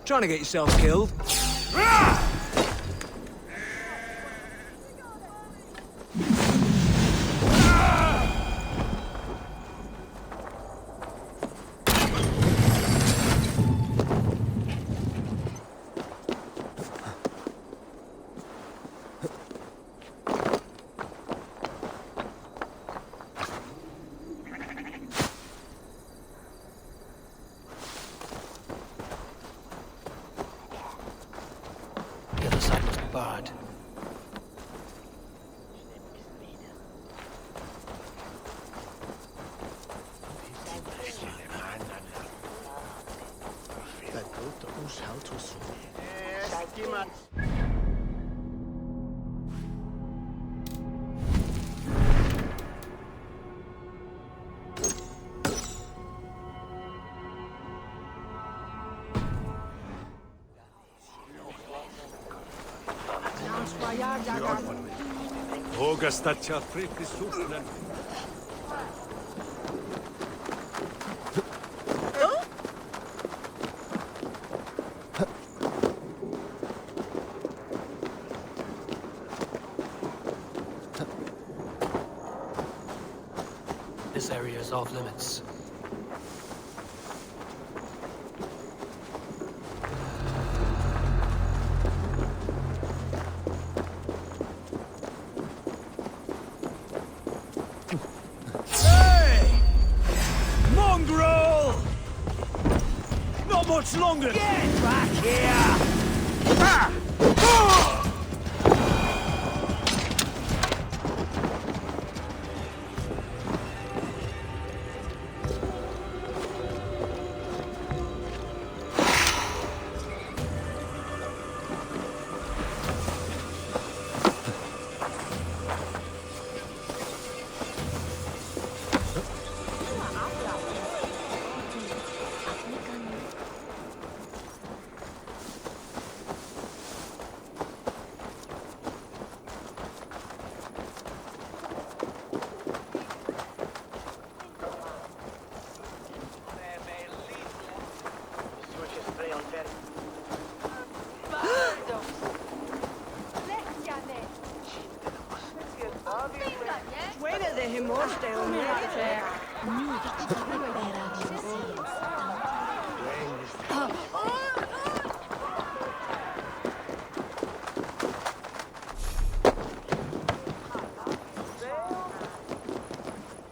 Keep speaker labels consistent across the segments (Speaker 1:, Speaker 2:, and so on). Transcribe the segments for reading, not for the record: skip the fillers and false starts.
Speaker 1: Trying to get yourself killed?
Speaker 2: Bard.
Speaker 3: This area is off limits.
Speaker 1: Hey! Mongrel! Not much longer!
Speaker 4: Get back here!
Speaker 1: Ah!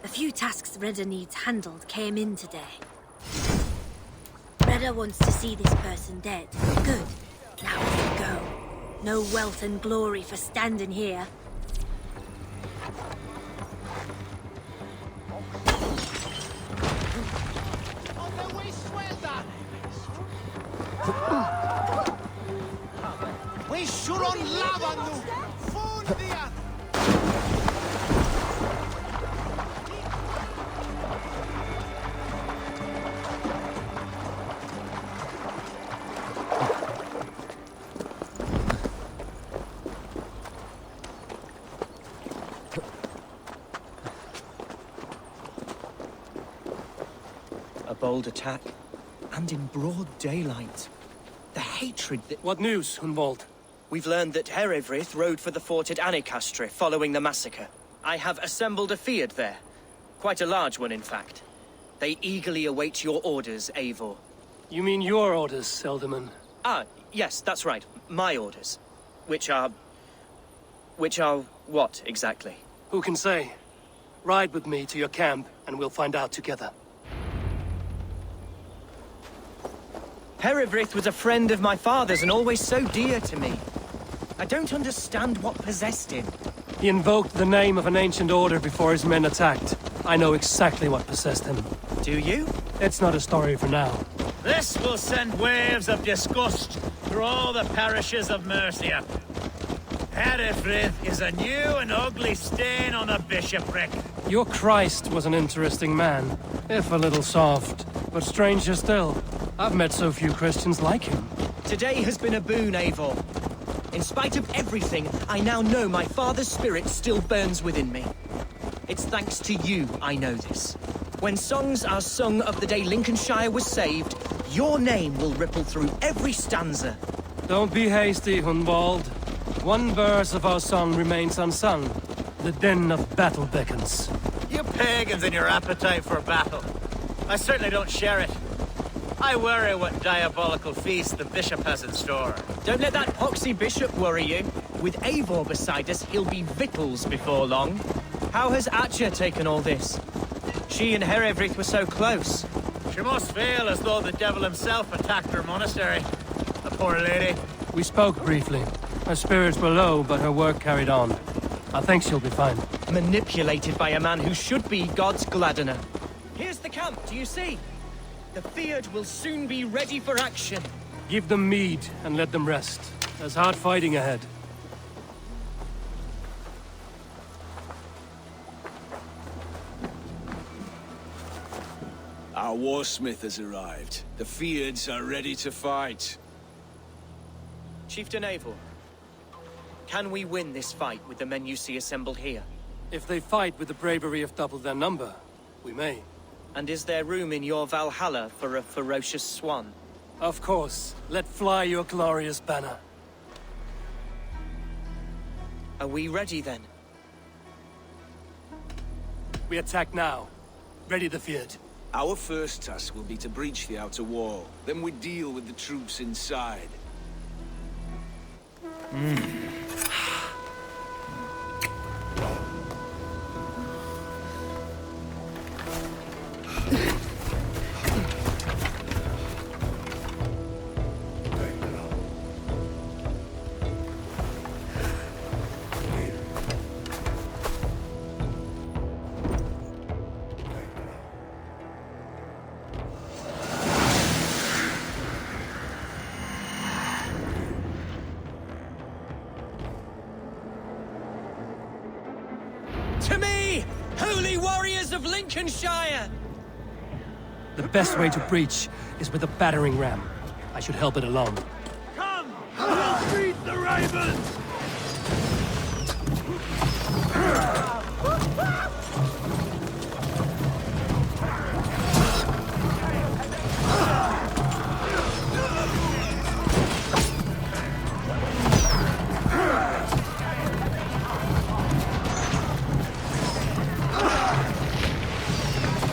Speaker 5: A few tasks Redder needs handled came in today. Redder wants to see this person dead. Good. Now let's go. No wealth and glory for standing here.
Speaker 2: A bold attack, and in broad daylight. The hatred that...
Speaker 3: What news, Hunwald?
Speaker 2: We've learned that Herevrith rode for the fort at Anecastre following the massacre. I have assembled a field there. Quite a large one, in fact. They eagerly await your orders, Eivor.
Speaker 3: You mean your orders, Selderman?
Speaker 2: Ah, yes, that's right. My orders. Which are what, exactly?
Speaker 3: Who can say? Ride with me to your camp, and we'll find out together.
Speaker 2: Herevrith was a friend of my father's and always so dear to me. I don't understand what possessed him.
Speaker 3: He invoked the name of an ancient order before his men attacked. I know exactly what possessed him.
Speaker 2: Do you?
Speaker 3: It's not a story for now.
Speaker 4: This will send waves of disgust through all the parishes of Mercia. Herefrith is a new and ugly stain on a bishopric.
Speaker 3: Your Christ was an interesting man, if a little soft. But stranger still, I've met so few Christians like him.
Speaker 2: Today has been a boon, Eivor. In spite of everything, I now know my father's spirit still burns within me. It's thanks to you I know this. When songs are sung of the day Lincolnshire was saved, Your name will ripple through every stanza.
Speaker 3: Don't be hasty, Hunwald. One verse of our song remains unsung. The din of battle beckons.
Speaker 4: You pagans and your appetite for battle. I certainly don't share it. I worry what diabolical feast the bishop has in store.
Speaker 2: Don't let that poxy bishop worry you. With Eivor beside us, he'll be victuals before long. How has Atcha taken all this? She and Herefrith were so close.
Speaker 4: She must feel as though the devil himself attacked her monastery. The poor lady.
Speaker 3: We spoke briefly. Her spirits were low, but her work carried on. I think she'll be fine.
Speaker 2: Manipulated by a man who should be God's gladdener. Here's the camp, do you see? The Fyrd will soon be ready for action.
Speaker 3: Give them mead and let them rest. There's hard fighting ahead.
Speaker 1: Our warsmith has arrived. The Fyrds are ready to fight.
Speaker 2: Chieftain Eivor, can we win this fight with the men you see assembled here?
Speaker 3: If they fight with the bravery of double their number, we may.
Speaker 2: And is there room in your Valhalla for a ferocious swan?
Speaker 3: Of course. Let fly your glorious banner.
Speaker 2: Are we ready then?
Speaker 3: We attack now. Ready the Fyrd.
Speaker 1: Our first task will be to breach the outer wall. Then we deal with the troops inside.
Speaker 2: To me, holy warriors of Lincolnshire!
Speaker 3: The best way to breach is with a battering ram. I should help it along.
Speaker 1: Come! We'll beat the ravens!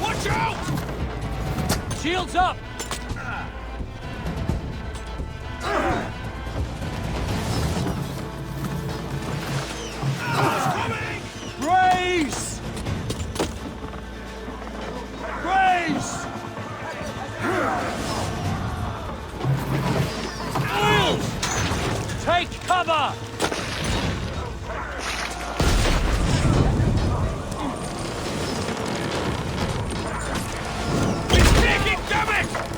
Speaker 1: Watch out!
Speaker 3: Shields up!
Speaker 1: Brace! Brace!
Speaker 3: Take cover!
Speaker 1: He's taking damage!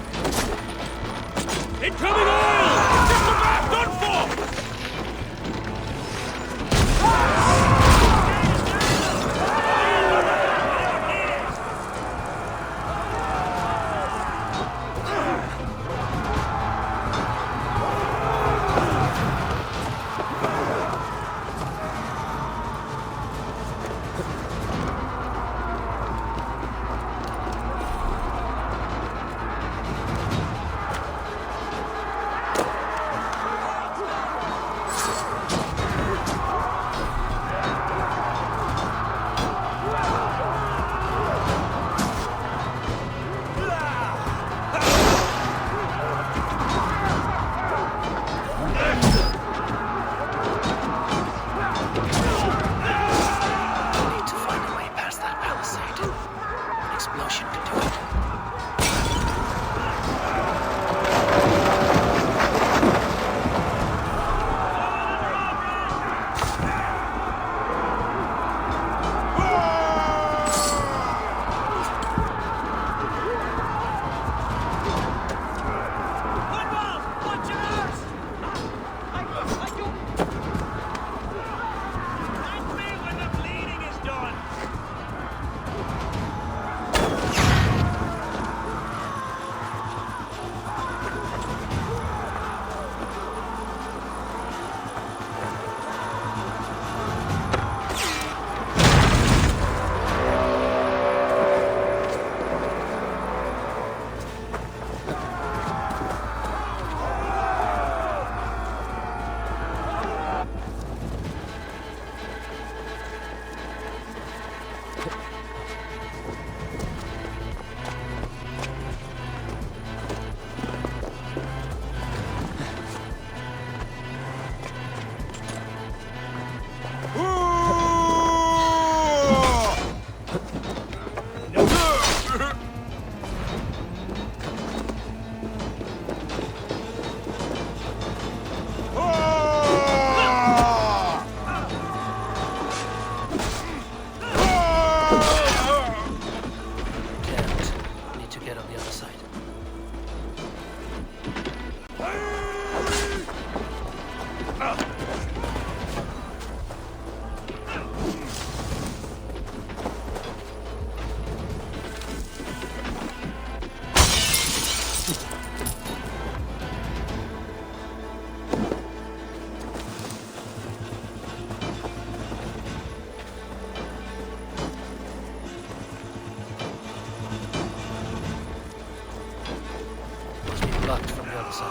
Speaker 6: It's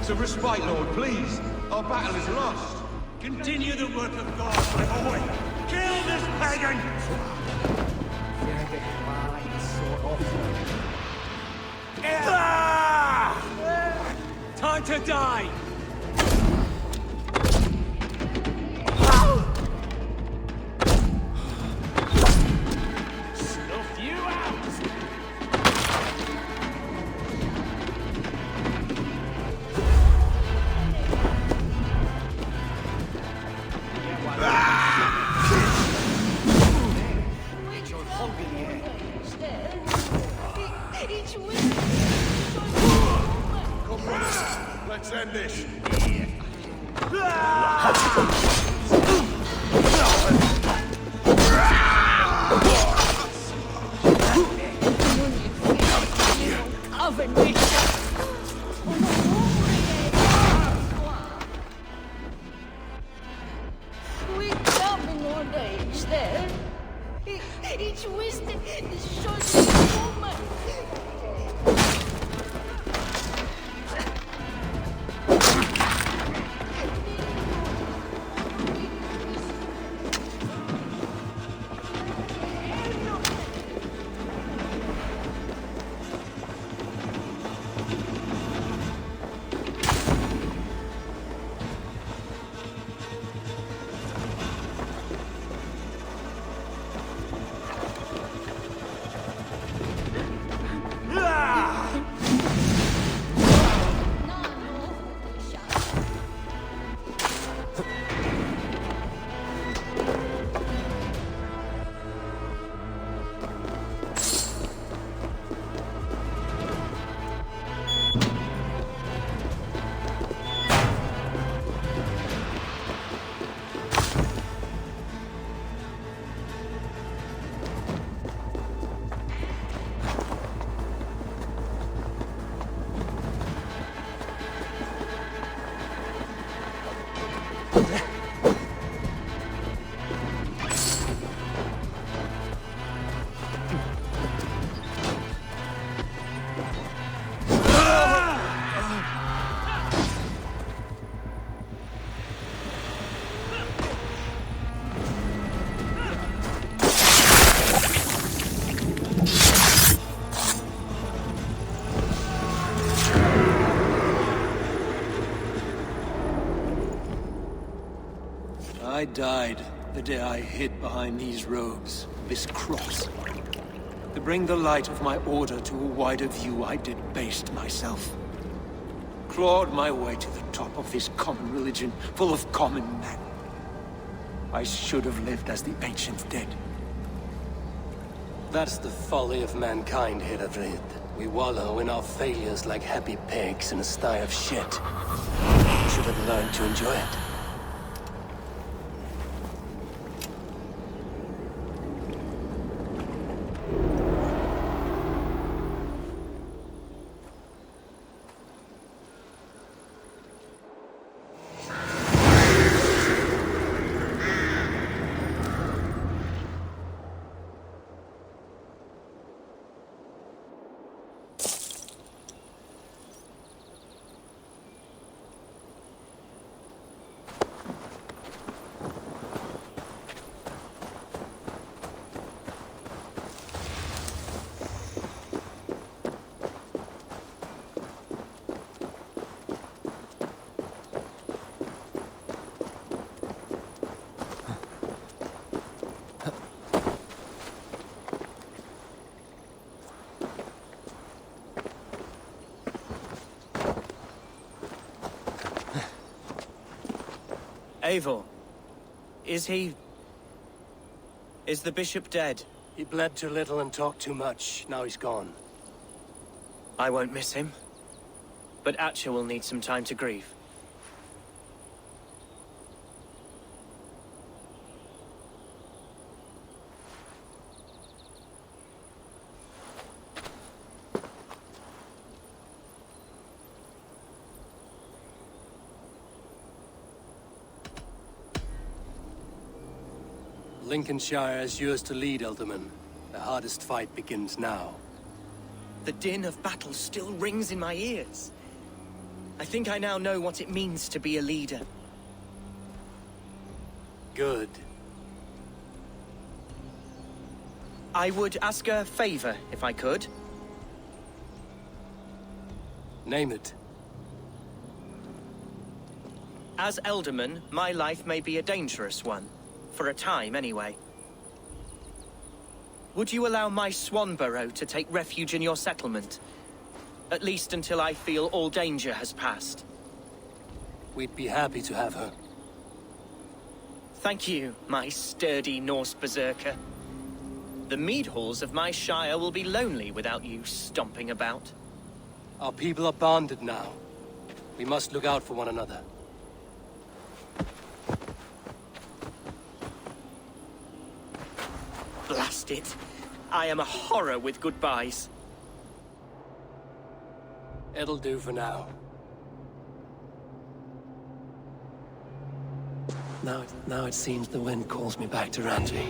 Speaker 6: a respite, Lord, please. Our battle is lost.
Speaker 7: Continue the work of God, my boy. Kill this pagan!
Speaker 2: Time to die!
Speaker 7: Snuff you out!
Speaker 6: Let's end this.
Speaker 8: I died the day I hid behind these robes, this cross. To bring the light of my order to a wider view, I debased myself. Clawed my way to the top of this common religion, full of common men. I should have lived as the ancient dead.
Speaker 3: That's the folly of mankind, Herefrid. We wallow in our failures like happy pigs in a sty of shit. We should have learned to enjoy it.
Speaker 2: Eivor, is the bishop dead?
Speaker 3: He bled too little and talked too much. Now he's gone.
Speaker 2: I won't miss him. But Atcha will need some time to grieve.
Speaker 3: Lincolnshire is yours to lead, Elderman. The hardest fight begins now.
Speaker 2: The din of battle still rings in my ears. I think I now know what it means to be a leader.
Speaker 3: Good.
Speaker 2: I would ask a favor, if I could.
Speaker 3: Name it.
Speaker 2: As Elderman, my life may be a dangerous one. For a time, anyway. Would you allow my Swanborough to take refuge in your settlement? At least until I feel all danger has passed.
Speaker 3: We'd be happy to have her.
Speaker 2: Thank you, my sturdy Norse berserker. The mead halls of my shire will be lonely without you stomping about.
Speaker 3: Our people are bonded now. We must look out for one another.
Speaker 2: Blast it. I am a horror with goodbyes.
Speaker 3: It'll do for now. Now it seems the wind calls me back to Randvi.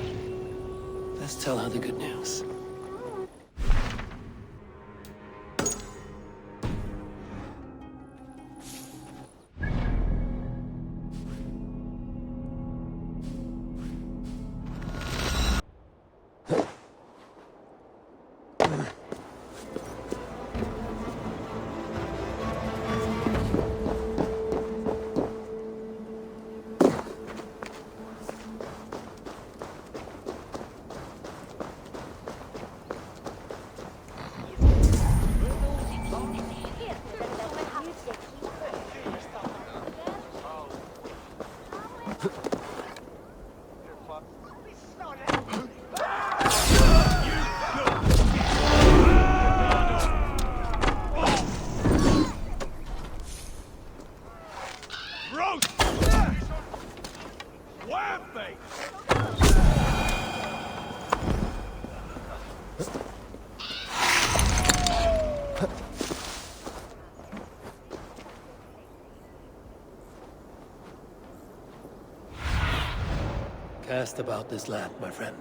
Speaker 3: Let's tell her the good news. Cast about this land, my friend.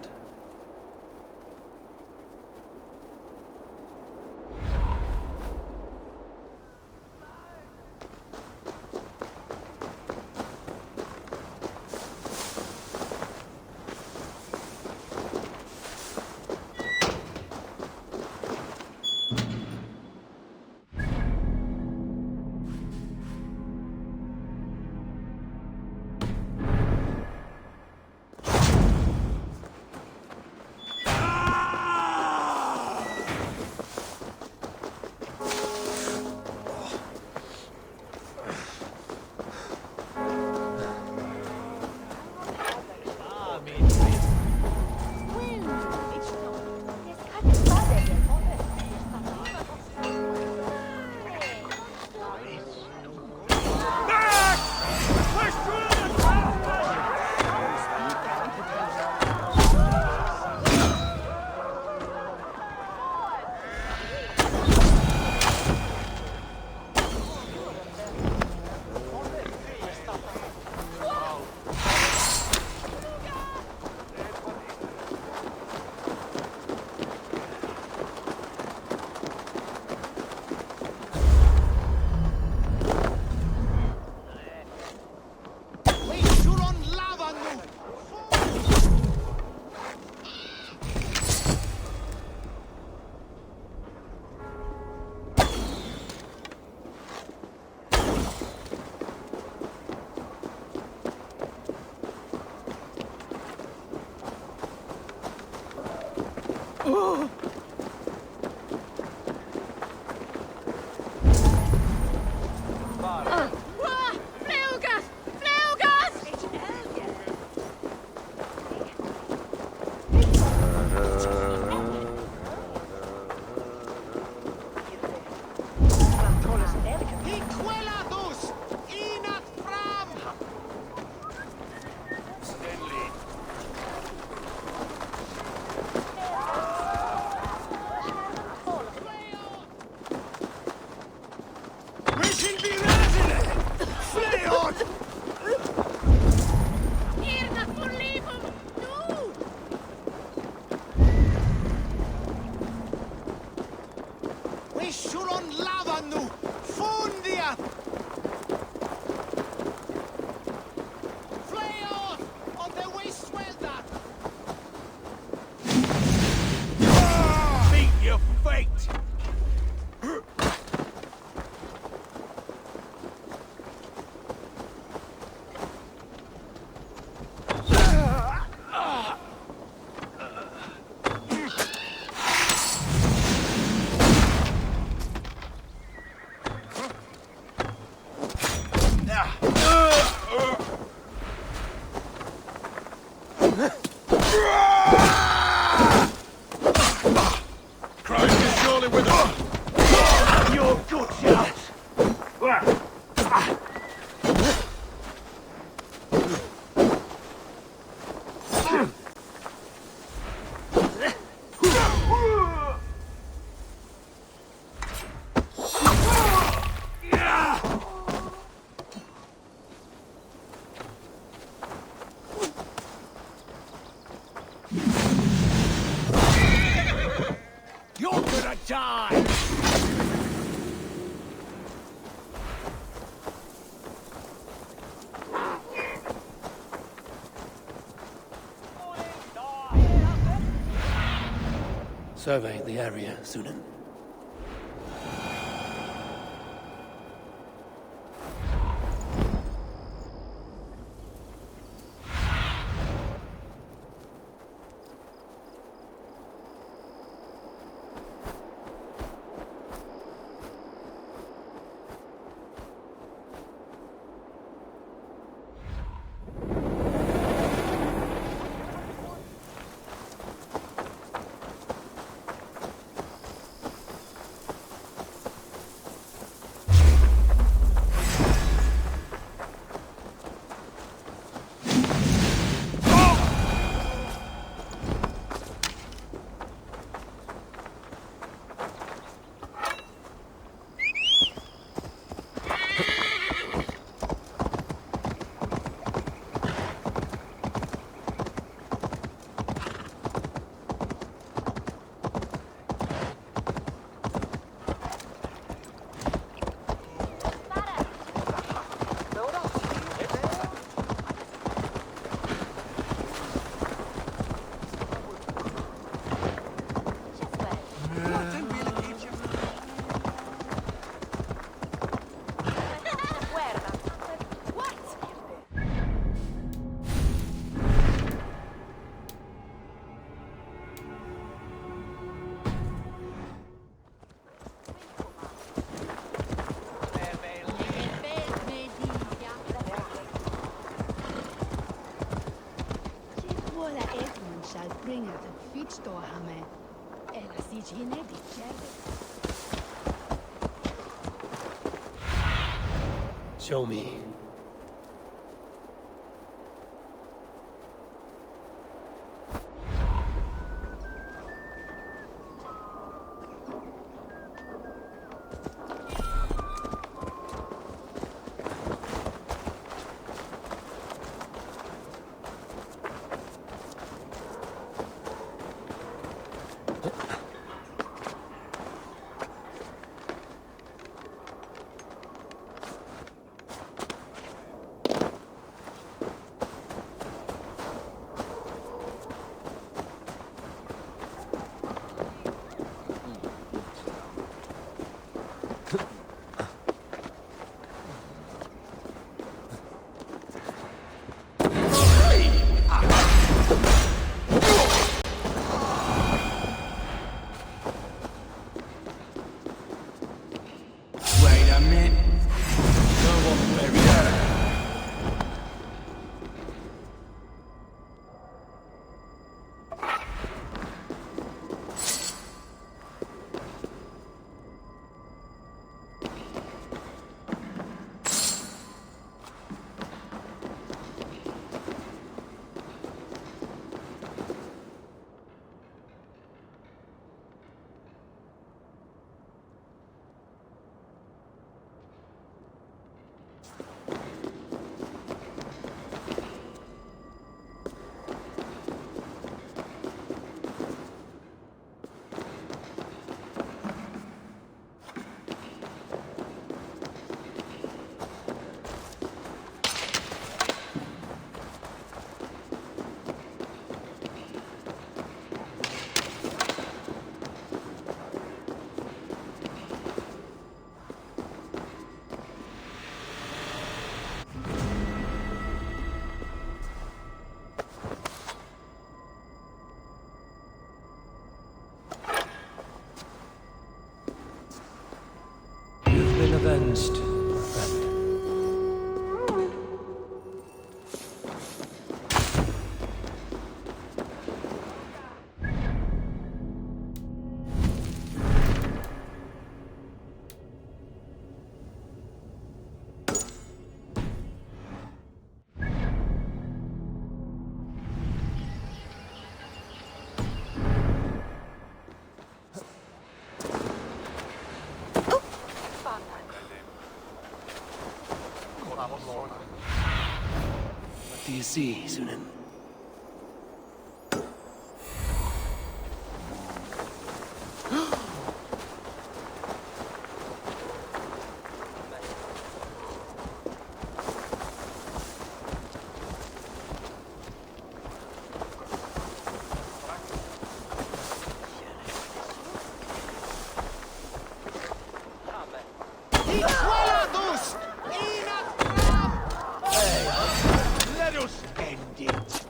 Speaker 6: Christ is surely with us!
Speaker 7: Your good shout!
Speaker 4: You're gonna die!
Speaker 3: Survey the area, Sunan. Show me. Avenged, friend.
Speaker 8: you see, Sunan?
Speaker 7: Let us end it.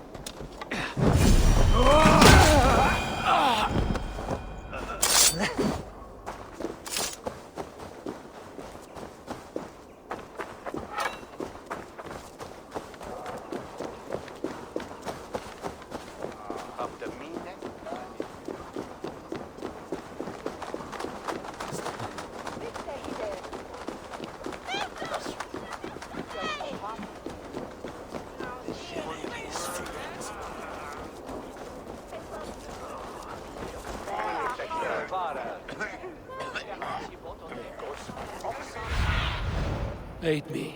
Speaker 8: Aid me.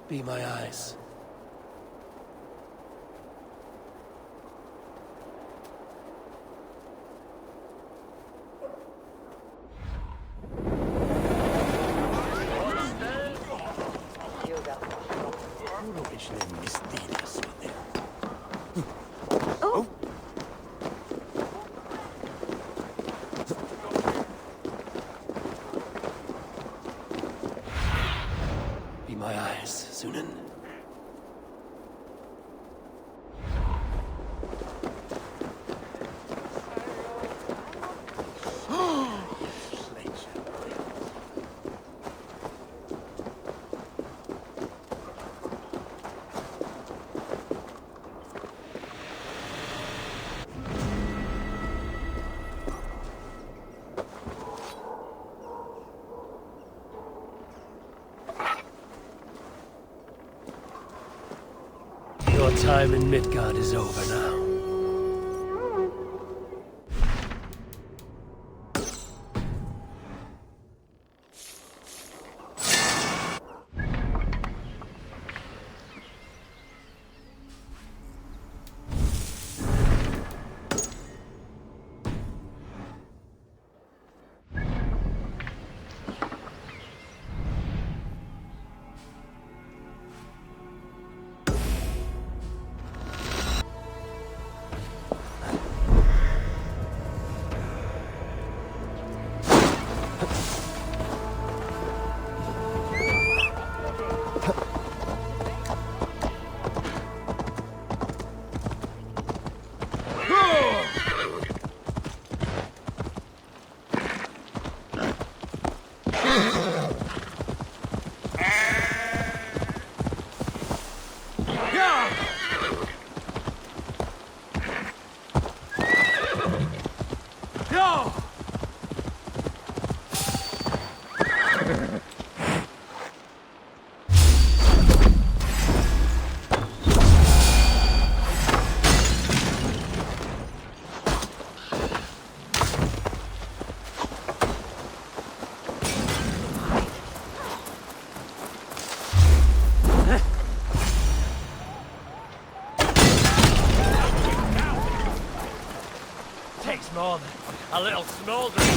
Speaker 8: Be my eyes. Be my eyes, Sunan. Your time in Midgard is over now.
Speaker 4: Takes more than a little smoldering.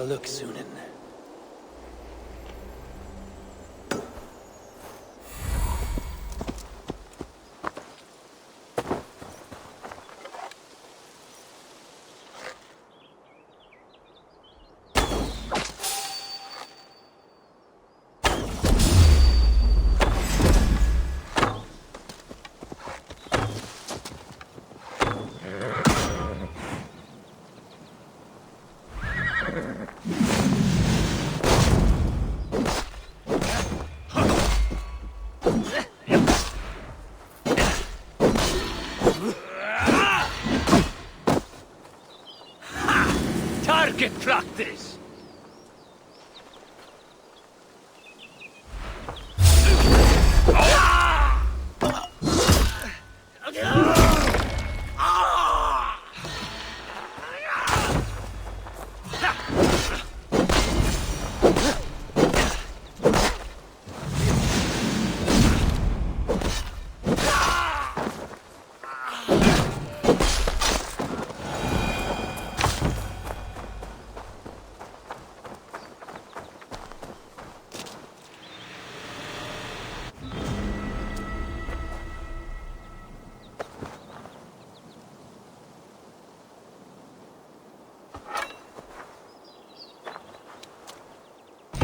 Speaker 3: look, Sunan.
Speaker 4: Target practice!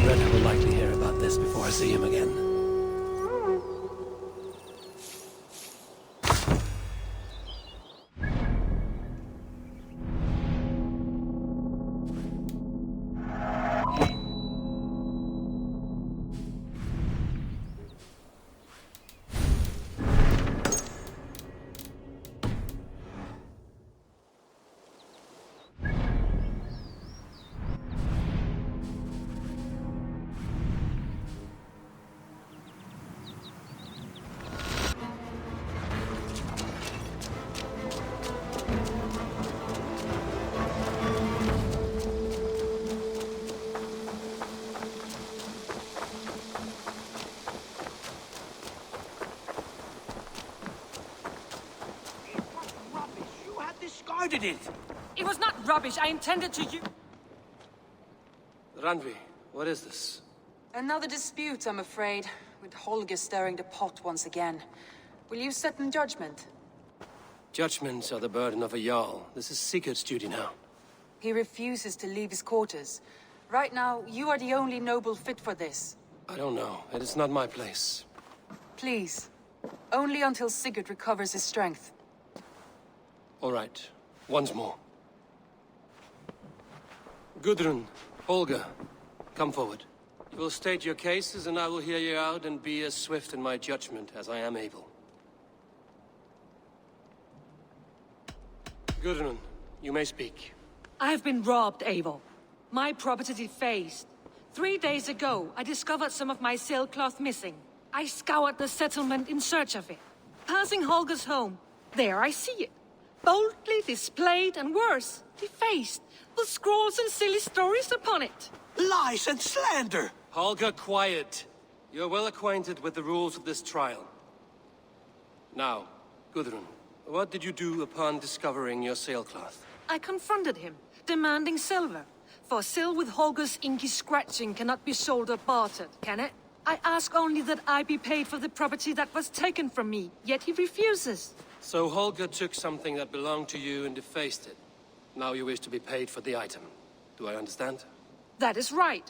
Speaker 3: Red will likely hear about this before I see him again.
Speaker 7: Discarded it!
Speaker 9: It was not rubbish. I intended to use...
Speaker 3: Randvi, what is this?
Speaker 10: Another dispute, I'm afraid, with Holger stirring the pot once again. Will you set in judgment?
Speaker 3: Judgments are the burden of a Jarl. This is Sigurd's duty now.
Speaker 10: He refuses to leave his quarters. Right now, you are the only noble fit for this.
Speaker 3: I don't know. It is not my place.
Speaker 10: Please. Only until Sigurd recovers his strength.
Speaker 3: All right. Once more. Gudrun, Holger, come forward. You will state your cases, and I will hear you out and be as swift in my judgment as I am able. Gudrun, you may speak.
Speaker 9: I have been robbed, Eivor. My property defaced. 3 days ago, I discovered some of my sailcloth missing. I scoured the settlement in search of it. Passing Holger's home, there I see it. Boldly displayed and worse, defaced, with scrolls and silly stories upon it.
Speaker 7: Lies and slander!
Speaker 3: Holger, quiet. You're well acquainted with the rules of this trial. Now, Gudrun, what did you do upon discovering your sailcloth?
Speaker 9: I confronted him, demanding silver. For sil with Holger's inky scratching cannot be sold or bartered, can it? I ask only that I be paid for the property that was taken from me, yet he refuses.
Speaker 3: So Holger took something that belonged to you and defaced it. Now you wish to be paid for the item. Do I understand?
Speaker 9: That is right.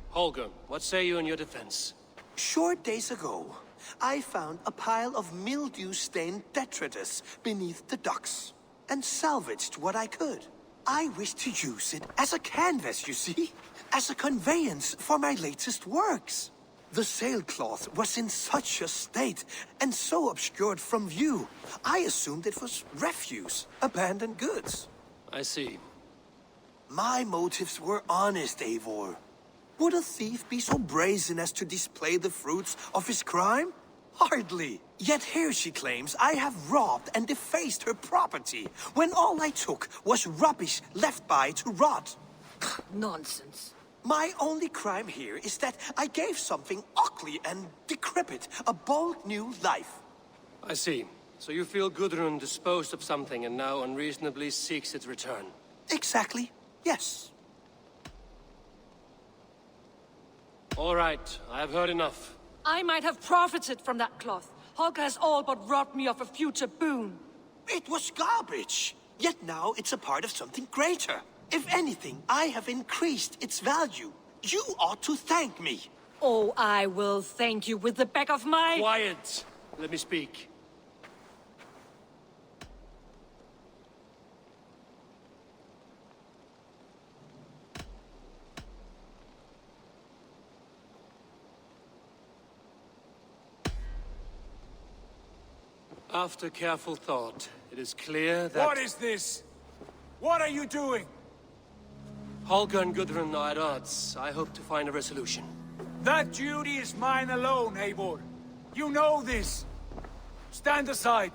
Speaker 3: Holger, what say you in your defense?
Speaker 7: Short days ago, I found a pile of mildew-stained detritus beneath the docks, and salvaged what I could. I wish to use it as a canvas, you see? As a conveyance for my latest works. The sailcloth was in such a state, and so obscured from view, I assumed it was refuse, abandoned goods.
Speaker 3: I see.
Speaker 7: My motives were honest, Eivor. Would a thief be so brazen as to display the fruits of his crime? Hardly. Yet here she claims I have robbed and defaced her property, when all I took was rubbish left by to rot.
Speaker 9: Nonsense.
Speaker 7: My only crime here is that I gave something ugly and decrepit a bold new life.
Speaker 3: I see. So you feel Gudrun disposed of something and now unreasonably seeks its return?
Speaker 7: Exactly, yes.
Speaker 3: All right, I have heard enough.
Speaker 9: I might have profited from that cloth. Holger has all but robbed me of a future boon.
Speaker 7: It was garbage. Yet now it's a part of something greater. If anything, I have increased its value. You ought to thank me.
Speaker 9: Oh, I will thank you with the back of my...
Speaker 3: Quiet! Let me speak. After careful thought, it is clear that...
Speaker 4: What is this? What are you doing?
Speaker 3: Holger and Gudrun are at odds. I hope to find a resolution.
Speaker 4: That duty is mine alone, Eivor. You know this. Stand aside.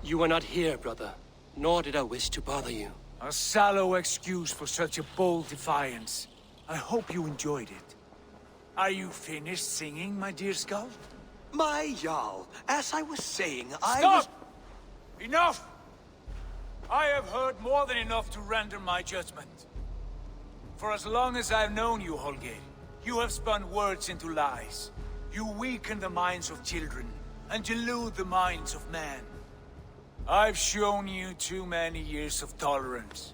Speaker 3: You were not here, brother. Nor did I wish to bother you.
Speaker 4: A sallow excuse for such a bold defiance. I hope you enjoyed it. Are you finished singing, my dear Skull?
Speaker 7: My Jarl, as I was saying,
Speaker 4: Stop! Enough! I have heard more than enough to render my judgment. For as long as I've known you, Holger, you have spun words into lies. You weaken the minds of children, and delude the minds of men. I've shown you too many years of tolerance.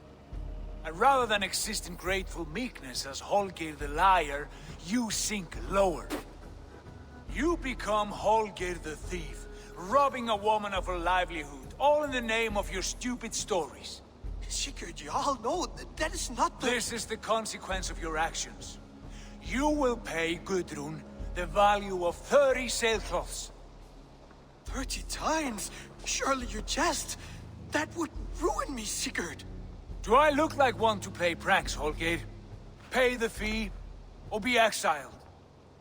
Speaker 4: And rather than exist in grateful meekness as Holger the liar, you sink lower. You become Holger the thief, robbing a woman of her livelihood, all in the name of your stupid stories.
Speaker 7: Sigurd, Jarl, no, that is not the...
Speaker 4: This is the consequence of your actions. You will pay Gudrun the value of 30 sailcloths.
Speaker 7: 30 times? Surely you jest. That would ruin me, Sigurd.
Speaker 4: Do I look like one to play pranks, Holger? Pay the fee, or be exiled.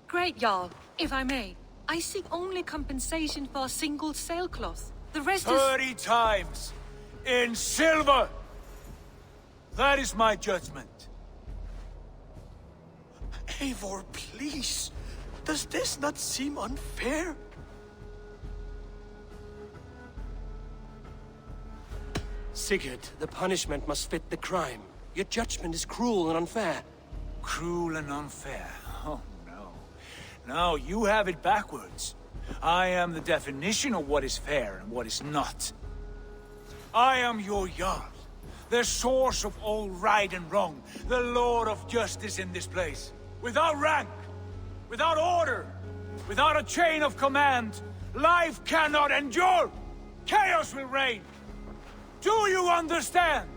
Speaker 9: Great, Jarl. If I may, I seek only compensation for a single sailcloth. The rest is...
Speaker 4: 30 times! In silver! That is my judgment.
Speaker 7: Eivor, please. Does this not seem unfair?
Speaker 3: Sigurd, the punishment must fit the crime. Your judgment is cruel and unfair.
Speaker 4: Cruel and unfair? Oh, no. No, you have it backwards. I am the definition of what is fair and what is not. I am your Jarl, the source of all right and wrong, the lord of justice in this place. Without rank, without order, without a chain of command, life cannot endure. Chaos will reign. Do you understand?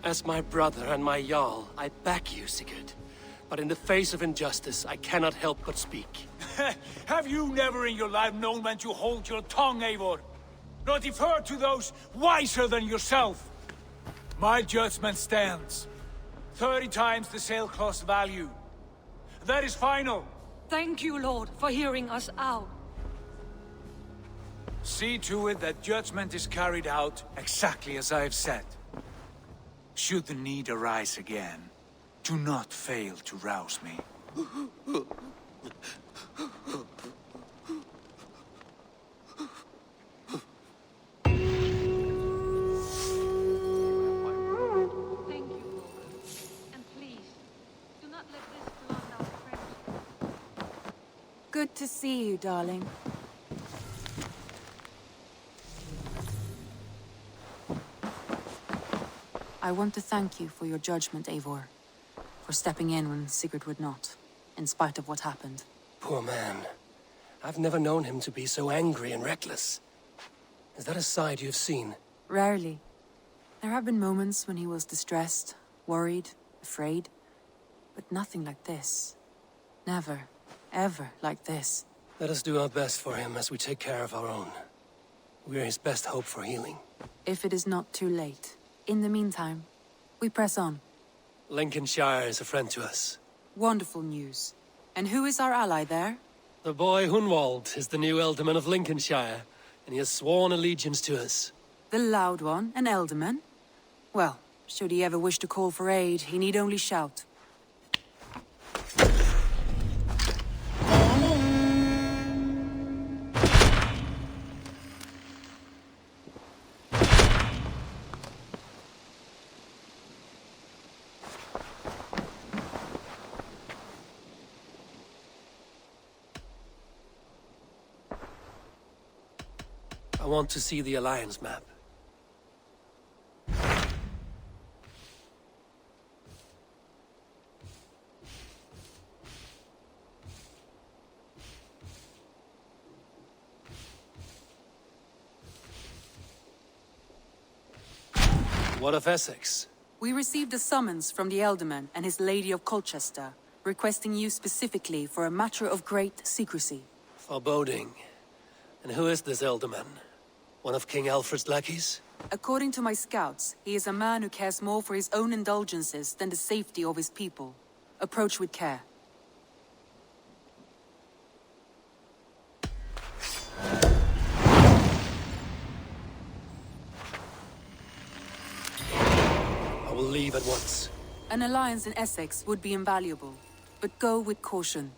Speaker 3: As my brother and my Jarl, I back you, Sigurd. But in the face of injustice, I cannot help but speak.
Speaker 4: Have you never in your life known when to hold your tongue, Eivor? Nor defer to those wiser than yourself? My judgment stands. 30 times the sailcloth's value. That is final.
Speaker 9: Thank you, Lord, for hearing us out.
Speaker 4: See to it that judgment is carried out exactly as I have said. Should the need arise again, do not fail to rouse me.
Speaker 9: Thank you, Lord. And please, do not let this blot out friendship.
Speaker 10: Good to see you, darling. I want to thank you for your judgment, Eivor. For stepping in when Sigurd would not, in spite of what happened.
Speaker 3: Poor man. I've never known him to be so angry and reckless. Is that a side you've seen?
Speaker 10: Rarely. There have been moments when he was distressed, worried, afraid. But nothing like this. Never, ever like this.
Speaker 3: Let us do our best for him as we take care of our own. We are his best hope for healing.
Speaker 10: If it is not too late. In the meantime, we press on.
Speaker 3: Lincolnshire is a friend to us.
Speaker 10: Wonderful news. And who is our ally there?
Speaker 3: The boy Hunwald is the new Ealdorman of Lincolnshire, and he has sworn allegiance to us.
Speaker 10: The loud one, an Ealdorman? Well, should he ever wish to call for aid, he need only shout.
Speaker 3: I want to see the Alliance map. What of Essexe?
Speaker 10: We received a summons from the Elderman and his Lady of Colchester, requesting you specifically for a matter of great secrecy.
Speaker 3: Foreboding. And who is this Elderman? One of King Alfred's lackeys?
Speaker 10: According to my scouts, he is a man who cares more for his own indulgences than the safety of his people. Approach with care.
Speaker 3: I will leave at once.
Speaker 10: An alliance in Essex would be invaluable, but go with caution.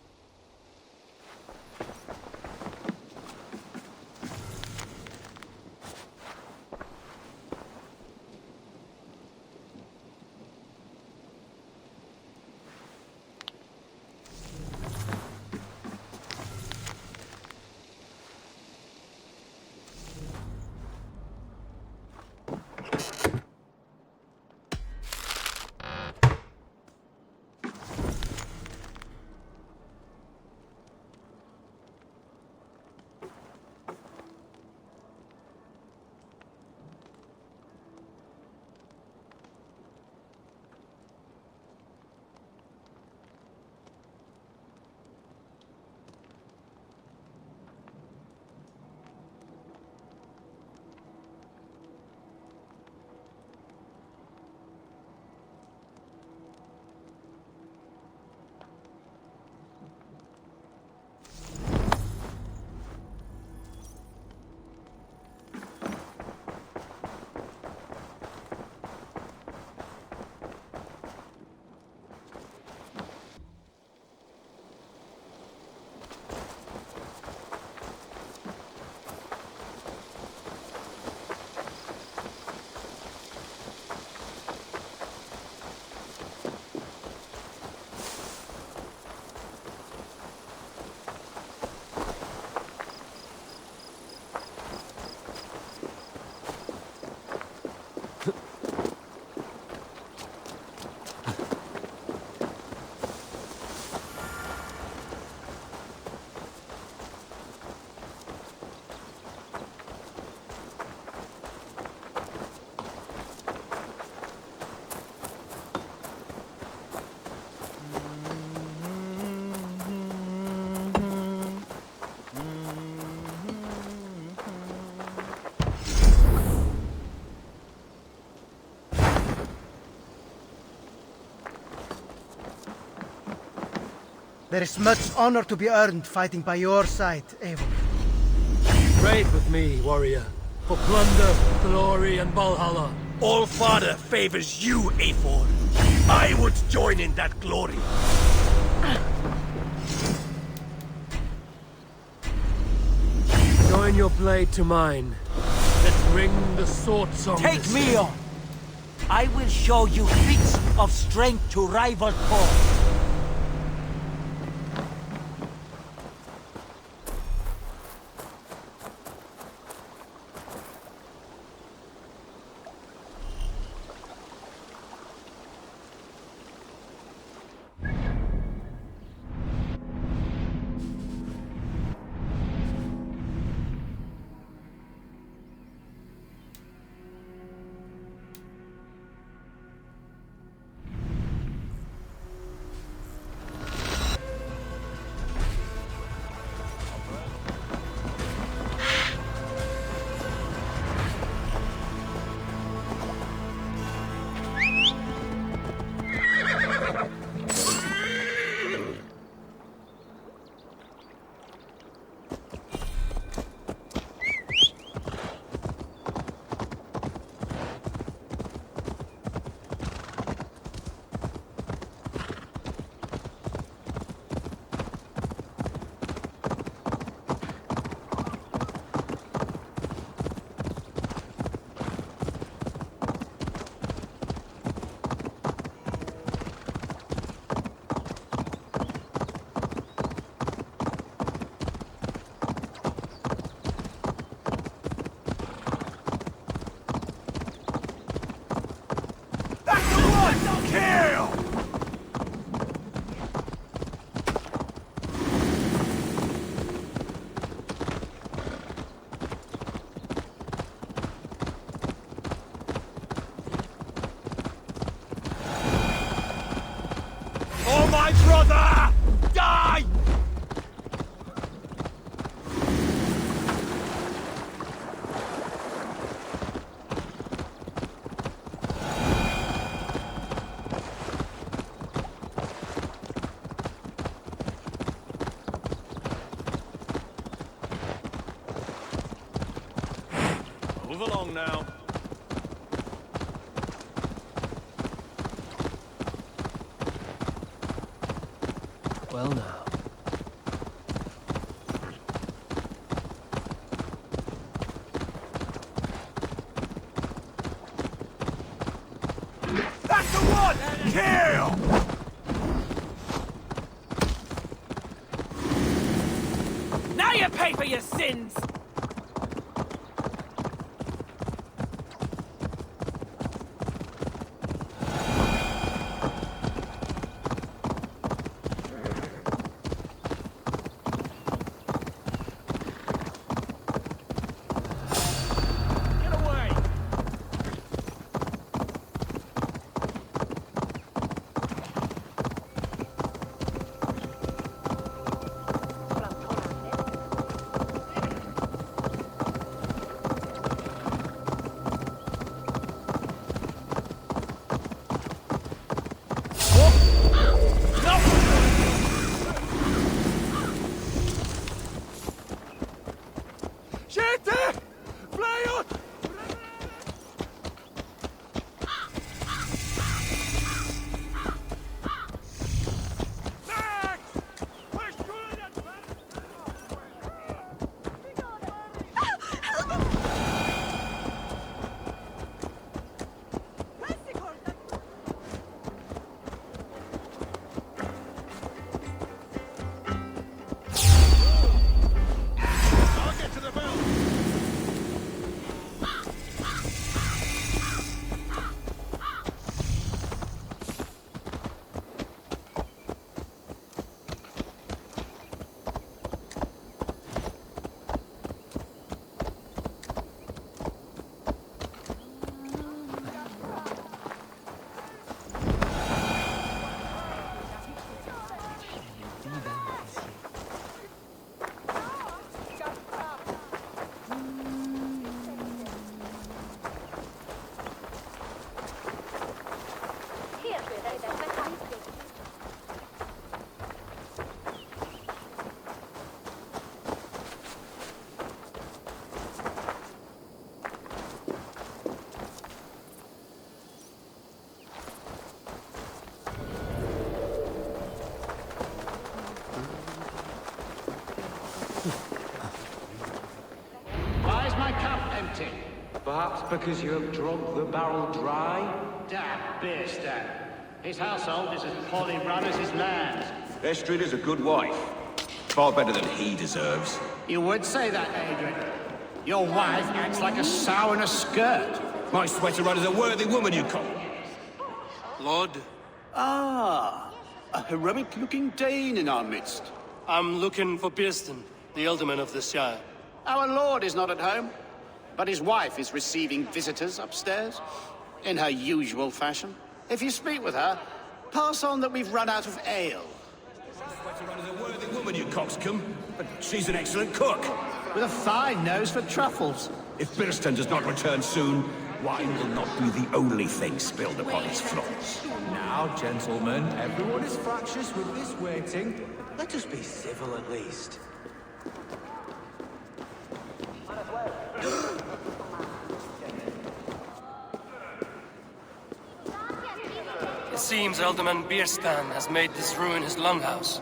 Speaker 11: There is much honor to be earned fighting by your side, Eivor.
Speaker 3: Trade with me, warrior. For plunder, glory, and Valhalla.
Speaker 12: All Father favors you, Eivor. I would join in that glory.
Speaker 3: Join your blade to mine. Let's ring the sword song.
Speaker 13: Take me on. I will show you feats of strength to rival foes.
Speaker 14: Move along now.
Speaker 3: Well now.
Speaker 12: That's the one! Kill!
Speaker 13: Now you pay for your sins!
Speaker 15: Why is my cup empty? Perhaps because you have drunk the barrel dry? Damn beer stand. His household is as poorly run as his lands.
Speaker 6: Estrid is a good wife. Far better than he deserves.
Speaker 15: You would say that, Adrian. Your wife acts like a sow in a skirt.
Speaker 6: My sweater run is a worthy woman, you call.
Speaker 3: Lord?
Speaker 16: Ah, a heroic-looking Dane in our midst.
Speaker 3: I'm looking for Birston, the alderman of the Shire.
Speaker 16: Our lord is not at home, but his wife is receiving visitors upstairs, in her usual fashion. If you speak with her, pass on that we've run out of ale.
Speaker 6: Sweater run is a worthy woman, you coxcomb. But she's an excellent cook.
Speaker 16: With a fine nose for truffles.
Speaker 6: If Birston does not return soon, wine will not be the only thing spilled upon his floors.
Speaker 17: Now, gentlemen, everyone is fractious with this waiting. Let us be civil at least.
Speaker 3: It seems Alderman Birstan has made this ruin his longhouse.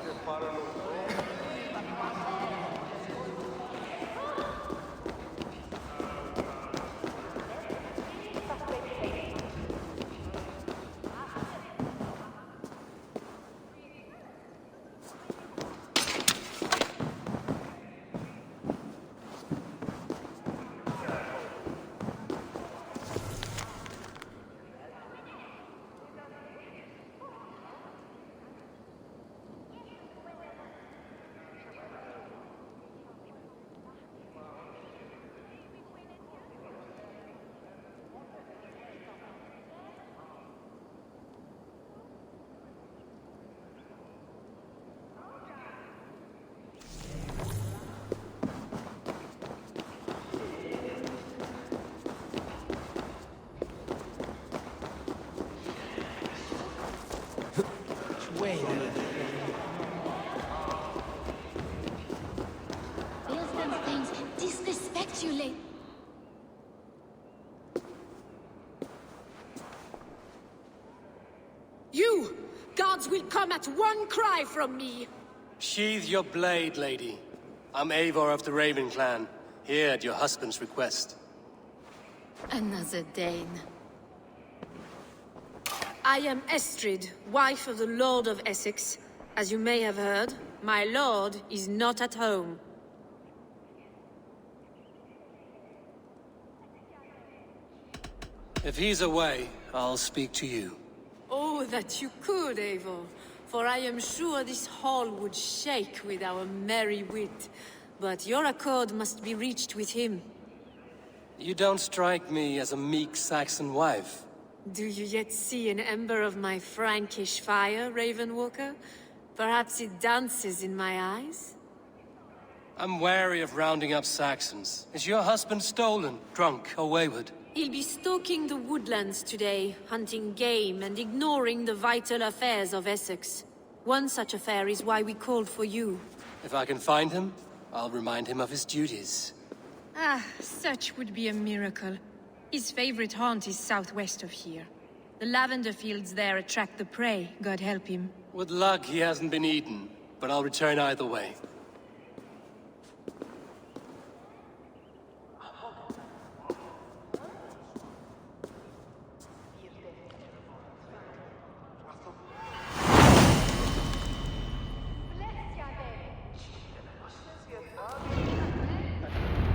Speaker 9: gods will come at one cry from me!
Speaker 3: Sheathe your blade, lady. I'm Eivor of the Raven clan, here at your husband's request.
Speaker 9: Another Dane. I am Estrid, wife of the Lord of Essexe. As you may have heard, my lord is not at home.
Speaker 3: If he's away, I'll speak to you.
Speaker 9: Oh, that you could, Eivor. For I am sure this hall would shake with our merry wit. But your accord must be reached with him.
Speaker 3: You don't strike me as a meek Saxon wife.
Speaker 9: Do you yet see an ember of my Frankish fire, Ravenwalker? Perhaps it dances in my eyes?
Speaker 3: I'm wary of rounding up Saxons. Is your husband stolen, drunk, or wayward?
Speaker 9: He'll be stalking the woodlands today, hunting game and ignoring the vital affairs of Essex. One such affair is why we called for you.
Speaker 3: If I can find him, I'll remind him of his duties.
Speaker 14: Ah, such would be a miracle. His favorite haunt is southwest of here. The lavender fields there attract the prey, God help him.
Speaker 3: With luck, he hasn't been eaten, but I'll return either way.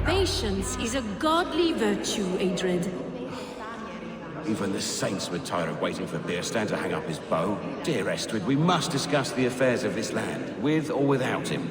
Speaker 9: Patience is a godly virtue, Adred.
Speaker 6: Even the saints would tire of waiting for Beerstan to hang up his bow. Dear Estrid, we must discuss the affairs of this land, with or without him.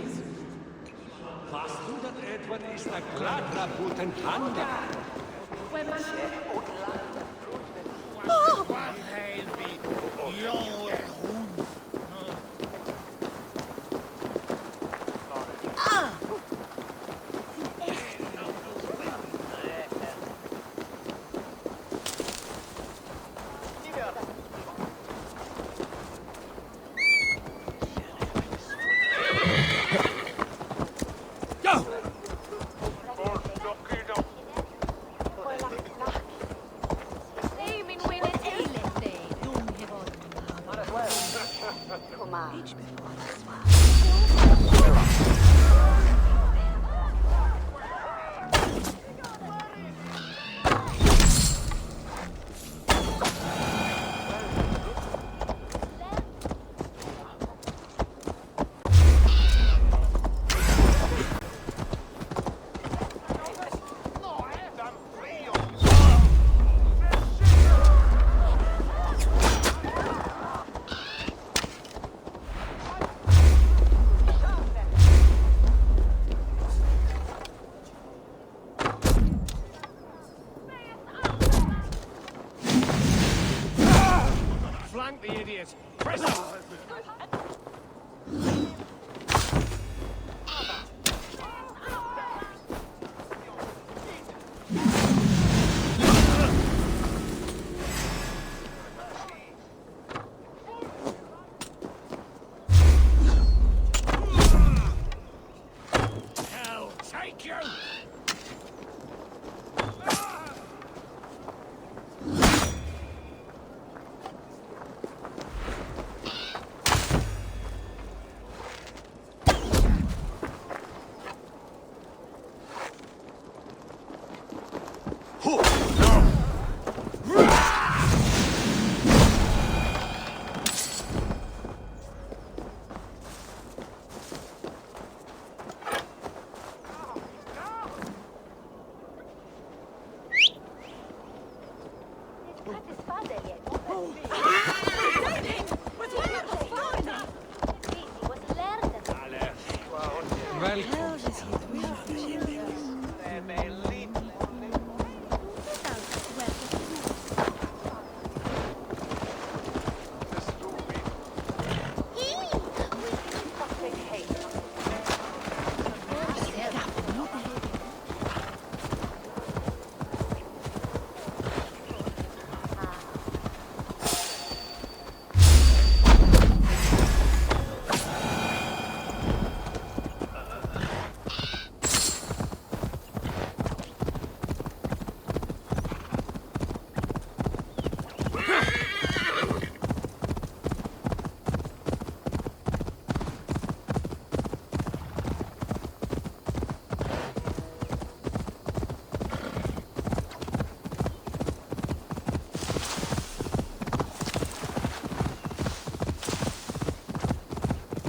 Speaker 15: The idiot! Press up! Hell, take you!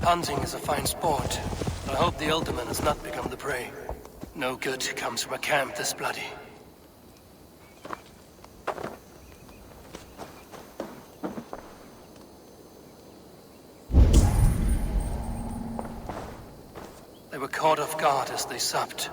Speaker 3: Hunting is a fine sport, but I hope the alderman has not become the prey. No good comes from a camp this bloody. They were caught off guard as they supped.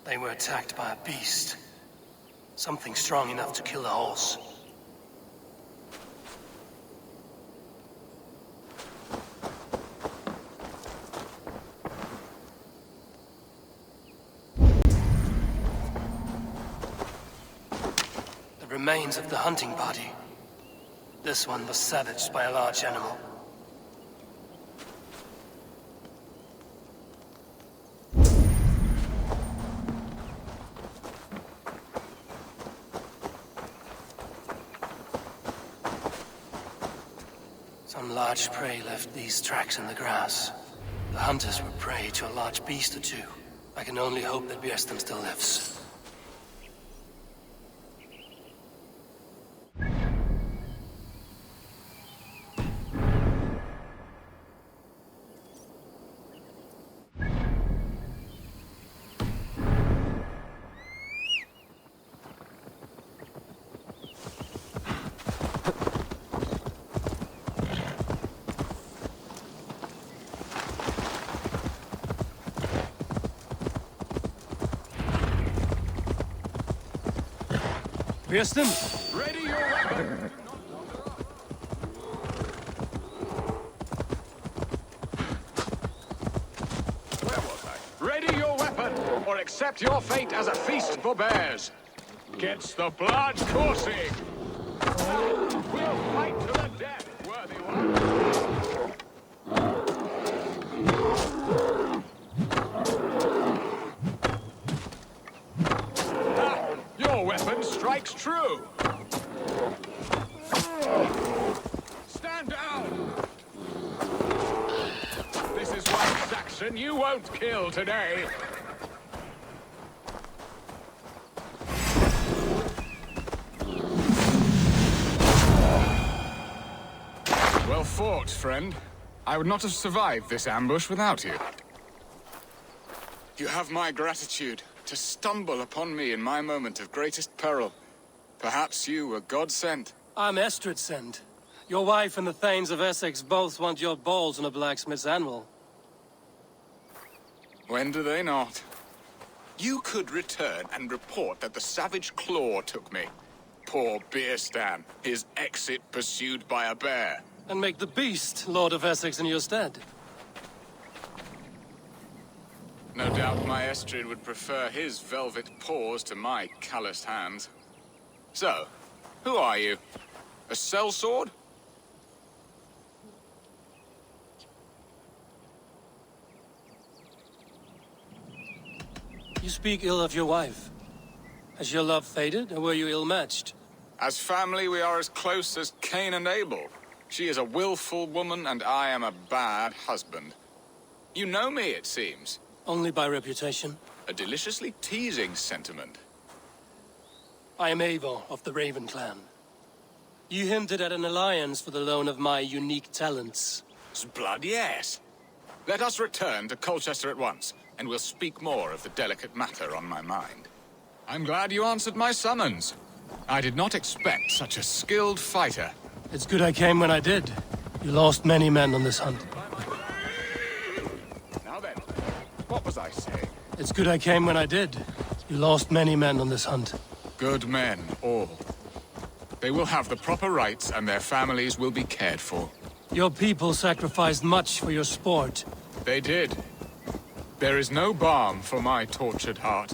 Speaker 3: They were attacked by a beast. Something strong enough to kill a horse. The remains of the hunting party. This one was savaged by a large animal. Some large prey left these tracks in the grass. The hunters were prey to a large beast or two. I can only hope that Björnstam still lives. Björnstam!
Speaker 18: Ready your weapon! Where was I? Ready your weapon, or accept your fate as a feast for bears. Gets the blood coursing! We'll fight to the death, worthy one! Your weapon strikes true! Stand down! This is one Saxon you won't kill today! Well fought, friend. I would not have survived this ambush without you. You have my gratitude. To stumble upon me in my moment of greatest peril. Perhaps you were God-sent.
Speaker 3: I'm Estrid sent. Your wife and the Thanes of Essexe both want your balls on a blacksmith's anvil.
Speaker 18: When do they not? You could return and report that the savage claw took me. Poor Björnstam, his exit pursued by a bear.
Speaker 3: And make the beast Lord of Essexe in your stead.
Speaker 18: No doubt my Estrid would prefer his velvet paws to my calloused hands. So, who are you? A sellsword?
Speaker 3: You speak ill of your wife. Has your love faded, or were you ill-matched?
Speaker 18: As family, we are as close as Cain and Abel. She is a willful woman, and I am a bad husband. You know me, it seems.
Speaker 3: Only by reputation.
Speaker 18: A deliciously teasing sentiment.
Speaker 3: I am Eivor of the Raven clan. You hinted at an alliance for the loan of my unique talents.
Speaker 18: Blood, yes. Let us return to Colchester at once, and we'll speak more of the delicate matter on my mind. I'm glad you answered my summons. I did not expect such a skilled fighter.
Speaker 3: It's good I came when I did. You lost many men on this hunt.
Speaker 18: Now then, what was I saying?
Speaker 3: It's good I came when I did. You lost many men on this hunt.
Speaker 18: Good men, all. They will have the proper rights, and their families will be cared for.
Speaker 3: Your people sacrificed much for your sport.
Speaker 18: They did. There is no balm for my tortured heart.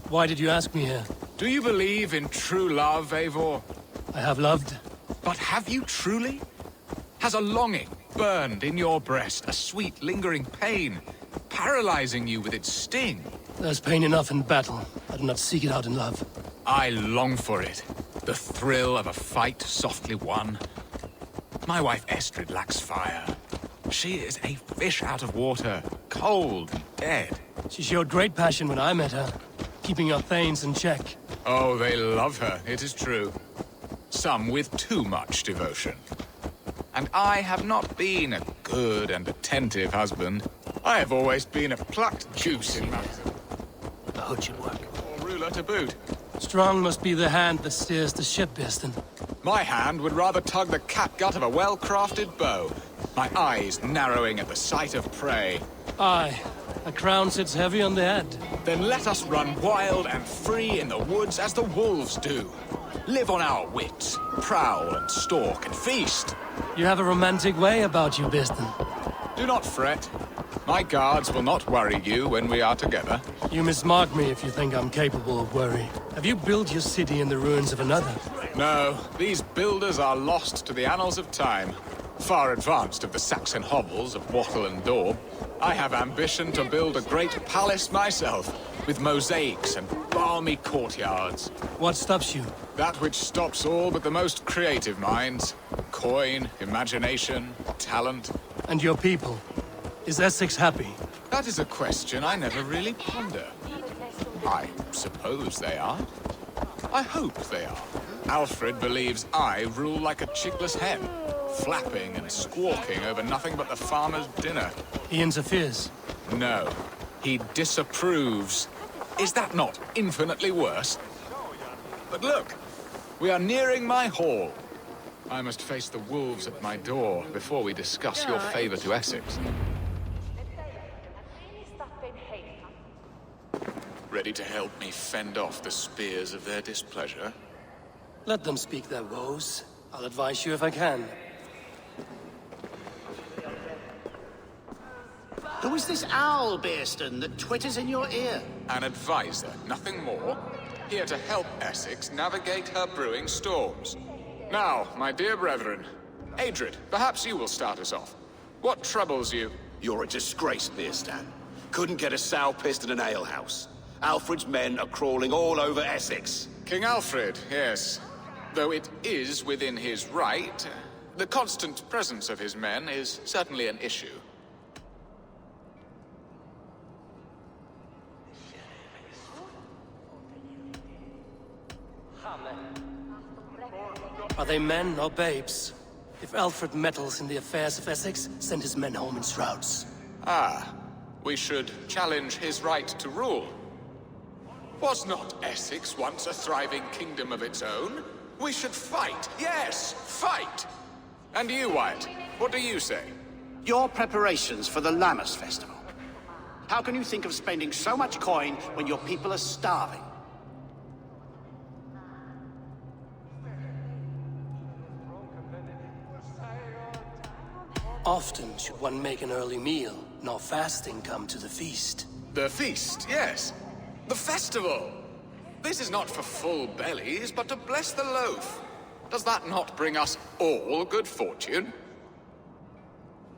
Speaker 3: Why did you ask me here?
Speaker 18: Do you believe in true love, Eivor?
Speaker 3: I have loved.
Speaker 18: But have you truly? Has a longing burned in your breast, a sweet, lingering pain, paralyzing you with its sting?
Speaker 3: There's pain enough in battle. I do not seek it out in love.
Speaker 18: I long for it. The thrill of a fight softly won. My wife Estrid lacks fire. She is a fish out of water, cold and dead.
Speaker 3: She showed great passion when I met her, keeping your thanes in check.
Speaker 18: Oh, they love her, it is true. Some with too much devotion. And I have not been a good and attentive husband. I have always been a plucked juice in matters.
Speaker 3: The hood should work.
Speaker 18: Or ruler to boot.
Speaker 3: Strong must be the hand that steers the ship, Birston.
Speaker 18: My hand would rather tug the catgut of a well-crafted bow, my eyes narrowing at the sight of prey.
Speaker 3: Aye, a crown sits heavy on the head.
Speaker 18: Then let us run wild and free in the woods as the wolves do. Live on our wits, prowl and stalk and feast.
Speaker 3: You have a romantic way about you, Birston.
Speaker 18: Do not fret. My guards will not worry you when we are together.
Speaker 3: You mismark me if you think I'm capable of worry. Have you built your city in the ruins of another?
Speaker 18: No, these builders are lost to the annals of time. Far advanced of the Saxon hovels of Wattle and Daub. I have ambition to build a great palace myself, with mosaics and balmy courtyards.
Speaker 3: What stops you?
Speaker 18: That which stops all but the most creative minds. Coin, imagination, talent.
Speaker 3: And your people? Is Essex happy?
Speaker 18: That is a question I never really ponder. I suppose they are. I hope they are. Alfred believes I rule like a chickless hen, flapping and squawking over nothing but the farmer's dinner.
Speaker 3: He interferes?
Speaker 18: No. He disapproves. Is that not infinitely worse? But look, we are nearing my hall. I must face the wolves at my door before we discuss your favor to Essex. Ready to help me fend off the spears of their displeasure?
Speaker 3: Let them speak their woes. I'll advise you if I can.
Speaker 16: Who is this owl, Birston, that twitters in your ear?
Speaker 18: An advisor, nothing more. Here to help Essex navigate her brewing storms. Now, my dear brethren, Adrid, perhaps you will start us off. What troubles you?
Speaker 6: You're a disgrace, Birstan. Couldn't get a sow pissed in an alehouse. Alfred's men are crawling all over Essex.
Speaker 18: King Alfred, yes. Though it is within his right, the constant presence of his men is certainly an issue.
Speaker 3: Are they men or babes? If Alfred meddles in the affairs of Essex, send his men home in shrouds.
Speaker 18: Ah, we should challenge his right to rule. Was not Essex once a thriving kingdom of its own? We should fight, yes, fight! And you, Wyatt, what do you say?
Speaker 16: Your preparations for the Lammas festival. How can you think of spending so much coin when your people are starving?
Speaker 3: Often should one make an early meal, nor fasting come to the feast.
Speaker 18: The feast, yes. The festival! This is not for full bellies, but to bless the loaf. Does that not bring us all good fortune?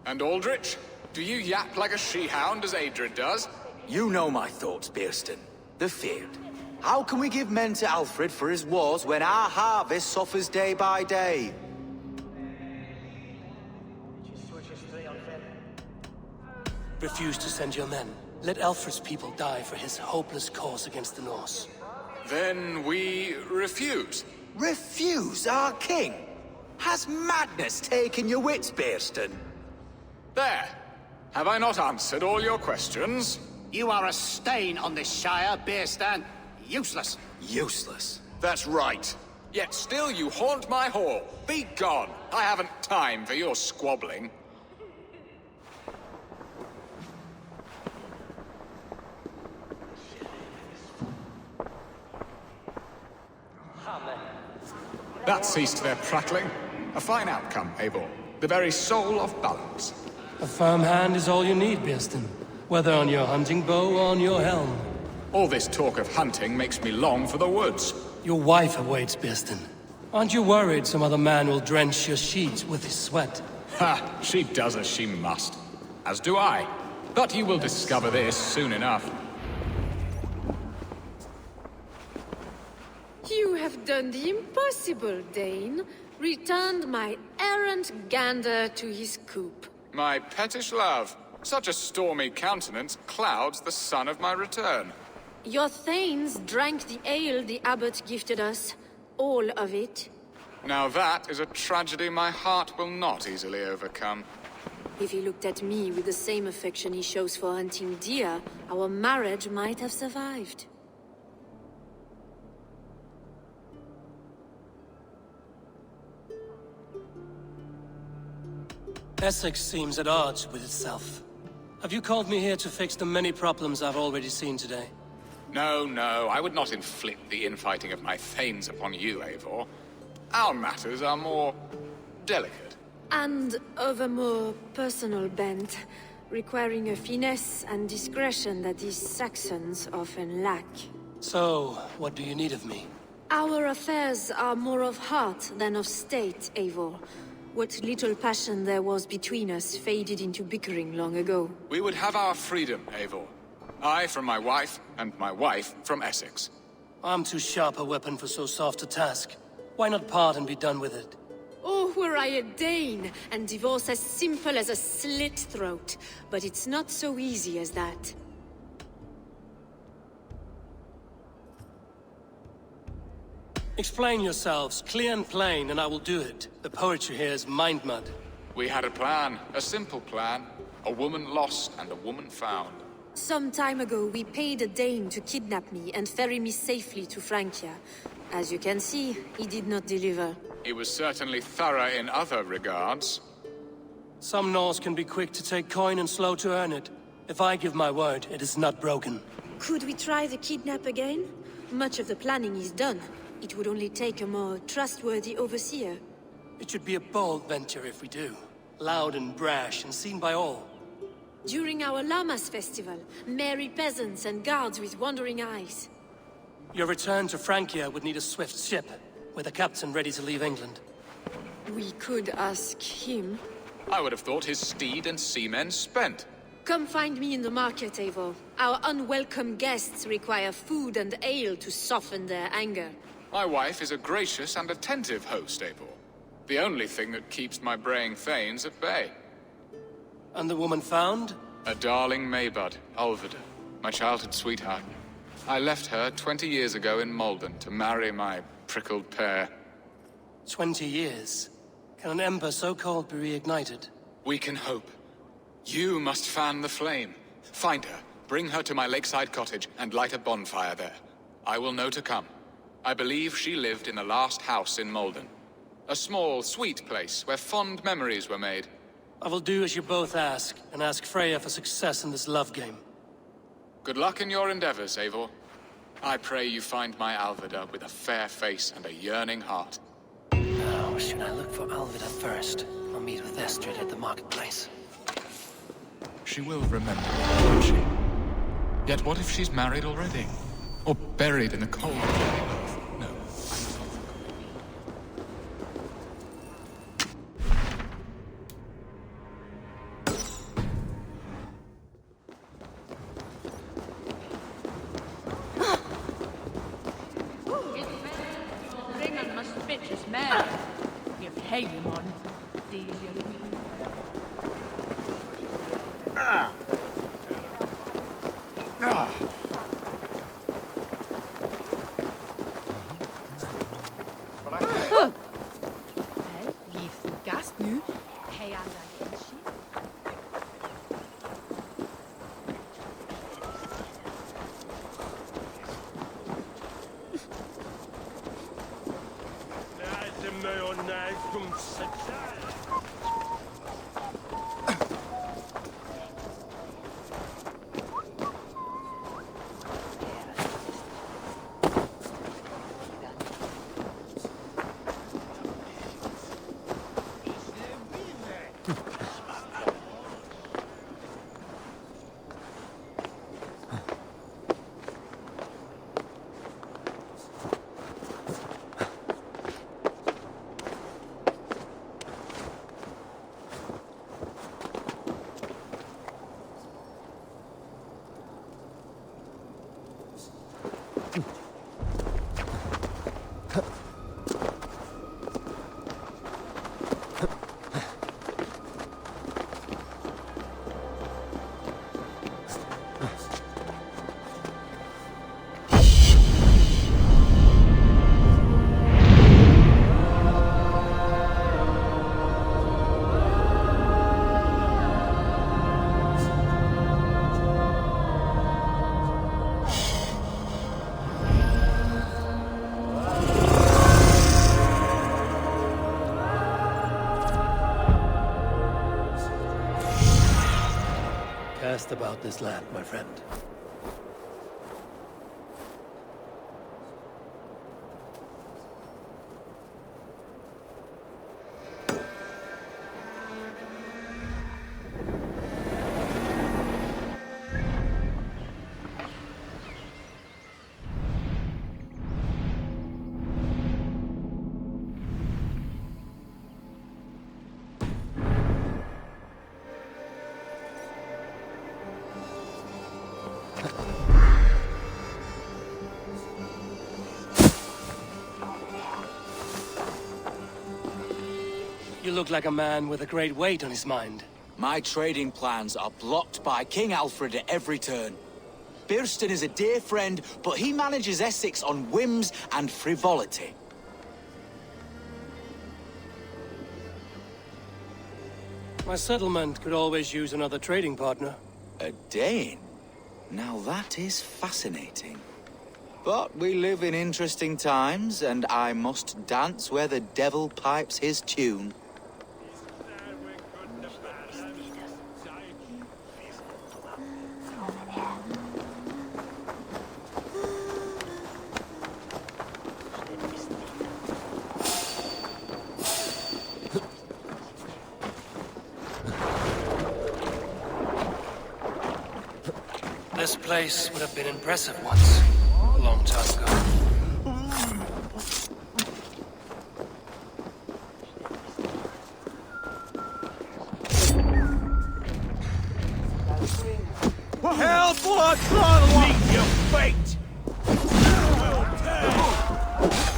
Speaker 18: And Aldrich, do you yap like a she-hound as Adrid does?
Speaker 19: You know my thoughts, Birston. The feared. How can we give men to Alfred for his wars when our harvest suffers day by day?
Speaker 3: Refuse to send your men. Let Alfred's people die for his hopeless cause against the Norse.
Speaker 18: Then we refuse.
Speaker 19: Refuse our king? Has madness taken your wits, Birston?
Speaker 18: There. Have I not answered all your questions?
Speaker 16: You are a stain on this shire, Birstan. Useless.
Speaker 19: Useless?
Speaker 18: That's right. Yet still you haunt my hall. Be gone. I haven't time for your squabbling. That ceased their prattling. A fine outcome, Eivor. The very soul of balance.
Speaker 3: A firm hand is all you need, Birston. Whether on your hunting bow or on your helm.
Speaker 18: All this talk of hunting makes me long for the woods.
Speaker 3: Your wife awaits, Birston. Aren't you worried some other man will drench your sheets with his sweat?
Speaker 18: Ha! She does as she must. As do I. But you will discover this soon enough.
Speaker 14: You have done the impossible, Dane. Returned my errant gander to his coop.
Speaker 18: My pettish love. Such a stormy countenance clouds the sun of my return.
Speaker 14: Your thanes drank the ale the abbot gifted us. All of it.
Speaker 18: Now that is a tragedy my heart will not easily overcome.
Speaker 14: If he looked at me with the same affection he shows for hunting deer, our marriage might have survived.
Speaker 3: Essexe seems at odds with itself. Have you called me here to fix the many problems I've already seen today?
Speaker 18: No, I would not inflict the infighting of my thanes upon you, Eivor. Our matters are more delicate.
Speaker 14: And of a more personal bent, requiring a finesse and discretion that these Saxons often lack.
Speaker 3: So, what do you need of me?
Speaker 14: Our affairs are more of heart than of state, Eivor. What little passion there was between us faded into bickering long ago.
Speaker 18: We would have our freedom, Eivor. I from my wife, and my wife from Essexe.
Speaker 3: I'm too sharp a weapon for so soft a task. Why not part and be done with it?
Speaker 14: Oh, were I a Dane, and divorce as simple as a slit throat. But it's not so easy as that.
Speaker 3: Explain yourselves, clear and plain, and I will do it. The poetry here is mind mud.
Speaker 18: We had a plan, a simple plan. A woman lost and a woman found.
Speaker 14: Some time ago, we paid a Dane to kidnap me and ferry me safely to Francia. As you can see, he did not deliver.
Speaker 18: He was certainly thorough in other regards.
Speaker 3: Some Norse can be quick to take coin and slow to earn it. If I give my word, it is not broken.
Speaker 14: Could we try the kidnap again? Much of the planning is done. It would only take a more trustworthy overseer.
Speaker 3: It should be a bold venture if we do. Loud and brash and seen by all.
Speaker 14: During our Llamas festival, merry peasants and guards with wandering eyes.
Speaker 3: Your return to Francia would need a swift ship, with a captain ready to leave England.
Speaker 14: We could ask him.
Speaker 18: I would have thought his steed and seamen spent.
Speaker 14: Come find me in the market, Eivor. Our unwelcome guests require food and ale to soften their anger.
Speaker 18: My wife is a gracious and attentive host, Eivor. The only thing that keeps my braying thanes at bay.
Speaker 3: And the woman found?
Speaker 18: A darling Maybud, Ulvida, my childhood sweetheart. I left her 20 years ago in Malden to marry my prickled pear.
Speaker 3: 20 years? Can an ember so cold be reignited?
Speaker 18: We can hope. You must fan the flame. Find her, bring her to my lakeside cottage, and light a bonfire there. I will know to come. I believe she lived in the last house in Malden. A small, sweet place where fond memories were made.
Speaker 3: I will do as you both ask, and ask Freya for success in this love game.
Speaker 18: Good luck in your endeavors, Eivor. I pray you find my Alvida with a fair face and a yearning heart.
Speaker 3: Now, should I look for Alvida first, or meet with Estrid at the marketplace?
Speaker 18: She will remember me, won't she? Yet what if she's married already? Or buried in the cold earth? No.
Speaker 3: about this land, my friend. You look like a man with a great weight on his mind.
Speaker 19: My trading plans are blocked by King Alfred at every turn. Birston is a dear friend, but he manages Essex on whims and frivolity.
Speaker 3: My settlement could always use another trading partner.
Speaker 19: A Dane? Now that is fascinating. But we live in interesting times, and I must dance where the devil pipes his tune.
Speaker 3: This place would have been impressive once, a long time ago.
Speaker 12: Hellblood throttle! Meet your fate! Will turn!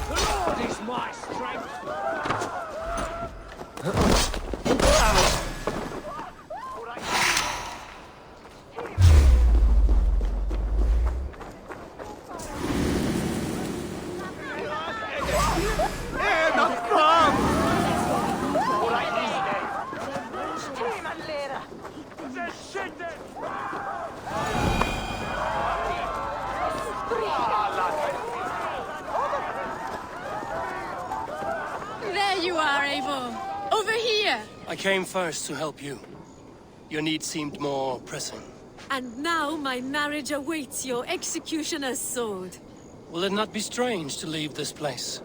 Speaker 12: The Lord is my strength!
Speaker 14: There you are, Eivor. Over here.
Speaker 3: I came first to help you. Your need seemed more pressing.
Speaker 9: And now my marriage awaits your executioner's sword.
Speaker 3: Will it not be strange to leave this place?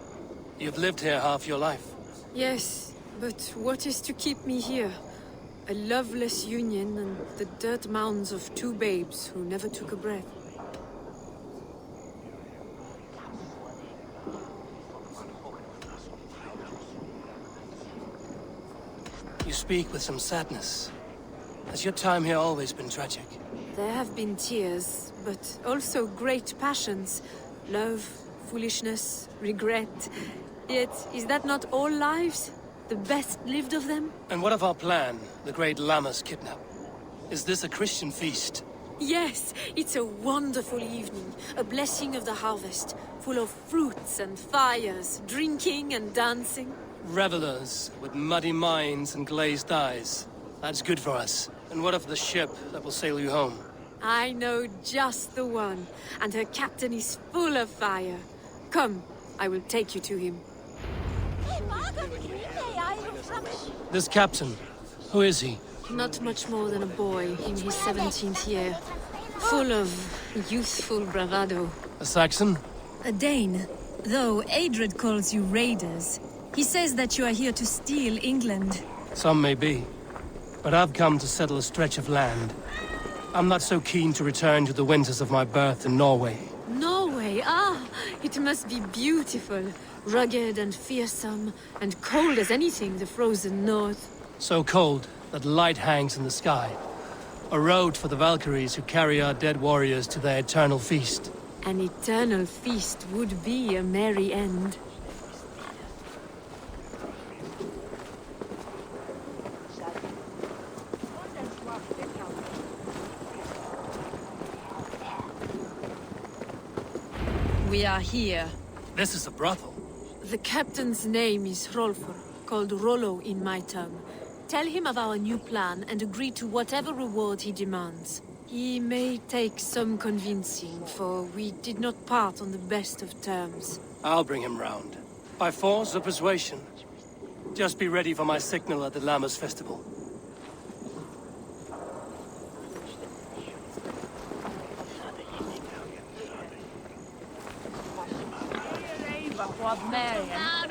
Speaker 3: You've lived here half your life.
Speaker 9: Yes, but what is to keep me here? A loveless union and the dirt mounds of two babes who never took a breath.
Speaker 3: You speak with some sadness. Has your time here always been tragic?
Speaker 9: There have been tears, but also great passions. Love, foolishness, regret. Yet, is that not all lives? The best lived of them?
Speaker 3: And what of our plan, the great Lamma's kidnap? Is this a Christian feast?
Speaker 9: Yes, it's a wonderful evening. A blessing of the harvest, full of fruits and fires, drinking and dancing.
Speaker 3: Revelers with muddy minds and glazed eyes. That's good for us. And what of the ship that will sail you home?
Speaker 9: I know just the one, and her captain is full of fire. Come, I will take you to him.
Speaker 3: This captain, who is he?
Speaker 9: Not much more than a boy in his 17th year. Full of youthful bravado.
Speaker 3: A Saxon?
Speaker 20: A Dane, though Adred calls you raiders. He says that you are here to steal England.
Speaker 3: Some may be, but I've come to settle a stretch of land. I'm not so keen to return to the winters of my birth in Norway.
Speaker 9: Norway, ah! It must be beautiful. Rugged and fearsome, and cold as anything the frozen north.
Speaker 3: So cold that light hangs in the sky. A road for the Valkyries who carry our dead warriors to their eternal feast.
Speaker 9: An eternal feast would be a merry end.
Speaker 20: We are here.
Speaker 3: This is a brothel.
Speaker 9: The captain's name is Hrolfr, called Rollo in my tongue. Tell him of our new plan and agree to whatever reward he demands. He may take some convincing, for we did not part on the best of terms.
Speaker 3: I'll bring him round. By force or persuasion. Just be ready for my signal at the Lamma's festival.
Speaker 21: was Marion.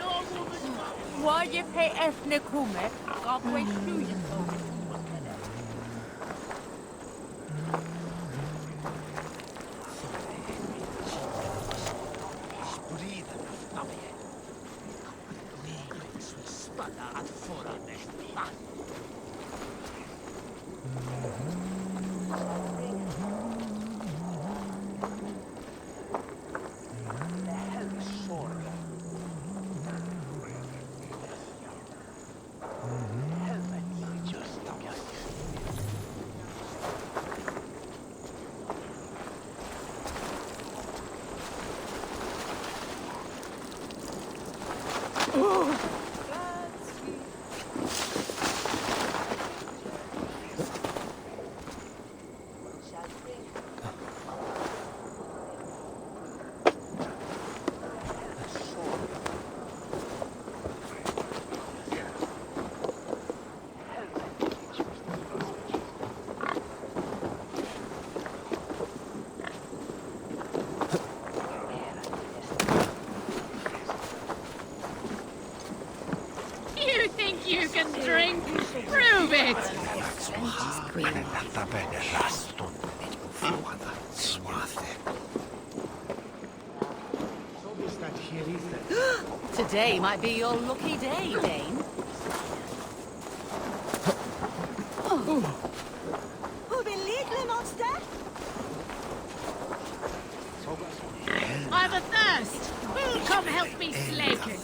Speaker 21: Why you pay Essexe? God wait through you. You can drink. Prove it. Today might be your lucky day, Dane.
Speaker 22: Who believe monster?
Speaker 21: I've a thirst. Who'll come help me slake it?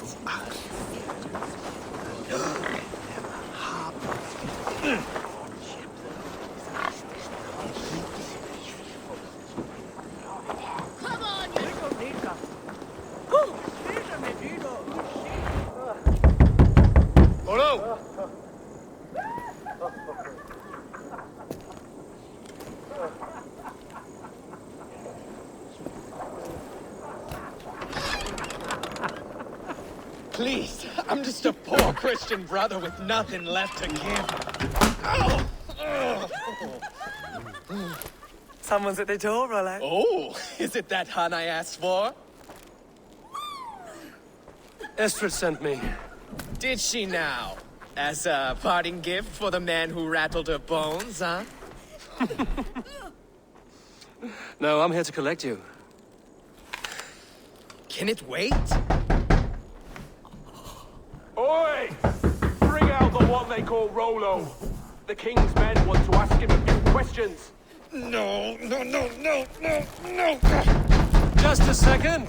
Speaker 21: Come on, you...
Speaker 3: Hello!
Speaker 2: Please, I'm just a poor Christian brother with nothing left to give.
Speaker 23: Someone's at the door, Rollo.
Speaker 2: Oh, is it that hun I asked for?
Speaker 3: Estrid sent me.
Speaker 2: Did she now? As a parting gift for the man who rattled her bones, huh?
Speaker 3: No, I'm here to collect you.
Speaker 2: Can it wait?
Speaker 24: Oi! Bring out the one they call Rollo. The king's men want to ask him a few questions.
Speaker 2: No.
Speaker 3: Just a second.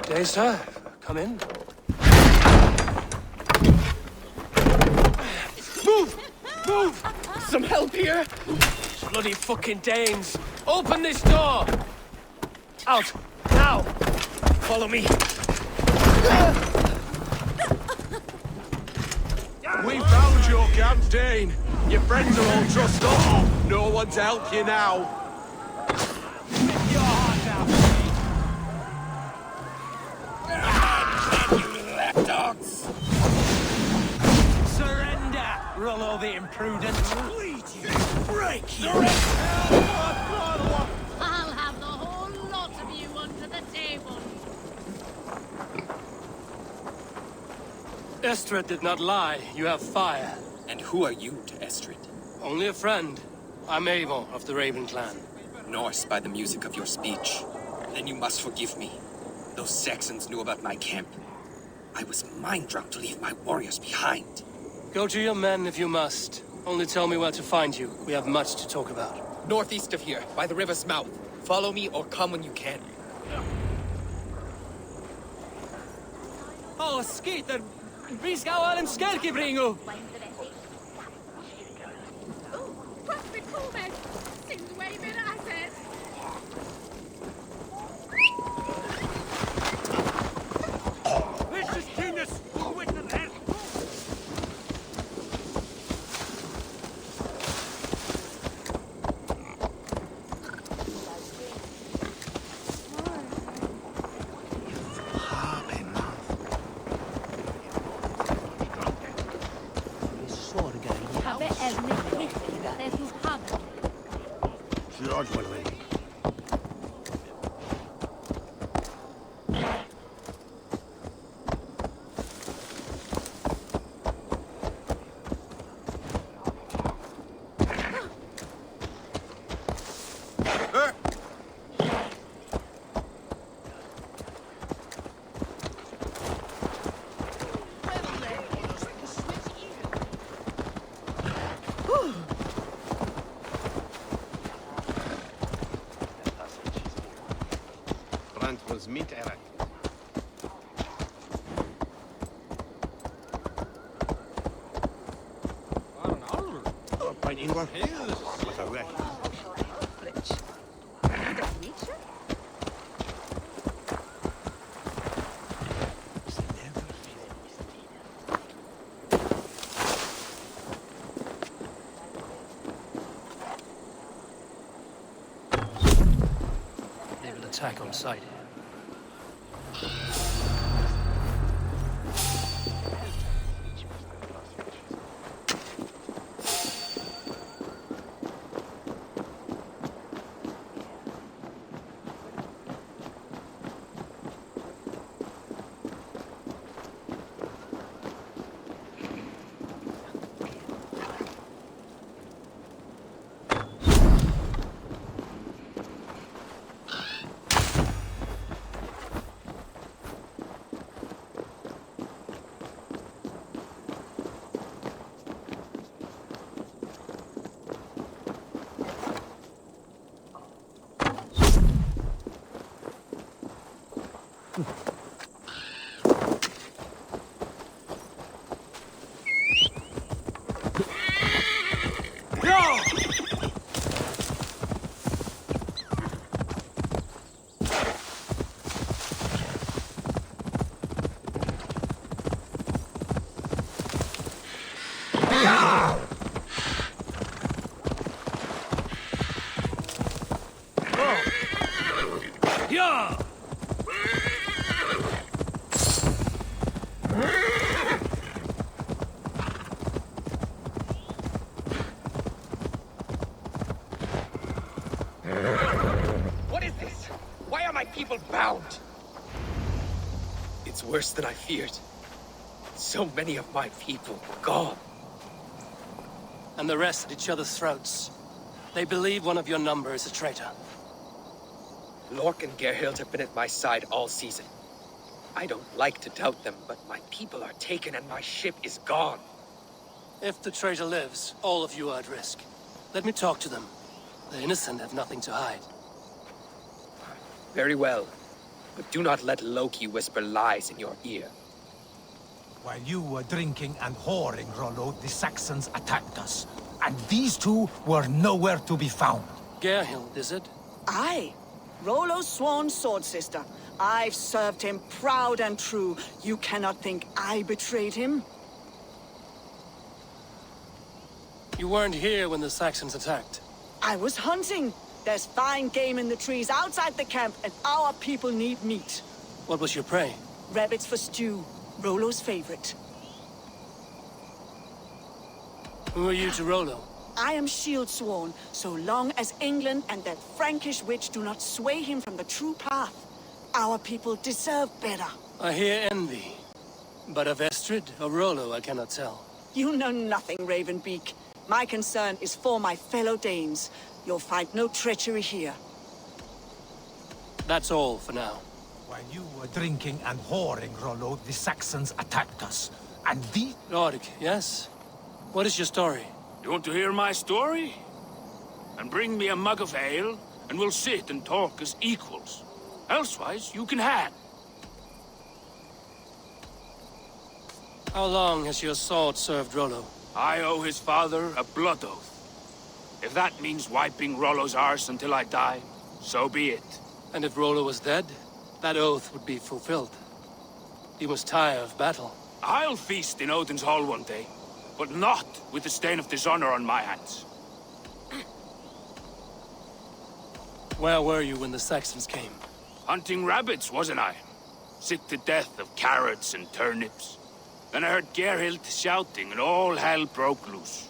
Speaker 3: Day, sir. Come in. Move!
Speaker 2: Some help here?
Speaker 3: Bloody fucking Danes! Open this door! Out! Now!
Speaker 2: Follow me.
Speaker 24: We found your camp, Dane. Your friends are all trussed up. No one to help you now.
Speaker 4: Rip your heart out,
Speaker 2: you lapdogs!
Speaker 4: Surrender, Rollo the imprudent.
Speaker 12: Break you!
Speaker 21: I'll have the whole lot of you under the table.
Speaker 3: Estrid did not lie. You have fire.
Speaker 2: And who are you to Estrid?
Speaker 3: Only a friend. I'm Avon of the Raven clan.
Speaker 2: Norse by the music of your speech. Then you must forgive me. Those Saxons knew about my camp. I was mind-drunk to leave my warriors behind.
Speaker 3: Go to your men if you must. Only tell me where to find you. We have much to talk about.
Speaker 2: Northeast of here, by the river's mouth. Follow me or come when you can.
Speaker 3: Oh, Skeeter! Vi ska ha en skärkebringo!
Speaker 21: Prophet Corbett! Seems way better, I said.
Speaker 12: This is genius! Witness that!
Speaker 1: want was meat, Eric. By Ingvar Hills, was a wreck.
Speaker 3: They will attack on sight.
Speaker 12: What is this? Why are my people bound?
Speaker 5: It's worse than I feared. So many of my people gone.
Speaker 3: And the rest at each other's throats. They believe one of your number is a traitor.
Speaker 5: Lork and Gerhild have been at my side all season. I don't like to doubt them, but my people are taken and my ship is gone.
Speaker 3: If the traitor lives, all of you are at risk. Let me talk to them. The innocent have nothing to hide.
Speaker 5: Very well. But do not let Loki whisper lies in your ear.
Speaker 12: While you were drinking and whoring, Rollo, the Saxons attacked us. And these two were nowhere to be found.
Speaker 3: Gerhild, is it?
Speaker 22: Aye. Rollo's sworn sword sister. I've served him proud and true. You cannot think I betrayed him?
Speaker 3: You weren't here when the Saxons attacked.
Speaker 22: I was hunting. There's fine game in the trees outside the camp, and our people need meat.
Speaker 3: What was your prey?
Speaker 22: Rabbits for stew. Rollo's favorite.
Speaker 3: Who are you to Rollo?
Speaker 22: I am shield sworn, so long as England and that Frankish witch do not sway him from the true path. Our people deserve better.
Speaker 3: I hear envy. But of Estrid or Rollo, I cannot tell.
Speaker 22: You know nothing, Ravenbeak. My concern is for my fellow Danes. You'll find no treachery here.
Speaker 3: That's all for now.
Speaker 12: While you were drinking and whoring, Rollo, the Saxons attacked us. And the...
Speaker 3: Rhodig, yes? What is your story?
Speaker 7: You want to hear my story? And bring me a mug of ale, and we'll sit and talk as equals. Elsewise, you can hang.
Speaker 3: How long has your sword served Rollo?
Speaker 7: I owe his father a blood oath. If that means wiping Rollo's arse until I die, so be it.
Speaker 3: And if Rollo was dead, that oath would be fulfilled. He was tired of battle.
Speaker 7: I'll feast in Odin's hall one day, but not with the stain of dishonor on my hands.
Speaker 3: Where were you when the Saxons came?
Speaker 7: Hunting rabbits, wasn't I? Sick to death of carrots and turnips. Then I heard Gerhild shouting and all hell broke loose.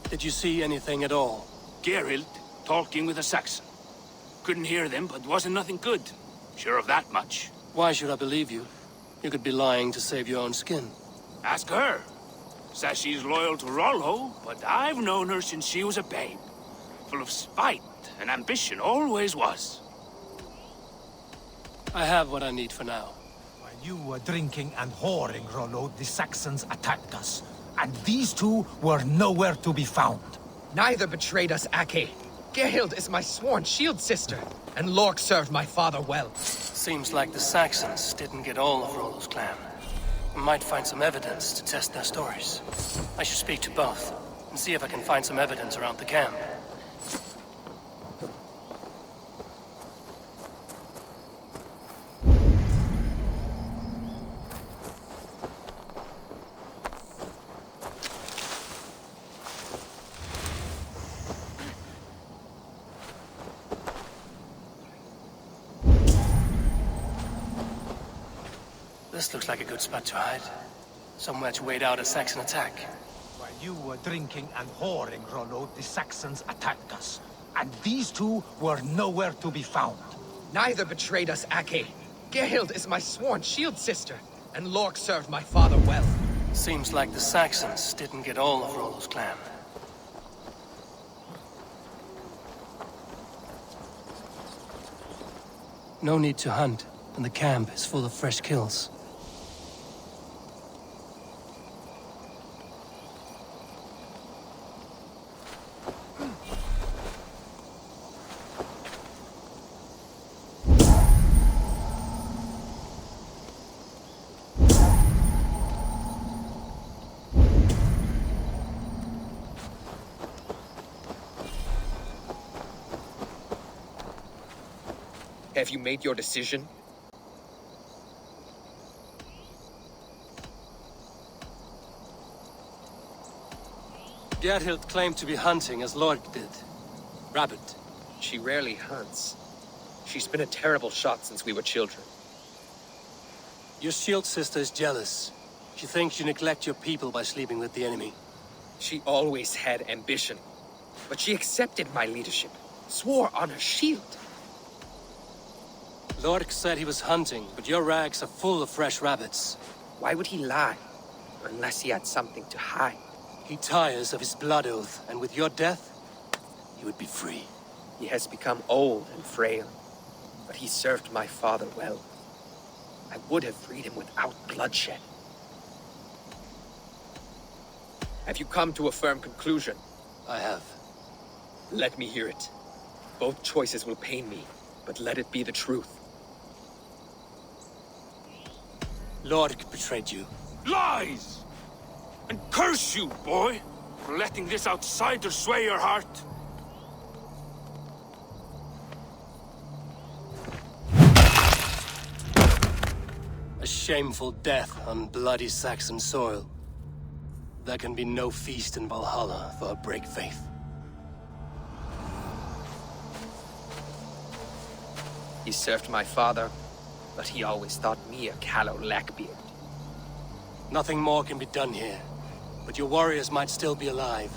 Speaker 3: Did you see anything at all?
Speaker 7: Gerhild talking with a Saxon. Couldn't hear them, but wasn't nothing good. Sure of that much.
Speaker 3: Why should I believe you? You could be lying to save your own skin.
Speaker 7: Ask her. Says she's loyal to Rollo, but I've known her since she was a babe. Full of spite and ambition, always was.
Speaker 3: I have what I need for now.
Speaker 12: While you were drinking and whoring, Rollo, the Saxons attacked us. And these two were nowhere to be found.
Speaker 5: Neither betrayed us, Ake. Gerhild is my sworn shield sister, and Lork served my father well.
Speaker 3: Seems like the Saxons didn't get all of Rollo's clan. I might find some evidence to test their stories. I should speak to both, and see if I can find some evidence around the camp. This looks like a good spot to hide. Somewhere to wait out a Saxon attack.
Speaker 12: While you were drinking and whoring, Rollo, the Saxons attacked us. And these two were nowhere to be found.
Speaker 5: Neither betrayed us, Ake. Gerhild is my sworn shield sister, and Lork served my father well.
Speaker 3: Seems like the Saxons didn't get all of Rollo's clan. No need to hunt, and the camp is full of fresh kills.
Speaker 5: Have you made your decision?
Speaker 3: Gerhild claimed to be hunting as Lork did. Rabbit.
Speaker 5: She rarely hunts. She's been a terrible shot since we were children.
Speaker 3: Your shield sister is jealous. She thinks you neglect your people by sleeping with the enemy.
Speaker 5: She always had ambition. But she accepted my leadership. Swore on her shield.
Speaker 3: Lork said he was hunting, but your rags are full of fresh rabbits.
Speaker 5: Why would he lie? Unless he had something to hide.
Speaker 3: He tires of his blood oath, and with your death, he would be free.
Speaker 5: He has become old and frail, but he served my father well. I would have freed him without bloodshed. Have you come to a firm conclusion?
Speaker 3: I have.
Speaker 5: Let me hear it. Both choices will pain me, but let it be the truth.
Speaker 3: Lork betrayed you.
Speaker 7: Lies! And curse you, boy, for letting this outsider sway your heart.
Speaker 3: A shameful death on bloody Saxon soil. There can be no feast in Valhalla for a break faith.
Speaker 5: He served my father, but he always thought me a callow lackbeard.
Speaker 3: Nothing more can be done here, but your warriors might still be alive,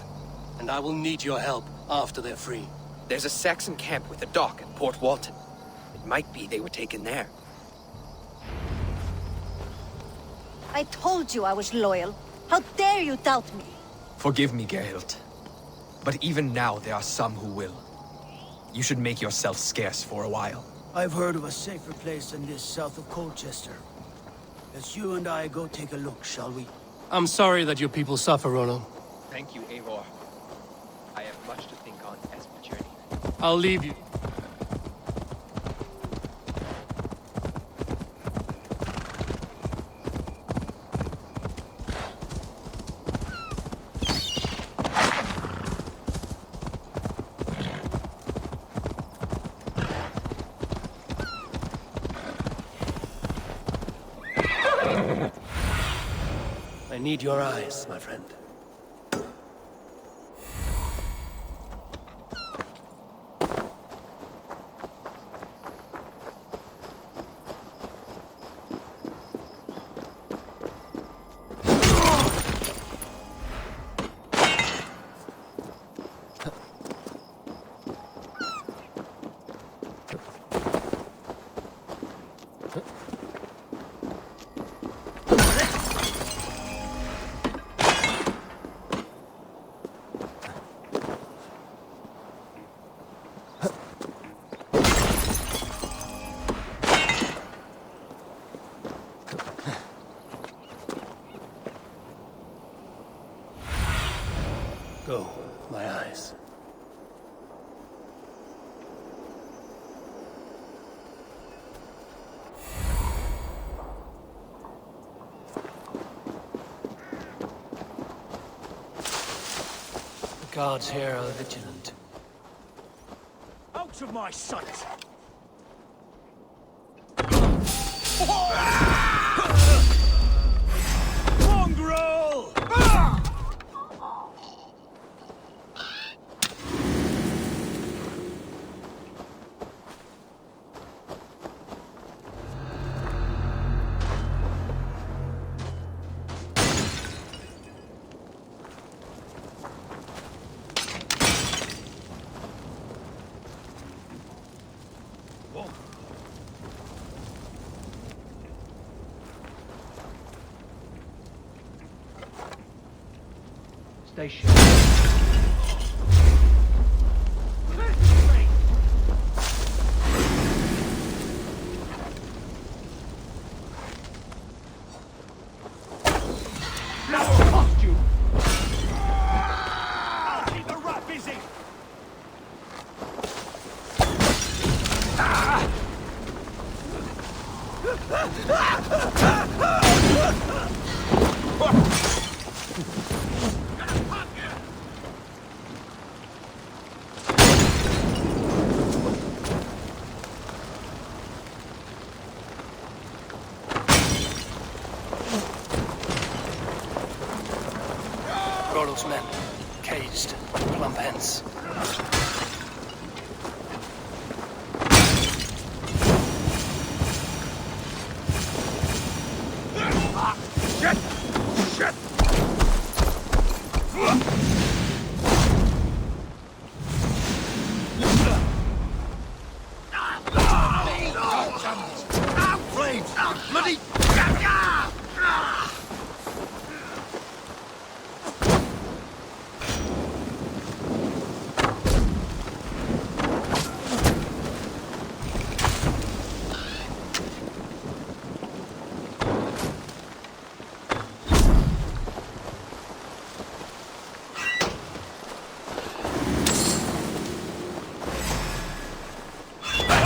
Speaker 3: and I will need your help after they're free.
Speaker 5: There's a Saxon camp with a dock at Port Walton. It might be they were taken there.
Speaker 21: I told you I was loyal. How dare you doubt me?
Speaker 8: Forgive me, Gerhild. But even now there are some who will. You should make yourself scarce for a while.
Speaker 10: I've heard of a safer place than this south of Colchester. Let's you and I go take a look, shall we?
Speaker 3: I'm sorry that your people suffer, Rollo.
Speaker 8: Thank you, Eivor. I have much to think on as we journey.
Speaker 3: I'll leave you. I need your eyes, my friend. guards here are vigilant.
Speaker 4: Out of my sight! Mongrel!
Speaker 11: Station.
Speaker 3: Rollo's men, caged, plump hence.
Speaker 4: Shit! Shit!
Speaker 1: Flames! Bloody!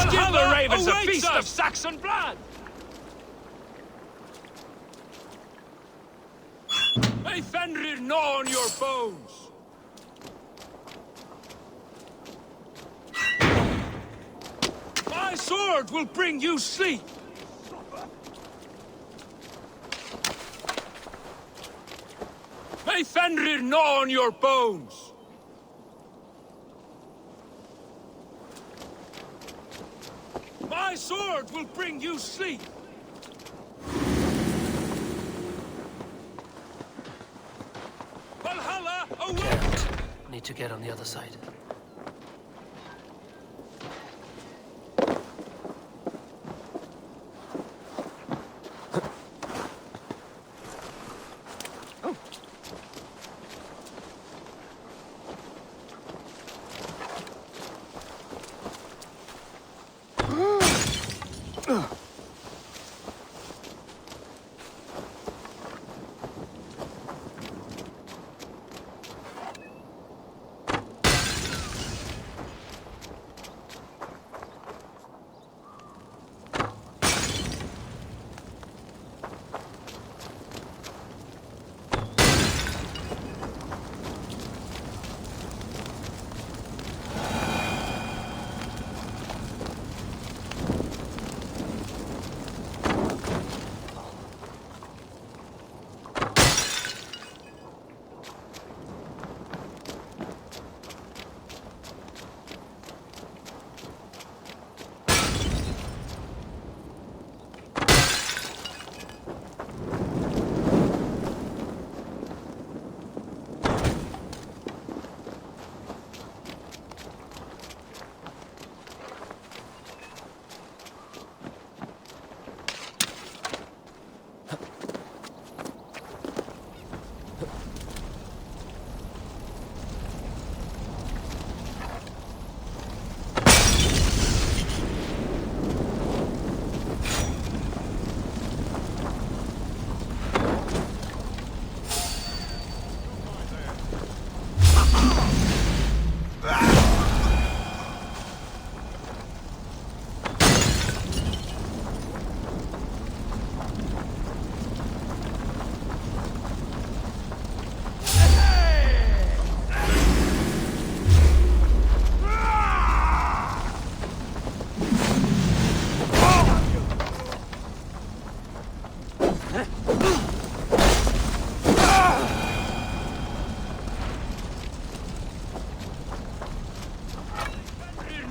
Speaker 7: Give the ravens a feast of Saxon blood! May Fenrir gnaw on your bones! My sword will bring you sleep! May Fenrir gnaw on your bones! My sword will bring you sleep! Valhalla, away!
Speaker 3: Need to get on the other side.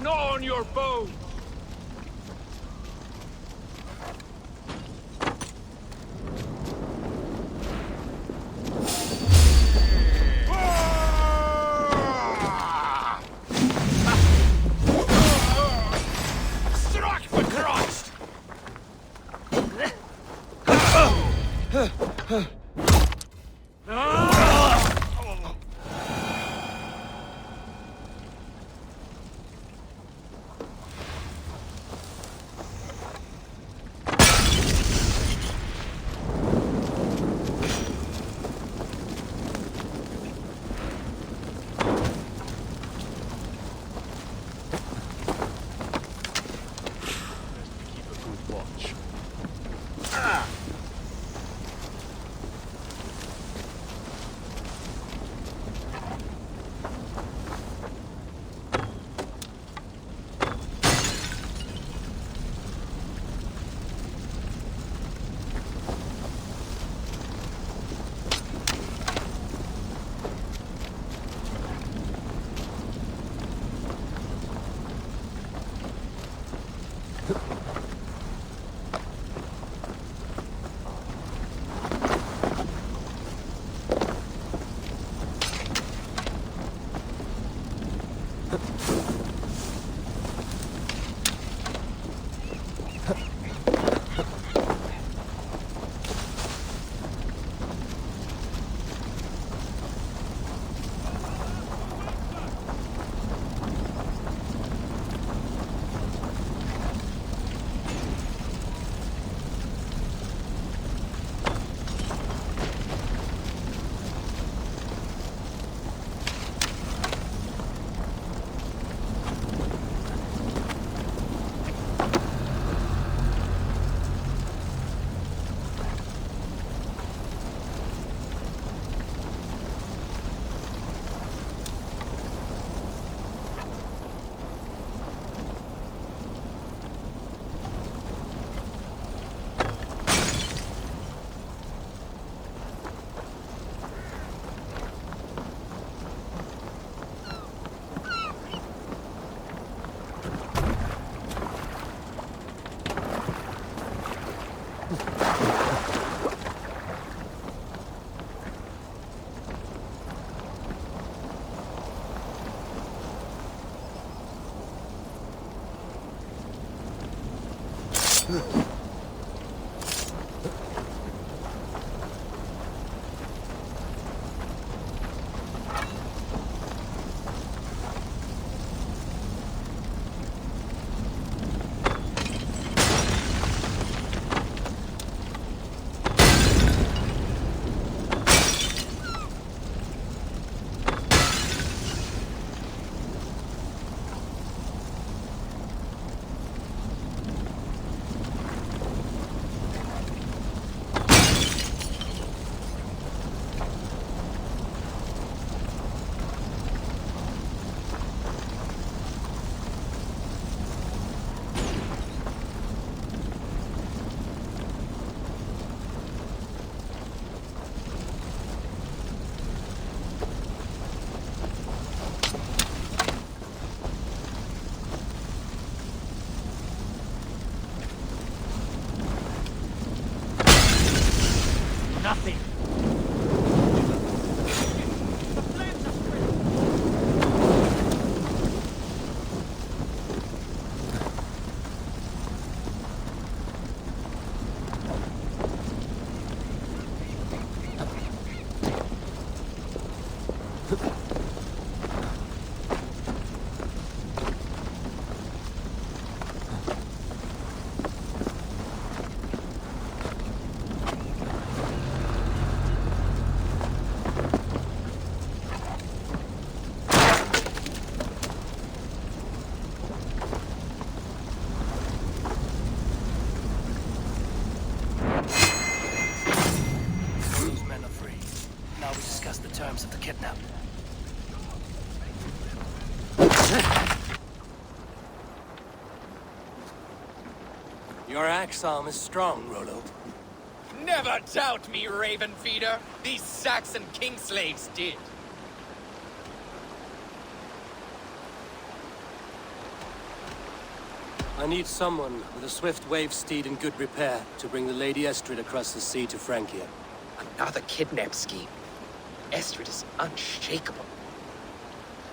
Speaker 24: not on your bow!
Speaker 1: Strike for Christ! Nothing.
Speaker 3: terms of the kidnap. Your axe arm is strong, Rollo.
Speaker 5: Never doubt me, Raven Feeder. These Saxon king slaves did.
Speaker 3: I need someone with a swift wave steed in good repair to bring the Lady Estrid across the sea to Francia.
Speaker 5: Another kidnap scheme. Estrid is unshakable.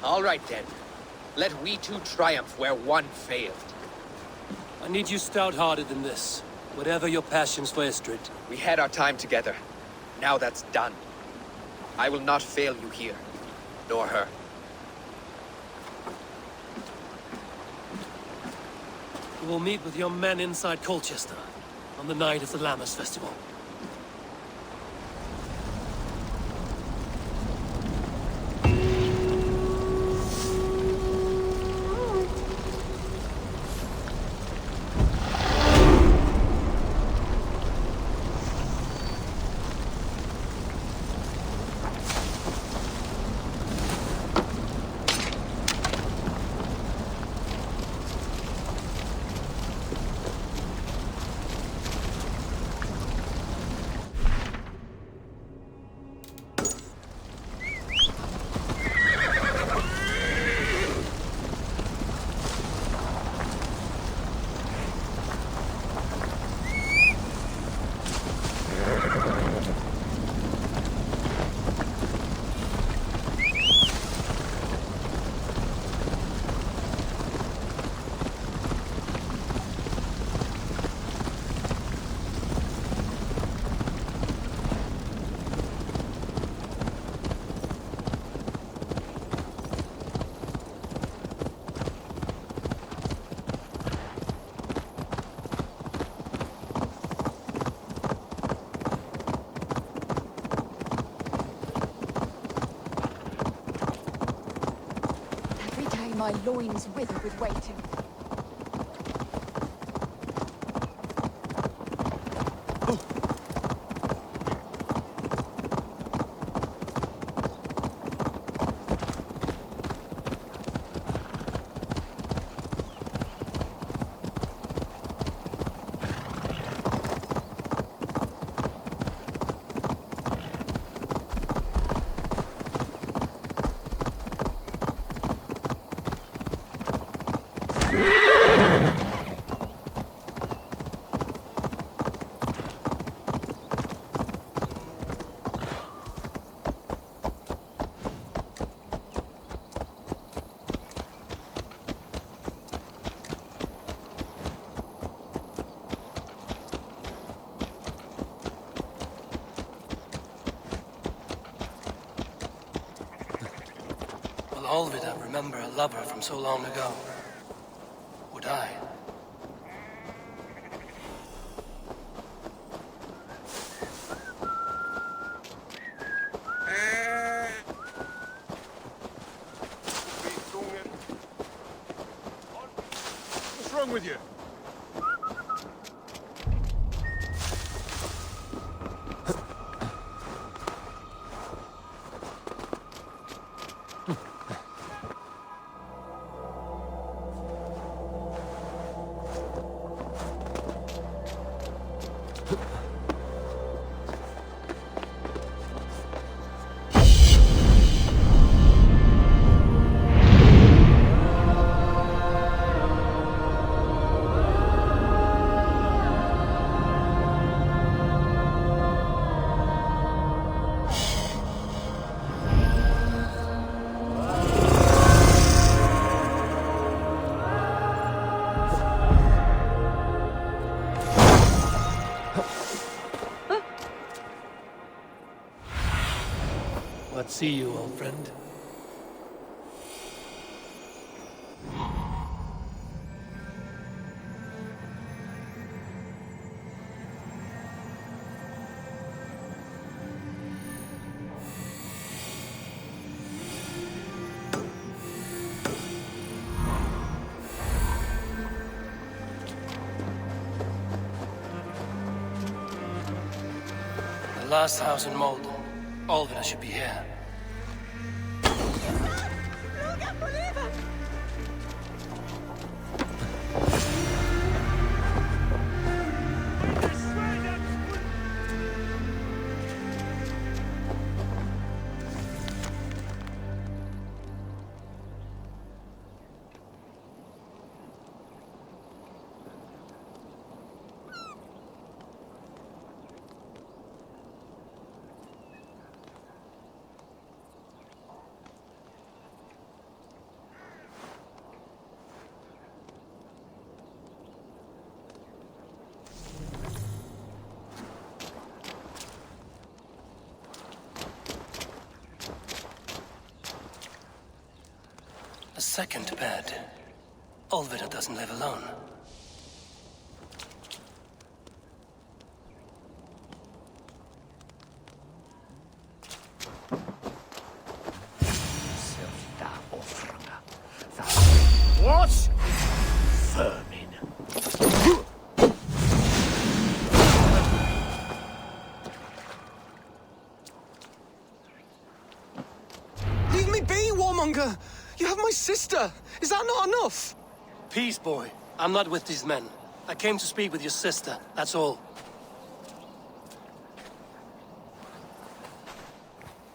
Speaker 5: All right then. Let we two triumph where one failed.
Speaker 3: I need you stout-hearted in this, whatever your passions for Estrid.
Speaker 5: We had our time together. Now that's done. I will not fail you here, nor her.
Speaker 3: You will meet with your men inside Colchester on the night of the Lammas Festival.
Speaker 6: My loins wither with waiting.
Speaker 3: All of it, I remember a lover from so long ago. Would I?
Speaker 1: What's wrong with you?
Speaker 3: What see you, old friend? The last house in Malden. All of it should be here. second bed. Olvida doesn't live alone.
Speaker 5: What? Vermin.
Speaker 13: Leave me be, warmonger! You have my sister! Is that not enough?
Speaker 3: Peace, boy. I'm not with these men. I came to speak with your sister, that's all.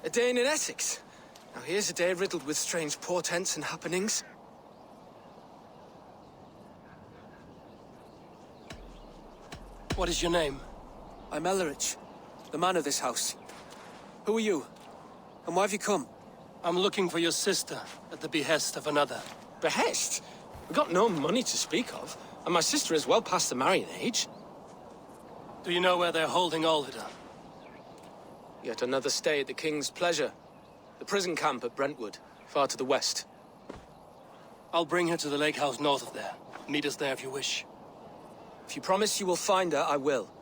Speaker 13: A day in Essexe. Now here's a day riddled with strange portents and happenings.
Speaker 3: What is your name?
Speaker 13: I'm Ellerich, the man of this house. Who are you? And why have you come?
Speaker 3: I'm looking for your sister, at the behest of another.
Speaker 13: Behest? We've got no money to speak of, and my sister is well past the marrying age.
Speaker 3: Do you know where they're holding Olvida?
Speaker 13: Yet another stay at the King's pleasure. The prison camp at Brentwood, far to the west.
Speaker 3: I'll bring her to the lake house north of there. Meet us there if you wish.
Speaker 13: If you promise you will find her, I will.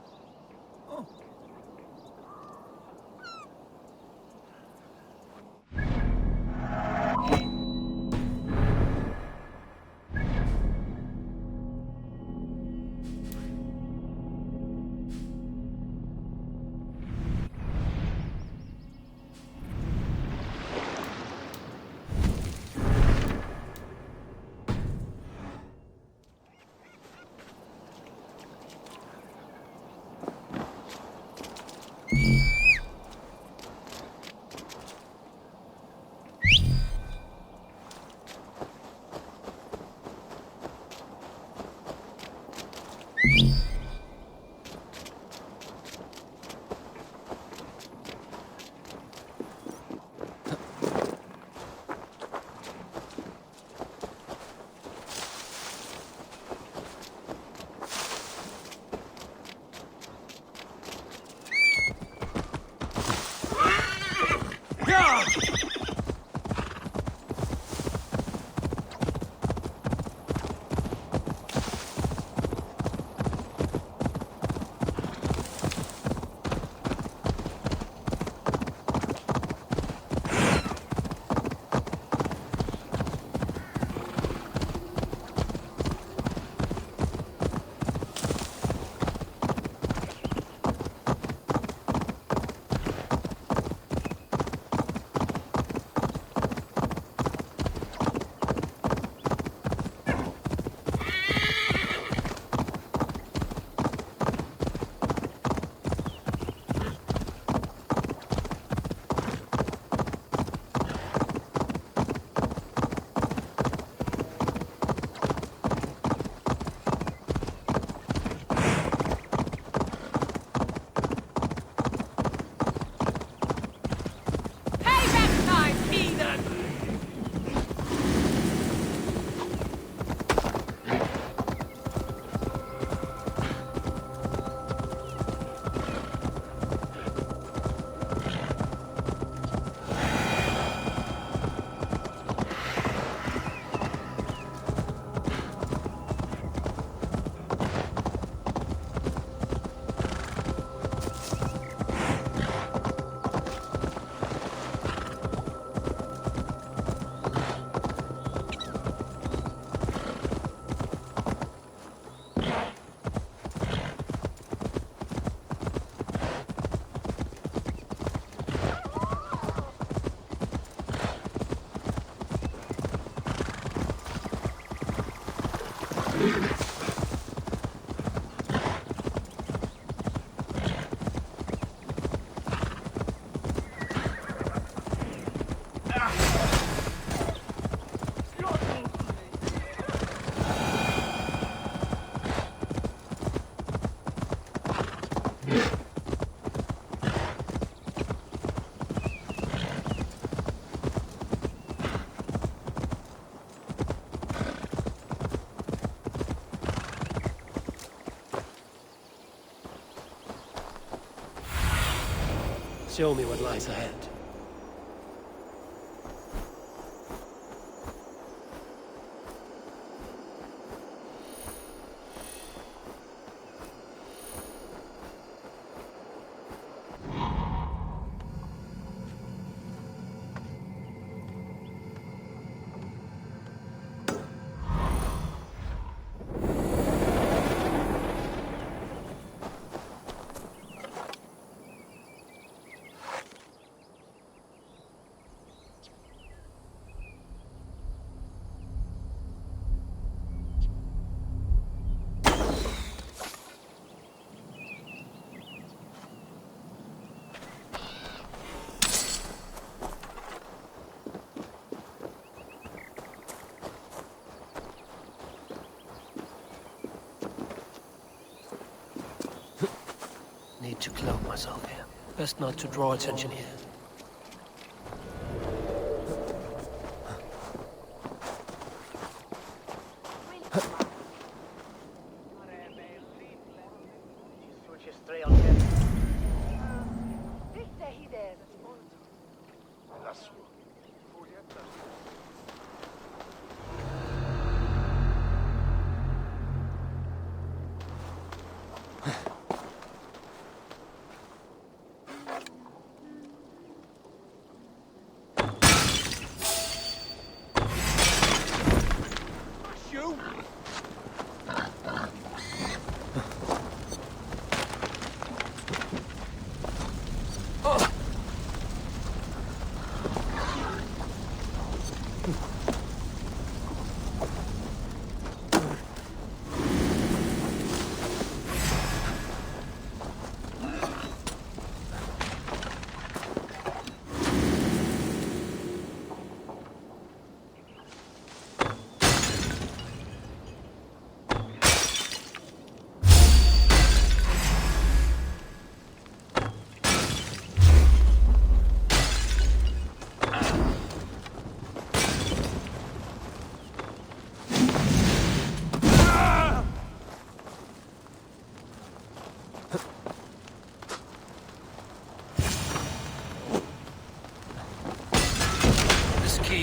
Speaker 3: Show me what lies ahead. Need to cloak myself here. Best not to draw attention here.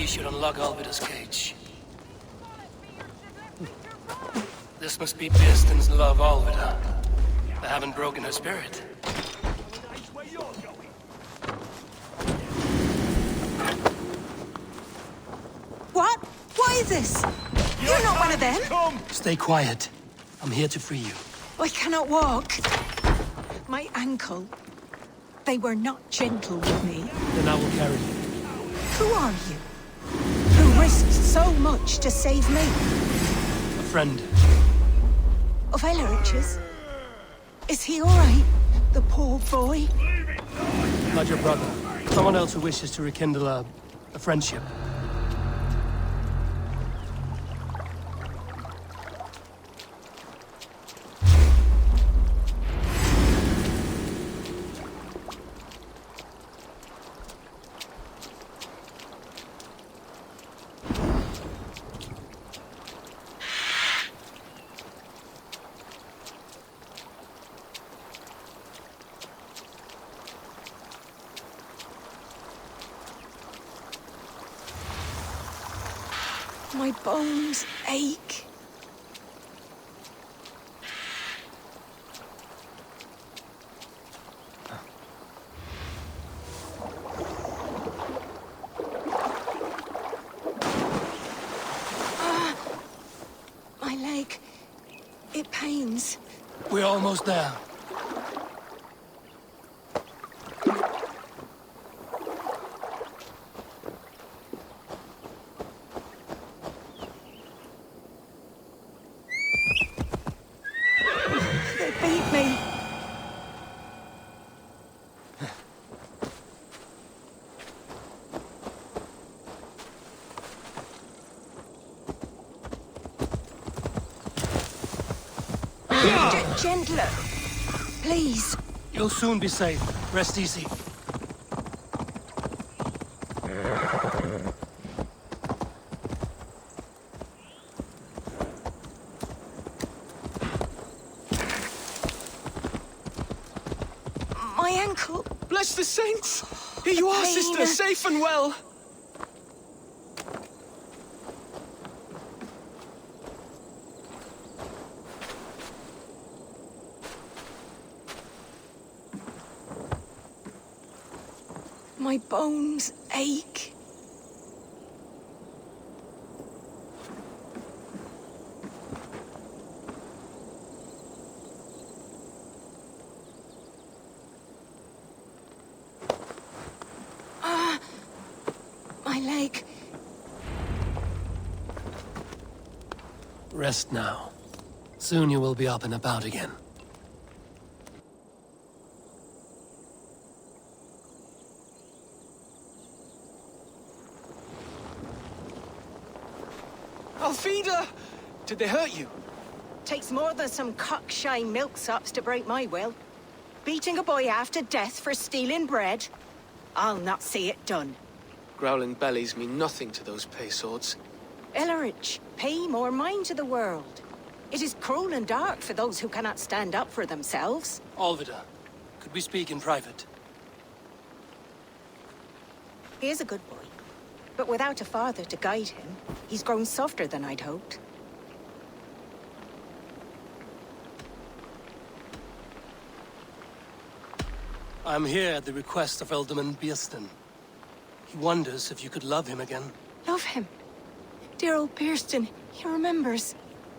Speaker 3: Should unlock Alvida's cage. This must be Bieston's love, Alvida. I haven't broken her spirit.
Speaker 15: What? What is this? You're not one of them.
Speaker 3: Stay quiet. I'm here to free you.
Speaker 15: I cannot walk. My ankle. They were not gentle with me.
Speaker 3: Then I will carry you.
Speaker 15: Who are you? Who risked so much to save me?
Speaker 3: A friend.
Speaker 15: Of Elrich's? Is he alright? The poor boy?
Speaker 3: Not your brother. Someone else who wishes to rekindle a friendship.
Speaker 15: My bones ache. My leg. It pains.
Speaker 3: We're almost there.
Speaker 15: Gentler. Please.
Speaker 3: You'll soon be safe. Rest easy.
Speaker 15: My ankle.
Speaker 13: Bless the saints! Here you are, sister, safe and well.
Speaker 15: My bones ache. My leg.
Speaker 3: Rest now. Soon you will be up and about again.
Speaker 15: Alfida! Did they hurt you? Takes more than some cockshy milksops to break my will.
Speaker 22: Beating a boy half to death for stealing bread? I'll not see it done.
Speaker 13: Growling bellies mean nothing to those pay swords.
Speaker 22: Ellerich, pay more mind to the world. It is cruel and dark for those who cannot stand up for themselves.
Speaker 3: Alvida, could we speak in private?
Speaker 22: He is a good boy, but without a father to guide him, he's grown softer than I'd hoped.
Speaker 3: I'm here at the request of Alderman Beerston. He wonders if you could love him again.
Speaker 22: Love him? Dear old Beerston, he remembers.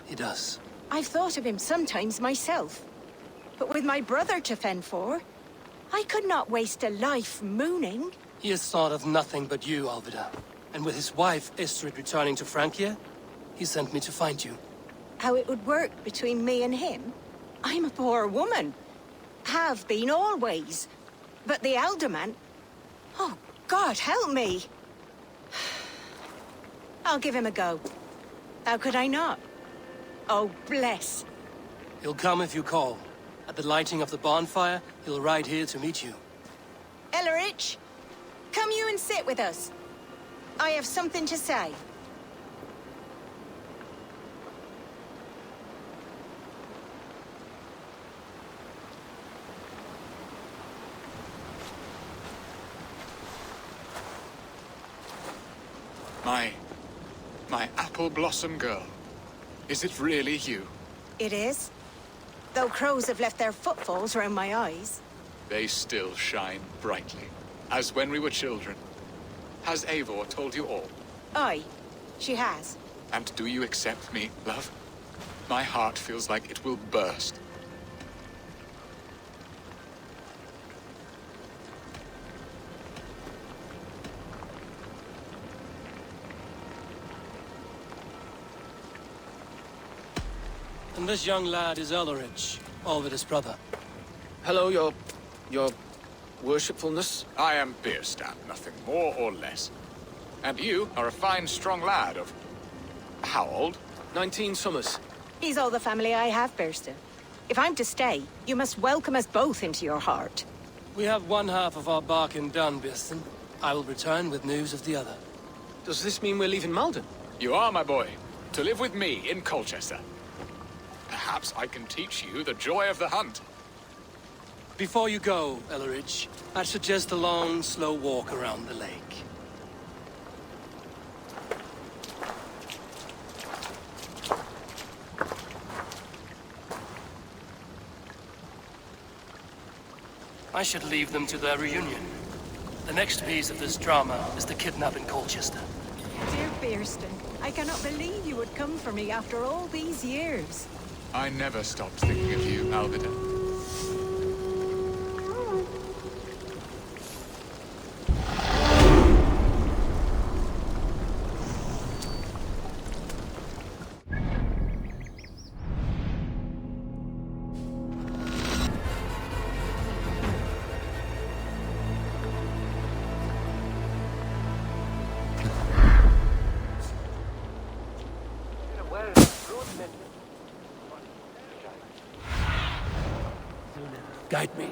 Speaker 3: He does.
Speaker 22: I've thought of him sometimes myself. But with my brother to fend for, I could not waste a life mooning.
Speaker 3: He has thought of nothing but you, Alvida. And with his wife, Estrid, returning to Francia, he sent me to find you.
Speaker 22: How it would work between me and him? I'm a poor woman. Have been always. But the alderman... Oh, God, help me! I'll give him a go. How could I not? Oh, bless.
Speaker 3: He'll come if you call. At the lighting of the bonfire, he'll ride here to meet you.
Speaker 22: Ellerich, come you and sit with us. I have something to say.
Speaker 16: My apple blossom girl. Is it really you?
Speaker 22: It is. Though crows have left their footfalls round my eyes.
Speaker 16: They still shine brightly, as when we were children. Has Eivor told you all?
Speaker 22: Aye, she has.
Speaker 16: And do you accept me, love? My heart feels like it will burst.
Speaker 3: And this young lad is Ellerich, Alvida's brother.
Speaker 13: Hello, your worshipfulness.
Speaker 16: I am Beerstan, nothing more or less. And you are a fine, strong lad of... how old?
Speaker 13: 19 summers.
Speaker 22: He's all the family I have, Beerston. If I'm to stay, you must welcome us both into your heart.
Speaker 3: We have one half of our bargain done, Beerston. I will return with news of the other.
Speaker 13: Does this mean we're leaving Malden?
Speaker 16: You are, my boy, to live with me in Colchester. Perhaps I can teach you the joy of the hunt.
Speaker 3: Before you go, Ellerich, I'd suggest a long, slow walk around the lake. I should leave them to their reunion. The next piece of this drama is the kidnap in Colchester.
Speaker 22: Dear Beerston, I cannot believe you would come for me after all these years.
Speaker 16: I never stopped thinking of you, Alvida.
Speaker 3: Guide me.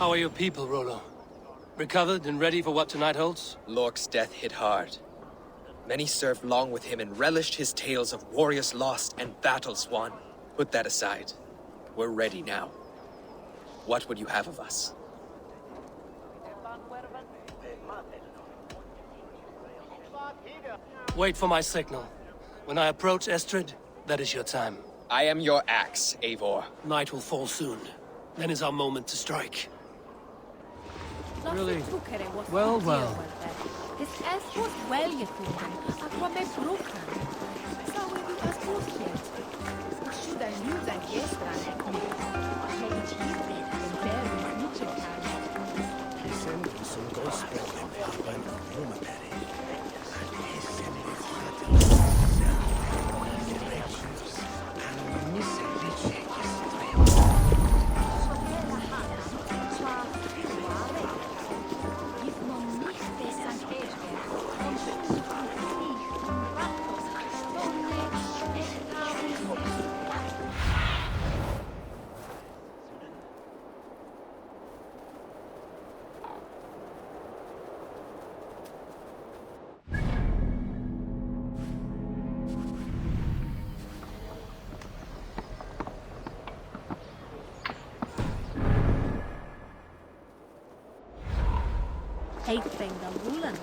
Speaker 3: How are your people, Rollo? Recovered and ready for what tonight holds?
Speaker 8: Lork's death hit hard. Many served long with him and relished his tales of warriors lost and battles won. Put that aside. We're ready now. What would you have of us?
Speaker 3: Wait for my signal. When I approach Estrid, that is your time.
Speaker 8: I am your axe, Eivor.
Speaker 3: Night will fall soon. Then is our moment to strike.
Speaker 11: Really?
Speaker 21: Well,
Speaker 11: well.
Speaker 21: His S was well gefunden, aber med bruken. Så vi was positivt. Should I use that yesterday? Hey, cheese and berries, niche can.
Speaker 10: Send some gospel and humanity.
Speaker 21: Rulen.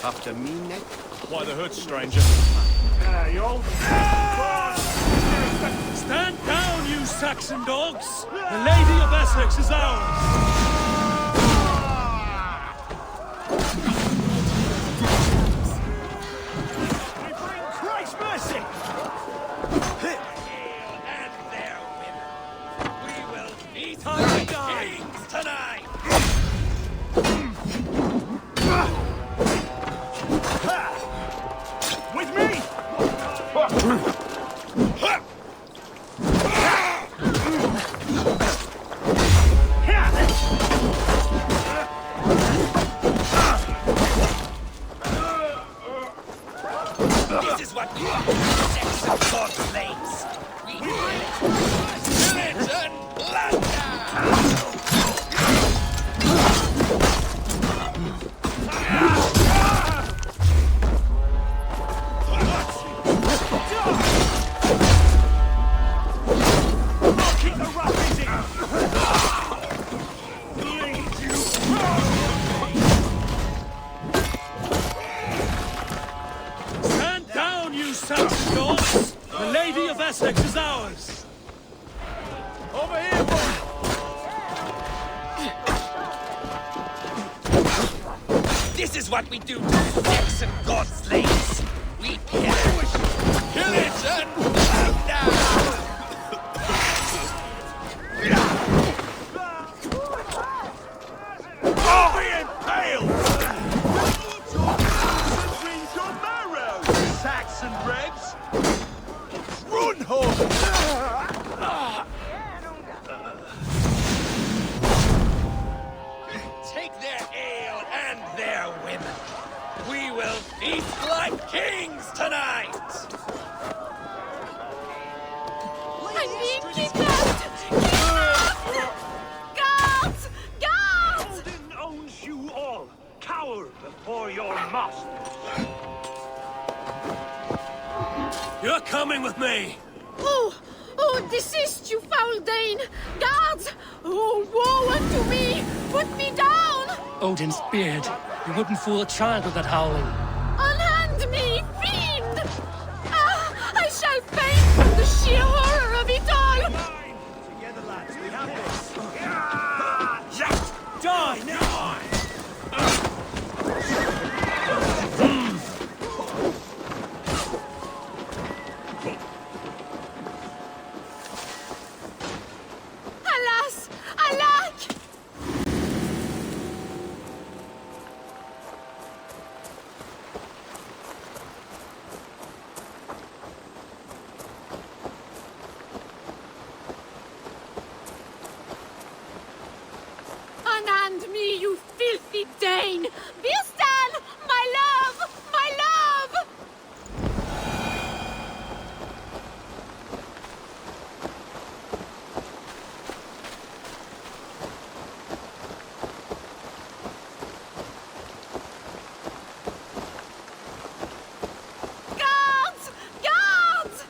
Speaker 1: After me next?
Speaker 14: Why the hood, stranger?
Speaker 3: Stand down, you Saxon dogs! The Lady of Essexe is ours!
Speaker 2: This is what Saxon God claims.
Speaker 14: Lady of Essexe is ours!
Speaker 24: Over here, boy!
Speaker 5: This is what we do to Saxon god slaves. We kill it.
Speaker 24: Kill it, and
Speaker 1: Oh, be impaled! Saxon Rebs! Run home!
Speaker 5: Take their ale and their women. We will feast like kings tonight!
Speaker 9: I'm being kidnapped! Kidnapped! Guards! Guards!
Speaker 14: Odin owns you all. Cower before your master. You're coming with me!
Speaker 9: Oh! Oh, desist, you foul Dane! Guards! Oh, woe unto me! Put me down!
Speaker 3: Odin's beard. You wouldn't fool a child with that howling.
Speaker 9: Unhand me, fiend! Ah, I shall faint from the sheer horror of it all!
Speaker 1: Together, lads, we have this.
Speaker 14: Die now!
Speaker 9: Alas! Alack! Unhand me, you filthy Dane! Birsten! My love! My love! Guards! Guards!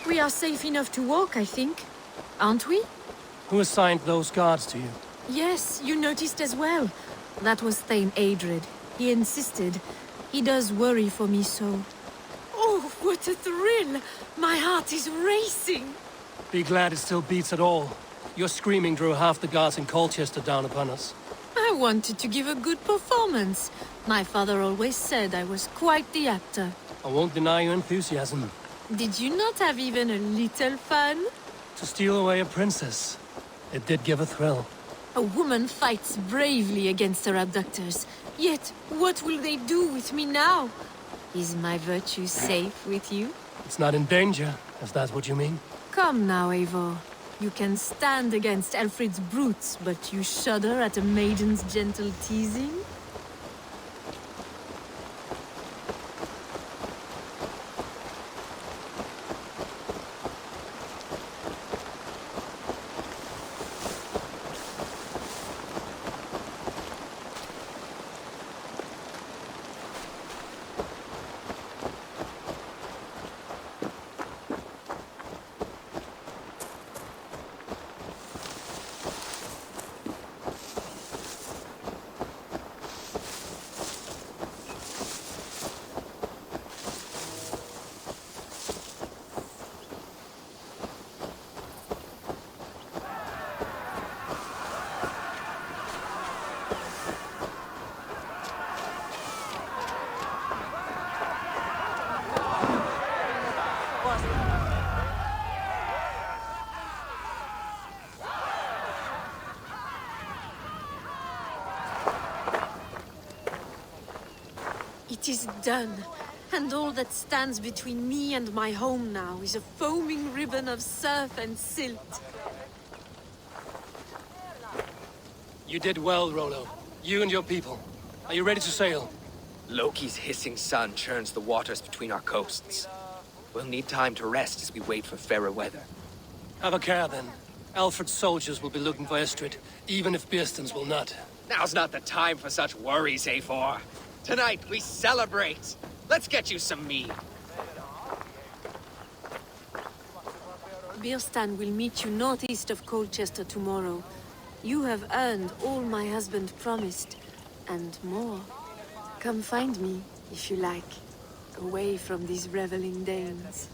Speaker 20: We are safe enough to walk, I think. Aren't we?
Speaker 3: Who assigned those guards to you?
Speaker 20: Yes, you noticed as well. That was Thane Adred. He insisted. He does worry for me so.
Speaker 9: Oh, what a thrill! My heart is racing!
Speaker 3: Be glad it still beats at all. Your screaming drew half the guards in Colchester down upon us.
Speaker 20: I wanted to give a good performance. My father always said I was quite the actor.
Speaker 3: I won't deny your enthusiasm.
Speaker 20: Did you not have even a little fun?
Speaker 3: To steal away a princess. It did give a thrill.
Speaker 20: A woman fights bravely against her abductors. Yet, what will they do with me now? Is my virtue safe with you?
Speaker 3: It's not in danger, if that's what you mean.
Speaker 20: Come now, Eivor. You can stand against Alfred's brutes, but you shudder at a maiden's gentle teasing?
Speaker 9: It is done, and all that stands between me and my home now is a foaming ribbon of surf and silt.
Speaker 3: You did well, Rollo. You and your people. Are you ready to sail?
Speaker 8: Loki's hissing sun churns the waters between our coasts. We'll need time to rest as we wait for fairer weather.
Speaker 3: Have a care, then. Alfred's soldiers will be looking for Estrid, even if Birsten's will not.
Speaker 8: Now's not the time for such worries, Eivor. Tonight, we celebrate. Let's get you some mead.
Speaker 9: Birsten will meet you northeast of Colchester tomorrow.
Speaker 20: You have earned all my husband promised, and more. Come find me, if you like, away from these reveling Danes.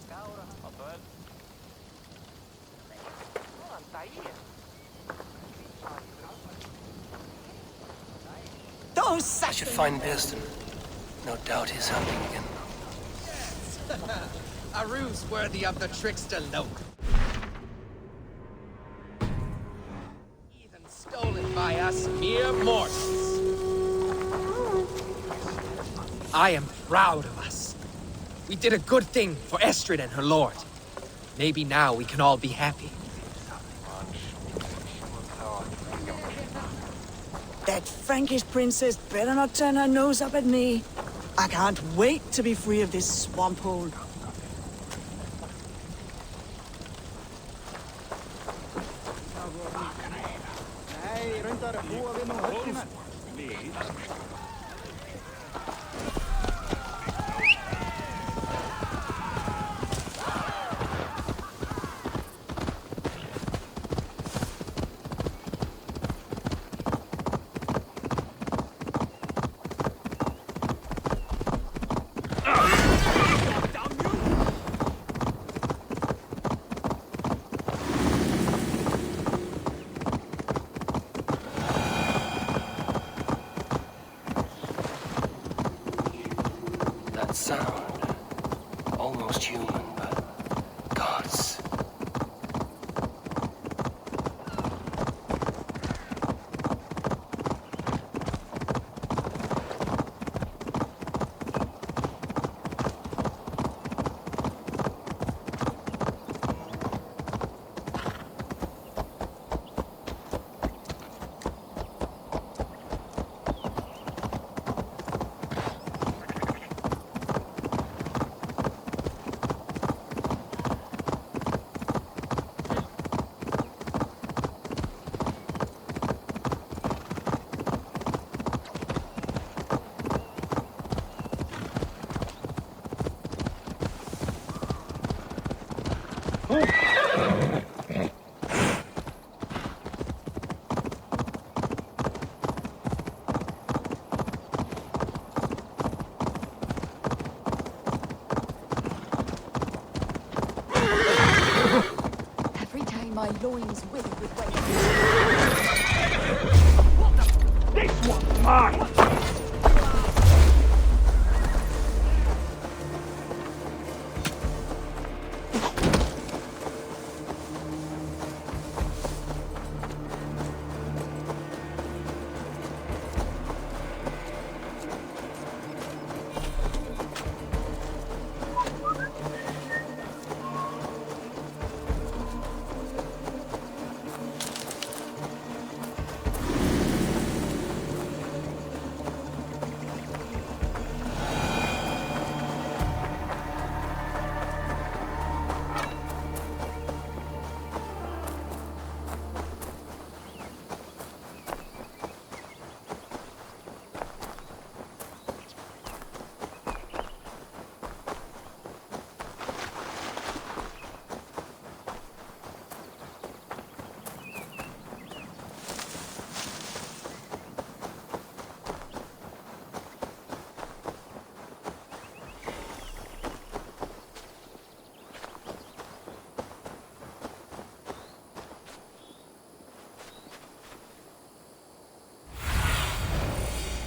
Speaker 3: I should find Bearston. No doubt he's hunting again.
Speaker 8: A ruse worthy of the trickster Loke. Even stolen by us mere mortals. I am proud of us. We did a good thing for Estrid and her lord. Maybe now we can all be happy.
Speaker 10: That Frankish princess better not turn her nose up at me. I can't wait to be free of this swamp hole.
Speaker 3: Sound. Almost human, but gods.
Speaker 6: My loins wither with weight.
Speaker 14: This one's mine!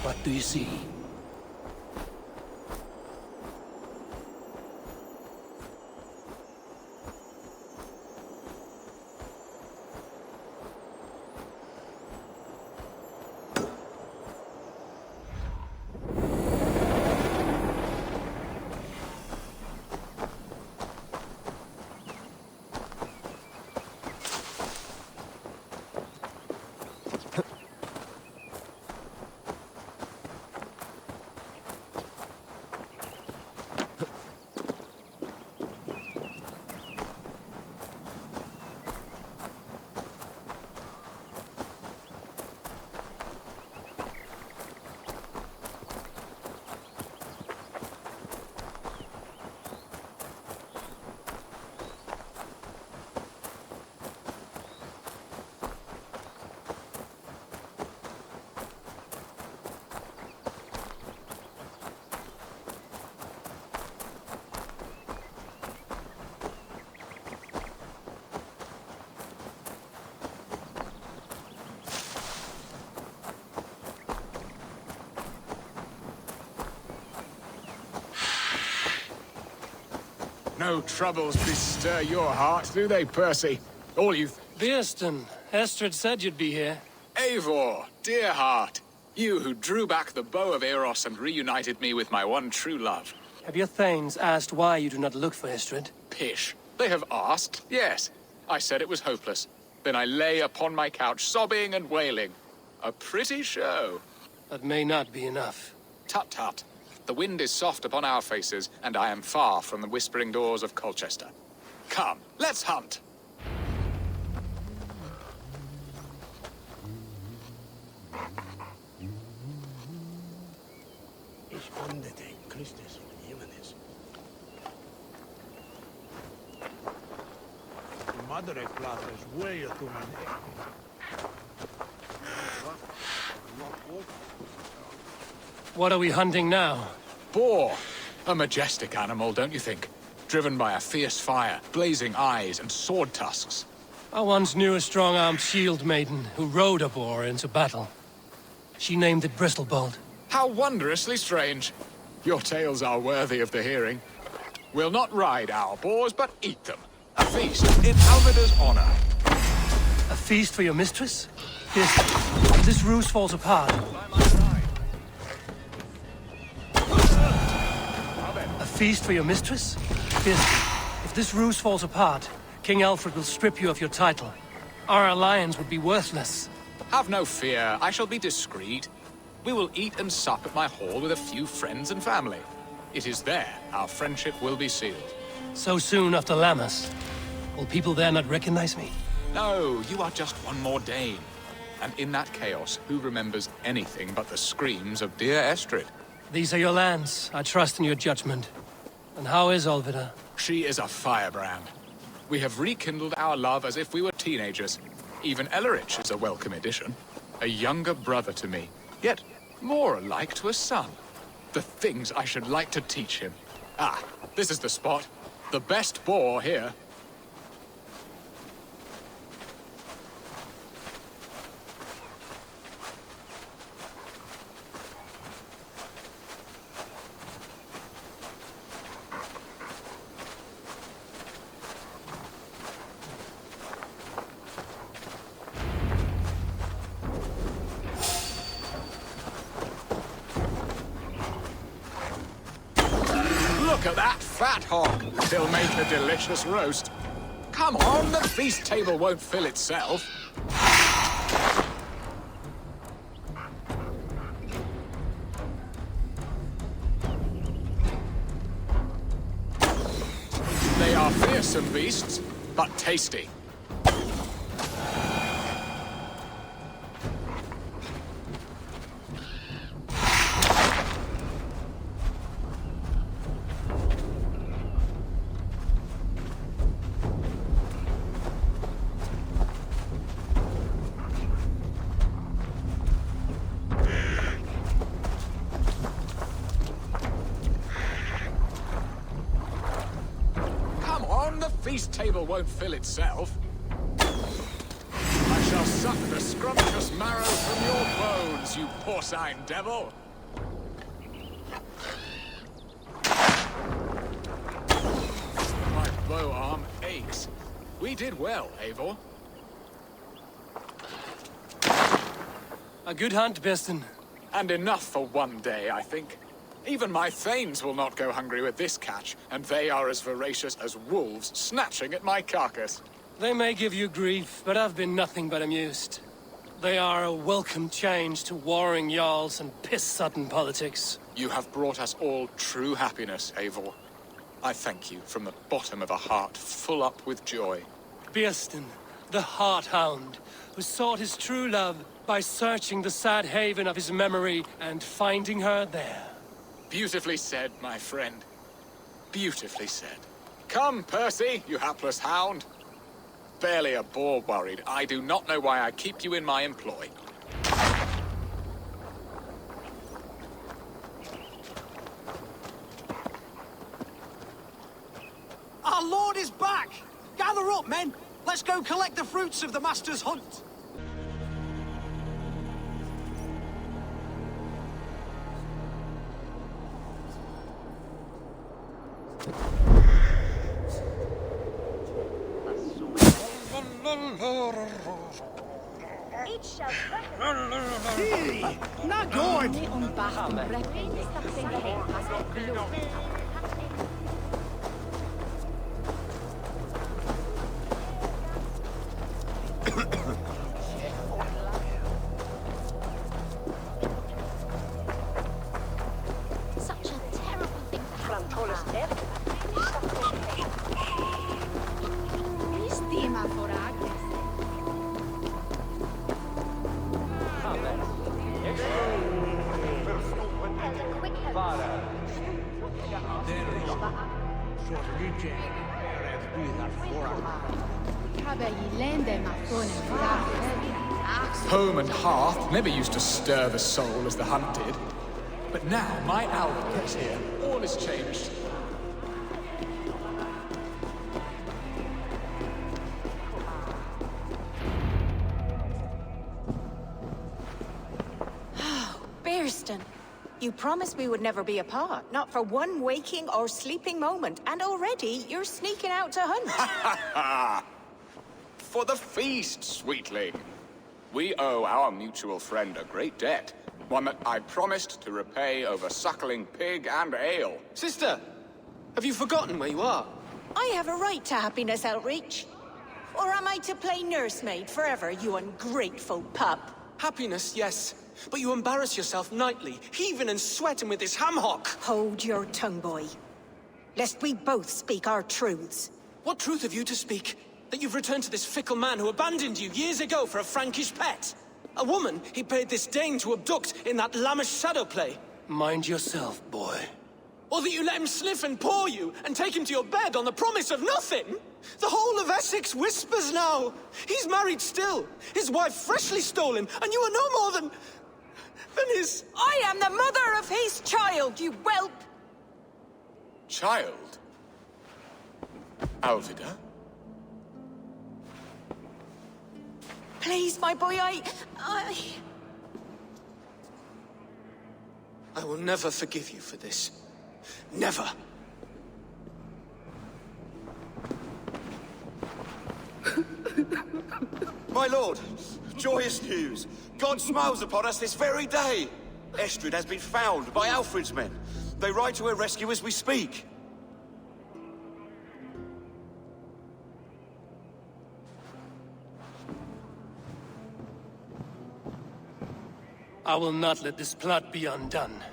Speaker 3: What do you see?
Speaker 16: No troubles bestir your heart, do they, Percy? All you...
Speaker 3: Bearston, Estrid said you'd be here.
Speaker 16: Eivor, dear heart. You who drew back the bow of Eros and reunited me with my one true love.
Speaker 3: Have your thanes asked why you do not look for Estrid?
Speaker 16: Pish. They have asked, yes. I said it was hopeless. Then I lay upon my couch, sobbing and wailing. A pretty show.
Speaker 3: That may not be enough.
Speaker 16: Tut tut. The wind is soft upon our faces, and I am far from the whispering doors of Colchester. Come, let's hunt.
Speaker 3: What are we hunting now?
Speaker 16: Boar. A majestic animal, don't you think? Driven by a fierce fire, blazing eyes, and sword tusks.
Speaker 3: I once knew a strong-armed shield maiden who rode a boar into battle. She named it Bristlebolt.
Speaker 16: How wondrously strange. Your tales are worthy of the hearing. We'll not ride our boars, but eat them. A feast in Alvida's honor.
Speaker 3: A feast for your mistress? If this ruse falls apart... A feast for your mistress? If this ruse falls apart, King Alfred will strip you of your title. Our alliance would be worthless.
Speaker 16: Have no fear, I shall be discreet. We will eat and sup at my hall with a few friends and family. It is there our friendship will be sealed.
Speaker 3: So soon after Lammas? Will people there not recognize me?
Speaker 16: No, you are just one more Dane. And in that chaos, who remembers anything but the screams of dear Estrid?
Speaker 3: These are your lands. I trust in your judgment. And how is Olvida?
Speaker 16: She is a firebrand. We have rekindled our love as if we were teenagers. Even Ellerich is a welcome addition. A younger brother to me, yet more alike to a son. The things I should like to teach him. Ah, this is the spot. The best boar here. Look at that fat hog. He'll make a delicious roast. Come on, the feast table won't fill itself. They are fearsome beasts, but tasty. Feast table won't fill itself. I shall suck the scrumptious marrow from your bones, you porcine devil! My bow arm aches. We did well, Eivor.
Speaker 3: A good hunt, Bearston.
Speaker 16: And enough for one day, I think. Even my thanes will not go hungry with this catch, and they are as voracious as wolves snatching at my carcass.
Speaker 3: They may give you grief, but I've been nothing but amused. They are a welcome change to warring Jarls and piss-sudden politics.
Speaker 16: You have brought us all true happiness, Eivor. I thank you from the bottom of a heart full up with joy.
Speaker 3: Bearston, the Heart-Hound, who sought his true love by searching the sad haven of his memory and finding her there.
Speaker 16: Beautifully said, my friend. Beautifully said. Come, Percy, you hapless hound. Barely a boar worried. I do not know why I keep you in my employ.
Speaker 1: Our lord is back! Gather up, men! Let's go collect the fruits of the master's hunt! Na goed!
Speaker 21: Such a terrible thing to happen. Stima for Agnes.
Speaker 16: Home and hearth never used to stir the soul as the hunt did. But now my Albert is here. All is changed.
Speaker 22: Bearston, you promised we would never be apart, not for one waking or sleeping moment, and already you're sneaking out to hunt.
Speaker 17: For the feast, sweetling. We owe our mutual friend a great debt. One that I promised to repay over suckling pig and ale.
Speaker 13: Sister, have you forgotten where you are?
Speaker 22: I have a right to happiness, Outreach. Or am I to play nursemaid forever, you ungrateful pup?
Speaker 13: Happiness, yes. But you embarrass yourself nightly, heaving and sweating with this ham-hock.
Speaker 22: Hold your tongue, boy. Lest we both speak our truths.
Speaker 13: What truth have you to speak? That you've returned to this fickle man who abandoned you years ago for a Frankish pet? A woman he paid this Dane to abduct in that lammish shadow play?
Speaker 3: Mind yourself, boy.
Speaker 13: Or that you let him sniff and paw you, and take him to your bed on the promise of nothing? The whole of Essex whispers now. He's married still, his wife freshly stolen, and you are no more than his...
Speaker 22: I am the mother of his child, you whelp!
Speaker 17: Child? Alvida?
Speaker 22: Please, my boy, I
Speaker 13: will never forgive you for this. Never.
Speaker 18: My lord, joyous news. God smiles upon us this very day. Estrid has been found by Alfred's men. They ride to her rescue as we speak.
Speaker 3: I will not let this plot be undone.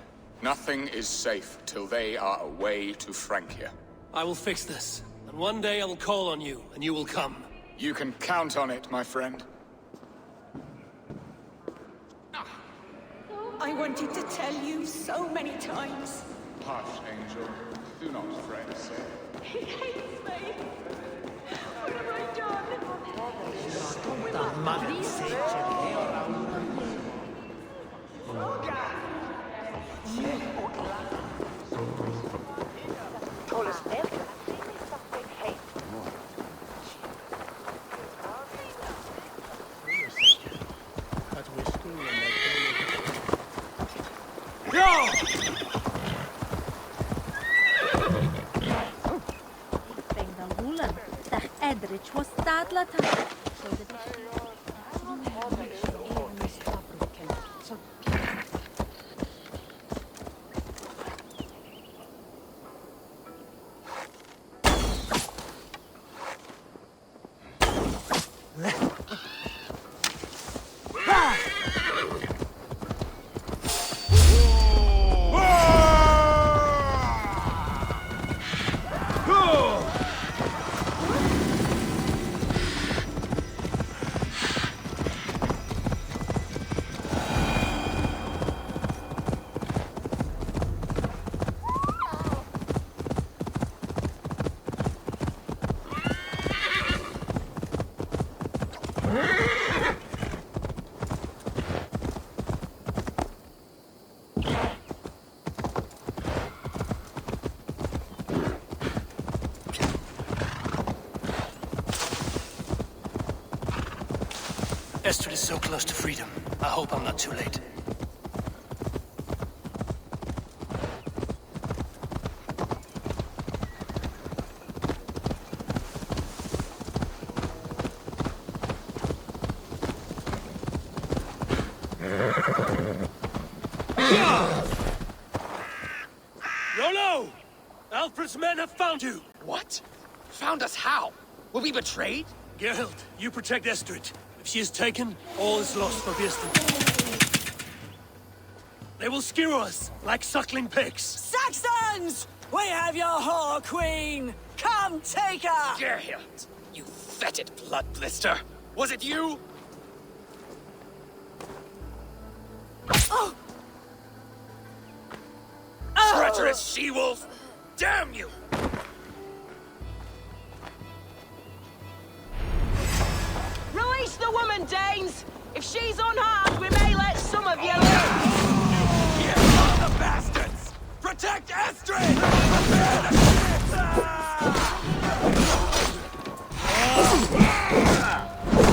Speaker 17: Nothing is safe till they are away to Francia.
Speaker 3: I will fix this, and one day I will call on you, and you will come.
Speaker 17: You can count on it, my friend.
Speaker 22: I wanted to tell you so many times.
Speaker 17: Hush, Angel. Do not fret, sir.
Speaker 22: He hates me. What have I done?
Speaker 21: Edrich was stadla ta.
Speaker 3: Estrid is so close to freedom. I hope I'm not too late. Rollo! Alfred's men have found you!
Speaker 5: What? Found us how? Were we betrayed?
Speaker 3: Gerhild, you protect Estrid. If she is taken, all is lost for Birsten. They will skewer us like suckling pigs.
Speaker 10: Saxons! We have your whore queen! Come take her!
Speaker 5: Gerhild, you fetid blood blister! Was it you?
Speaker 10: Oh!
Speaker 5: Treacherous she-wolf! Damn you!
Speaker 4: Release the woman, Danes! If she's unharmed, we may let some of you live!
Speaker 5: You the bastards! Protect Estrid! Prepare the ships!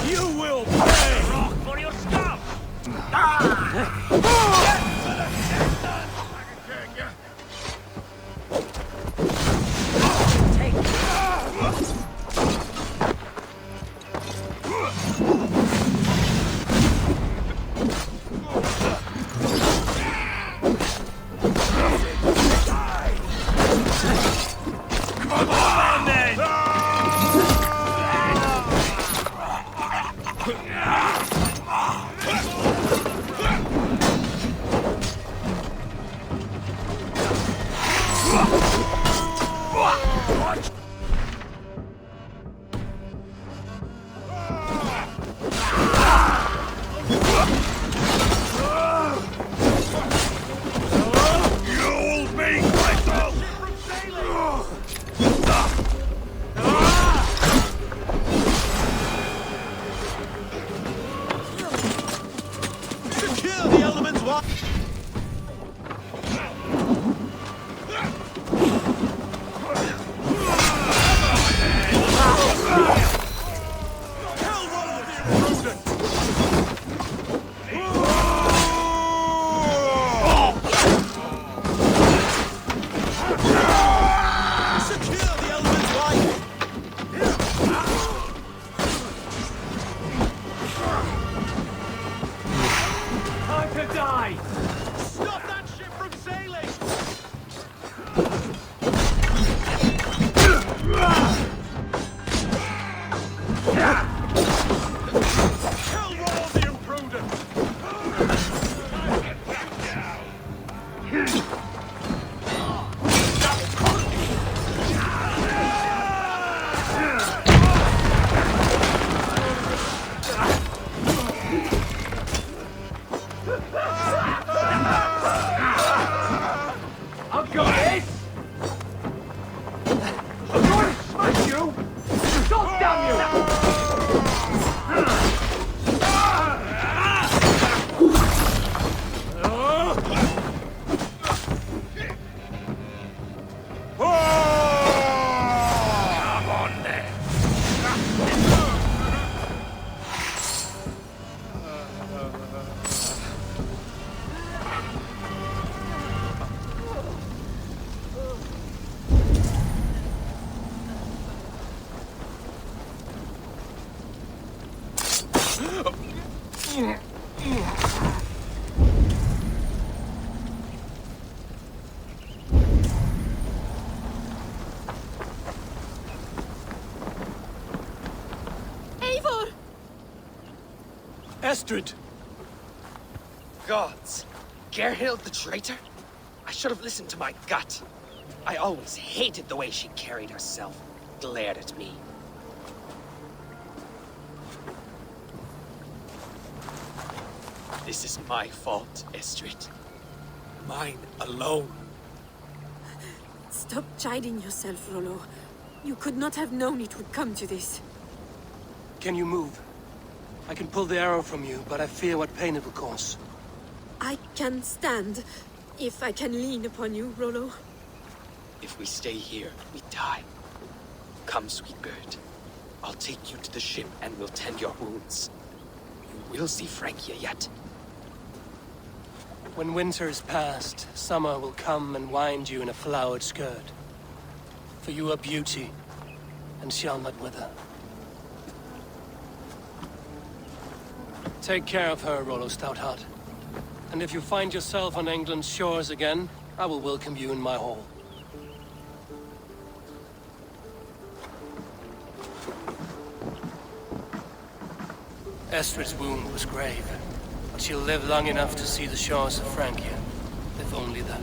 Speaker 14: You will pay! Rock for your scalp!
Speaker 5: Come on, then!
Speaker 13: Secure the elements, what?
Speaker 14: Time to die!
Speaker 13: Stop that ship from sailing!
Speaker 14: Kill one of the imprudent! I've got it! I'm going to smash you! Stop, damn you!
Speaker 5: Come on, then!
Speaker 20: Eivor!
Speaker 3: Estrid!
Speaker 5: Gods! Gerhild the traitor? I should have listened to my gut. I always hated the way she carried herself, glared at me. This is my fault, Estrid. Mine alone.
Speaker 20: Stop chiding yourself, Rollo. You could not have known it would come to this.
Speaker 3: Can you move? I can pull the arrow from you, but I fear what pain it will cause.
Speaker 20: I can stand, if I can lean upon you, Rollo.
Speaker 8: If we stay here, we die. Come, sweet bird. I'll take you to the ship and we'll tend your wounds. You will see Francia yet.
Speaker 3: When winter is past, summer will come and wind you in a flowered skirt. For you are beauty, and shall not wither. Take care of her, Rollo Stoutheart. And if you find yourself on England's shores again, I will welcome you in my hall. Estrid's wound was grave, but she'll live long enough to see the shores of Francia. If only that.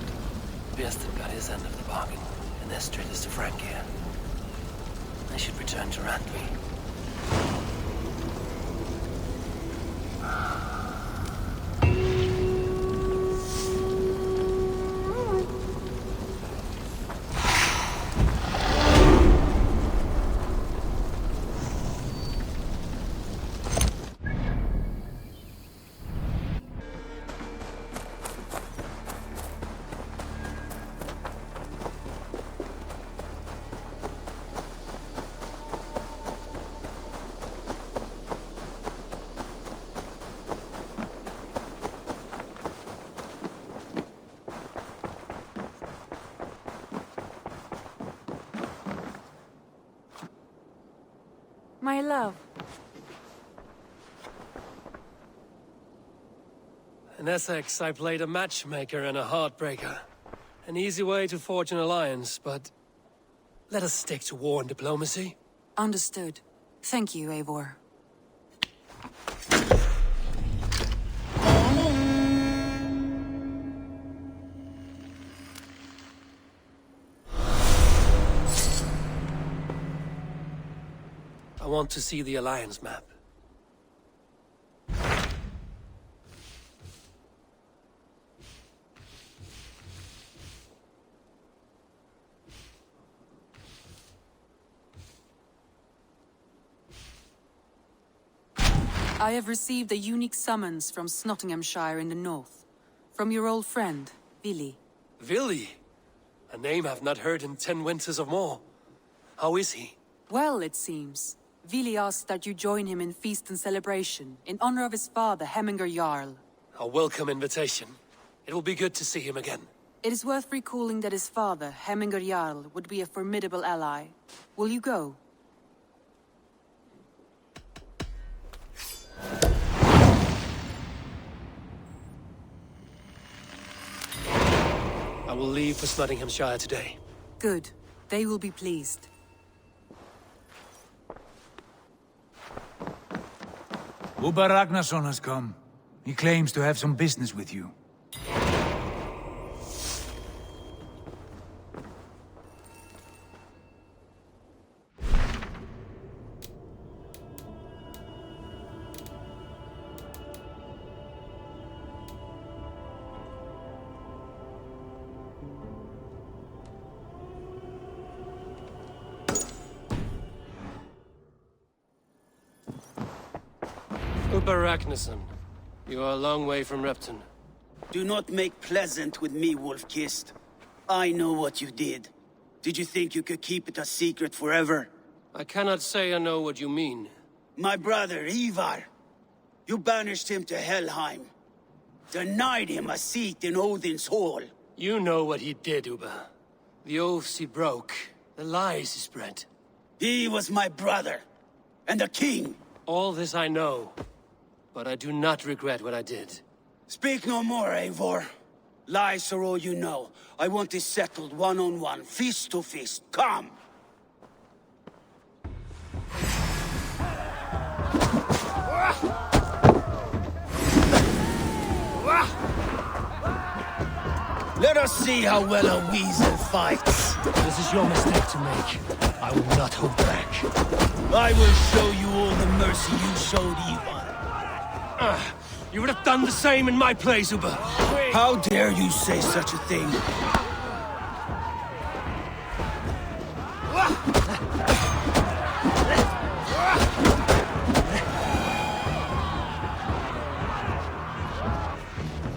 Speaker 3: Biester got his end of the bargain, and Estrid is to Francia. I should return to Randvi.
Speaker 9: My love.
Speaker 3: In Essexe, I played a matchmaker and a heartbreaker. An easy way to forge an alliance, but let us stick to war and diplomacy.
Speaker 9: Understood. Thank you, Eivor.
Speaker 3: I want to see the alliance map.
Speaker 9: I have received a unique summons from Snotinghamscire in the north. From your old friend, Vili.
Speaker 3: Vili? A name I've not heard in 10 winters or more. How is he?
Speaker 9: Well, it seems. Vili asked that you join him in feast and celebration, in honor of his father, Hemminger Jarl.
Speaker 3: A welcome invitation. It will be good to see him again.
Speaker 9: It is worth recalling that his father, Hemminger Jarl, would be a formidable ally. Will you go?
Speaker 3: I will leave for Snotinghamscire today.
Speaker 9: Good. They will be pleased.
Speaker 11: Ubba Ragnarsson has come. He claims to have some business with you.
Speaker 3: Ubba Ragnarsson, you are a long way from Repton.
Speaker 7: Do not make pleasant with me, Wolf-Kissed. I know what you did. Did you think you could keep it a secret forever?
Speaker 3: I cannot say I know what you mean.
Speaker 7: My brother, Ivar. You banished him to Helheim. Denied him a seat in Odin's hall.
Speaker 3: You know what he did, Ubba. The oaths he broke. The lies he spread.
Speaker 7: He was my brother. And a king.
Speaker 3: All this I know. But I do not regret what I did.
Speaker 7: Speak no more, Eivor. Lies are all you know. I want this settled one-on-one, fist to fist. Come! Let us see how well a weasel fights.
Speaker 3: This is your mistake to make. I will not hold back.
Speaker 7: I will show you all the mercy you showed Ivar.
Speaker 3: You would have done the same in my place, Ubba.
Speaker 7: How dare you say such a thing?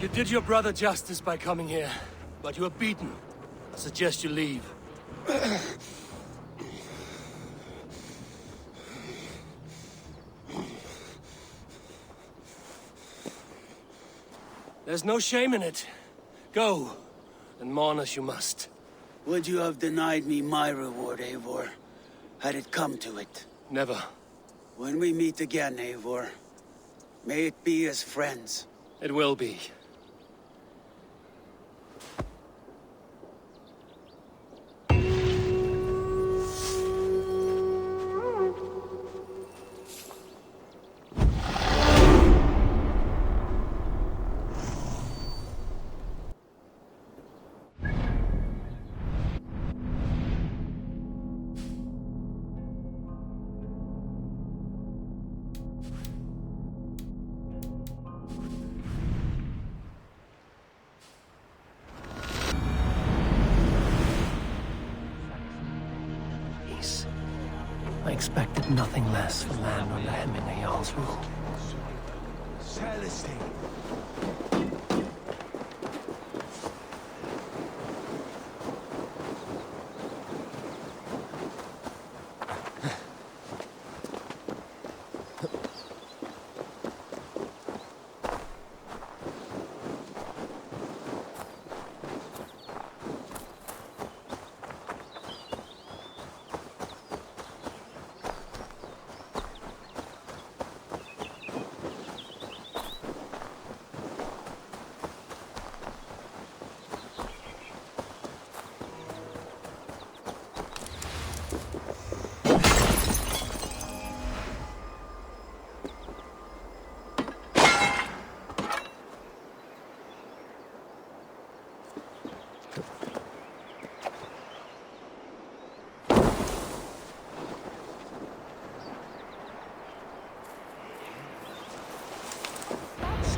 Speaker 3: You did your brother justice by coming here, but you are beaten. I suggest you leave. There's no shame in it. Go, and mourn as you must.
Speaker 7: Would you have denied me my reward, Eivor, had it come to it?
Speaker 3: Never.
Speaker 7: When we meet again, Eivor, may it be as friends.
Speaker 3: It will be. expected nothing less from land under Hemming a Jarl's rule.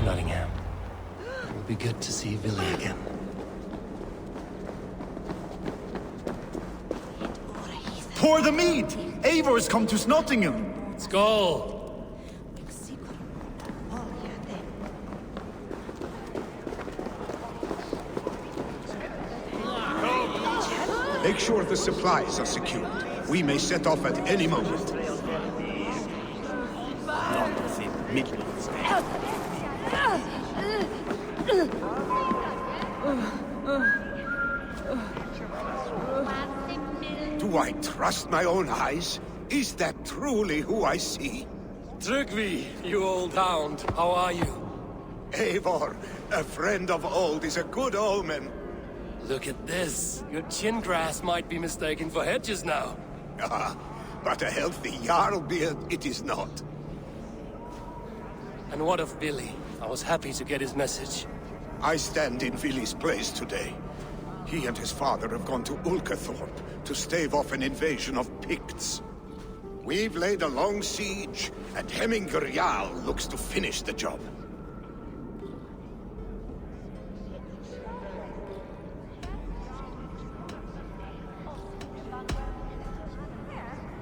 Speaker 3: Nottingham. It would be good to see Villy again.
Speaker 12: Pour the mead! Eivor's come to Snotingham!
Speaker 3: Skull!
Speaker 15: Make sure the supplies are secured. We may set off at any moment. Do I trust my own eyes? Is that truly who I see?
Speaker 3: Trygvi, you old hound, how are you?
Speaker 15: Eivor, a friend of old is a good omen.
Speaker 3: Look at this. Your chin grass might be mistaken for hedges now.
Speaker 15: Ah, but a healthy Jarl beard it is not.
Speaker 3: And what of Villy? I was happy to get his message.
Speaker 15: I stand in Villy's place today. He and his father have gone to Ulkathorpe to stave off an invasion of Picts. We've laid a long siege, and Hemminger Jarl looks to finish the job.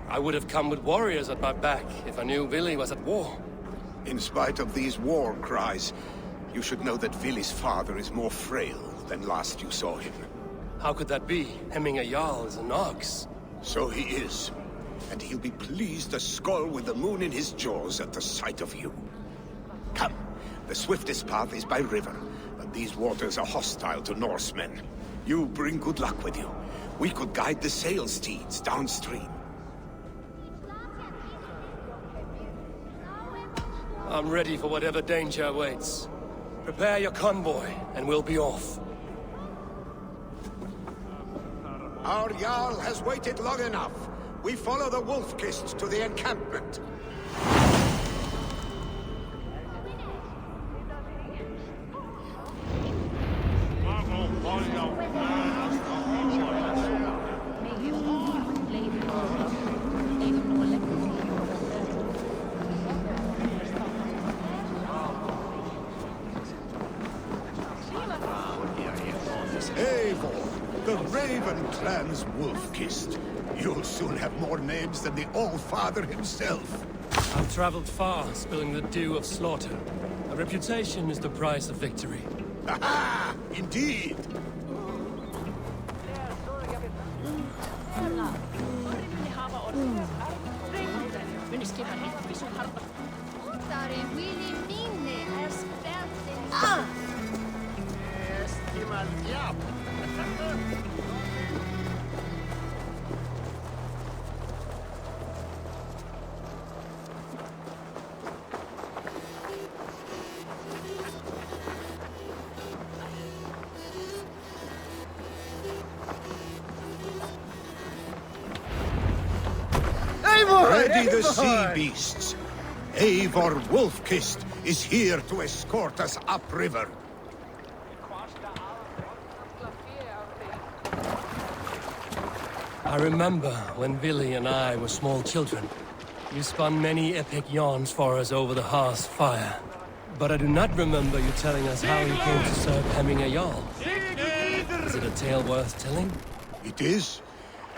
Speaker 3: I would have come with warriors at my back if I knew Villy was at war.
Speaker 15: In spite of these war cries, you should know that Villy's father is more frail than last you saw him.
Speaker 3: How could that be? Hemminger Jarl is an ox.
Speaker 15: So he is. And he'll be pleased as Skull with the moon in his jaws at the sight of you. Come, the swiftest path is by river, but these waters are hostile to Norsemen. You bring good luck with you. We could guide the sail steeds downstream.
Speaker 3: I'm ready for whatever danger awaits. Prepare your convoy, and we'll be off.
Speaker 15: Our Jarl has waited long enough. We follow the Wolf-Kist to the encampment. Eivor, the Raven clan's Wolf-Kist. You'll soon have more names than the All-Father himself.
Speaker 3: I've traveled far, spilling the dew of slaughter. A reputation is the price of victory.
Speaker 15: Aha! Indeed! Ready the sea beasts. Eivor Wolf-Kist is here to escort us upriver.
Speaker 3: I remember when Villy and I were small children. You spun many epic yarns for us over the hearth's fire. But I do not remember you telling us how you came to serve Hemminger Jarl. Is it a tale worth telling?
Speaker 15: It is,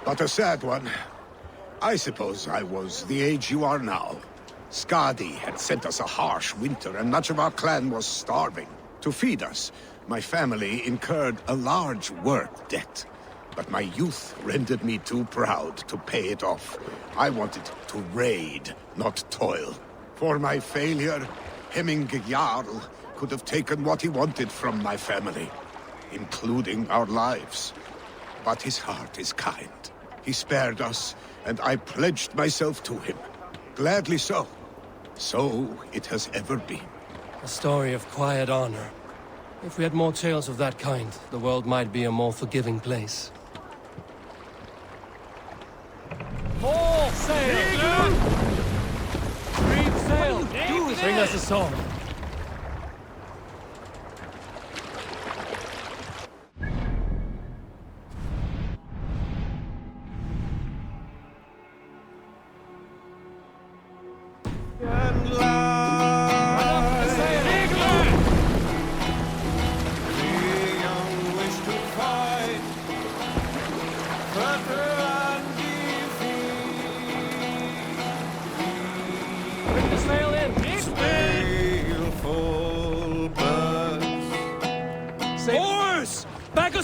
Speaker 15: but a sad one. I suppose I was the age you are now. Skadi had sent us a harsh winter, and much of our clan was starving. To feed us, my family incurred a large work debt. But my youth rendered me too proud to pay it off. I wanted to raid, not toil. For my failure, Hemming Jarl could have taken what he wanted from my family, including our lives. But his heart is kind. He spared us, and I pledged myself to him. Gladly so. So it has ever been.
Speaker 3: A story of quiet honor. If we had more tales of that kind, the world might be a more forgiving place.
Speaker 2: All sail! Reef sail!
Speaker 3: Bring us a song.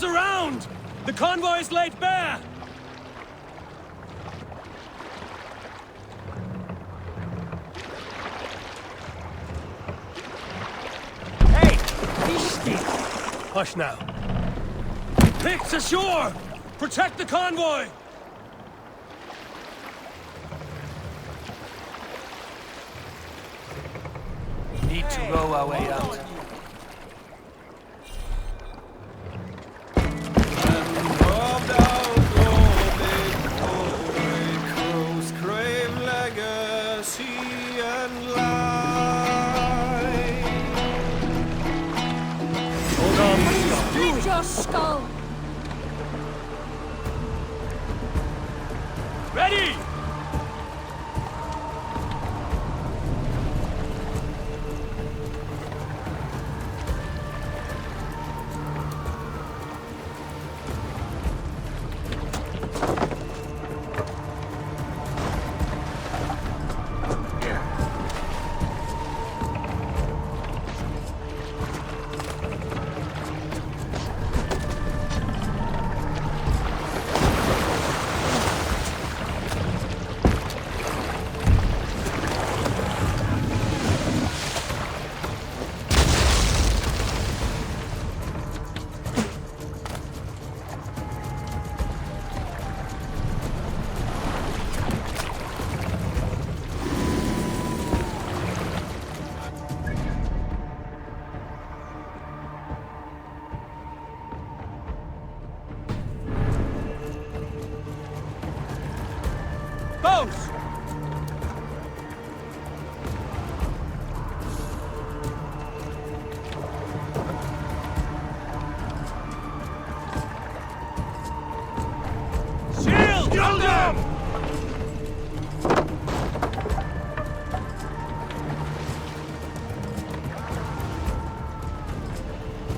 Speaker 2: Around! The convoy is laid bare!
Speaker 3: Hey! Beastie! Hush now.
Speaker 2: Picts ashore! Protect the convoy!
Speaker 3: We need to row our way out.
Speaker 9: Skull.
Speaker 2: Ready!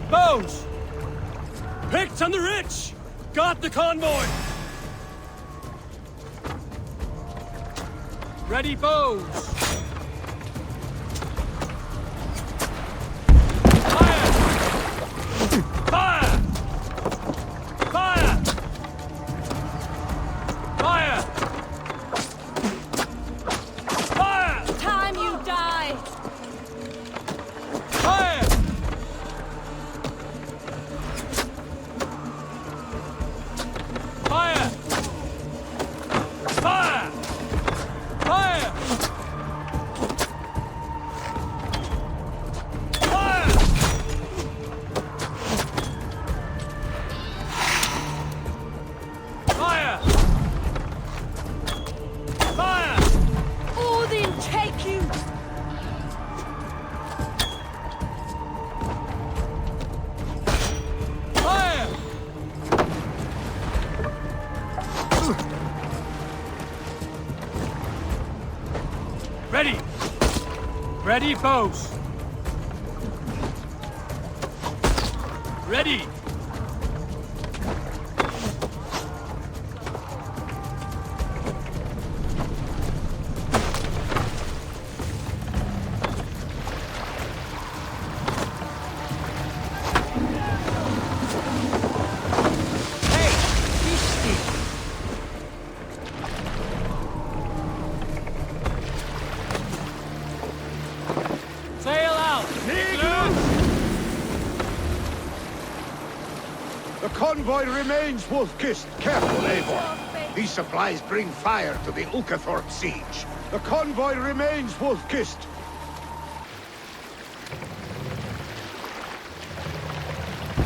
Speaker 2: Bows! Picked on the rich! Got the convoy! Ready bows! Ready, foes! Ready!
Speaker 15: The convoy remains Wolf-Kissed. Careful, Eivor. These supplies bring fire to the Ukathorpe siege. The convoy remains Wolf-Kissed.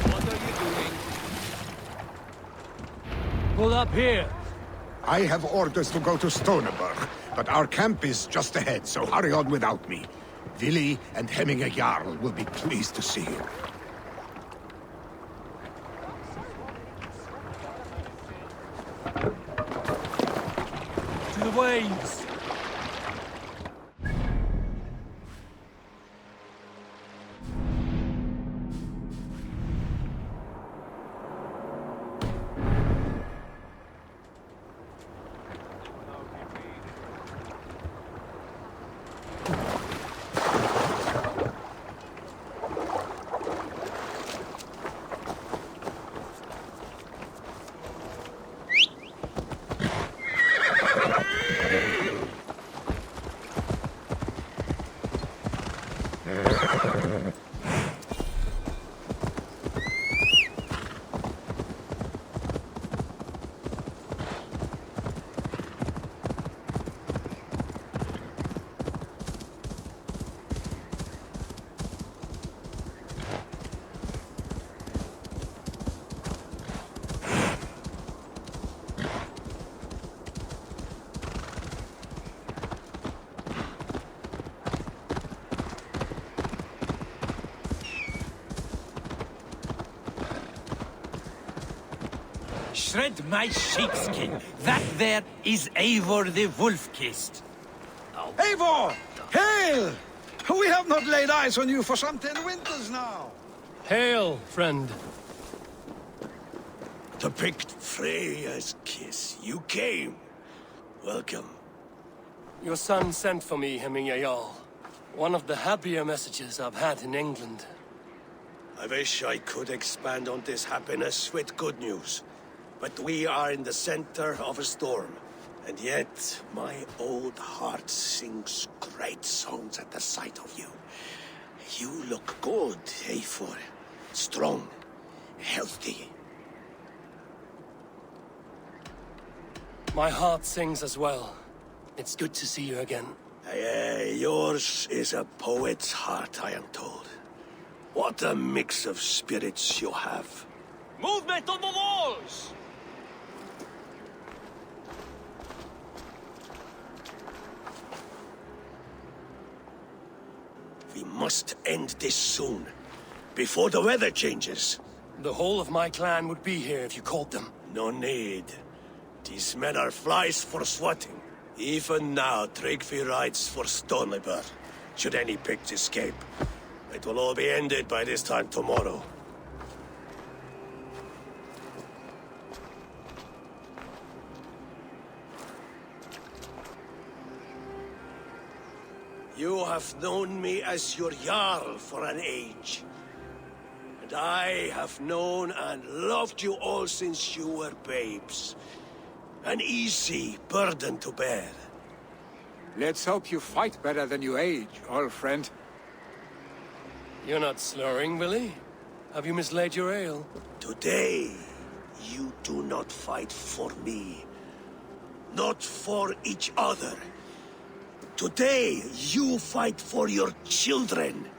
Speaker 2: What are you doing? Pull up here.
Speaker 15: I have orders to go to Stoneberg, but our camp is just ahead, so hurry on without me. Vili and Hemminge Jarl will be pleased to see you.
Speaker 2: To the waves!
Speaker 6: Shred my sheepskin. That there is Eivor the Wolf-Kissed.
Speaker 1: Eivor! Hail! We have not laid eyes on you for some 10 winters now.
Speaker 2: Hail, friend.
Speaker 19: To pick Freya's kiss. You came. Welcome.
Speaker 3: Your son sent for me, Hemminge Jarl. One of the happier messages I've had in England.
Speaker 19: I wish I could expand on this happiness with good news. But we are in the center of a storm. And yet, my old heart sings great songs at the sight of you. You look good, Eivor. Strong, healthy.
Speaker 3: My heart sings as well. It's good to see you again.
Speaker 19: Yours is a poet's heart, I am told. What a mix of spirits you have.
Speaker 14: Movement on the walls!
Speaker 19: We must end this soon, before the weather changes.
Speaker 3: The whole of my clan would be here if you called them.
Speaker 19: No need. These men are flies for swatting. Even now, Tryggvi rides for Stoneberg, should any Picts escape. It will all be ended by this time tomorrow. You have known me as your Jarl for an age. And I have known and loved you all since you were babes. An easy burden to bear.
Speaker 23: Let's hope you fight better than you age, old friend.
Speaker 3: You're not slurring, Willie? Have you mislaid your ale?
Speaker 19: Today, you do not fight for me. Not for each other. Today, you fight for your children.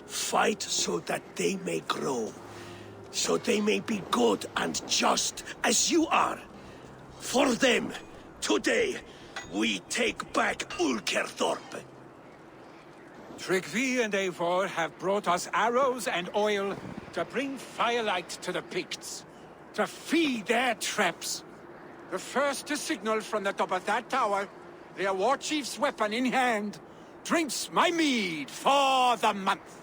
Speaker 19: Fight so that they may grow. So they may be good and just as you are. For them, today, we take back Ulkerthorpe.
Speaker 23: Tryggvi and Eivor have brought us arrows and oil to bring firelight to the Picts, to feed their traps. The first to signal from the top of that tower, their war chief's weapon in hand, drinks my mead for the month.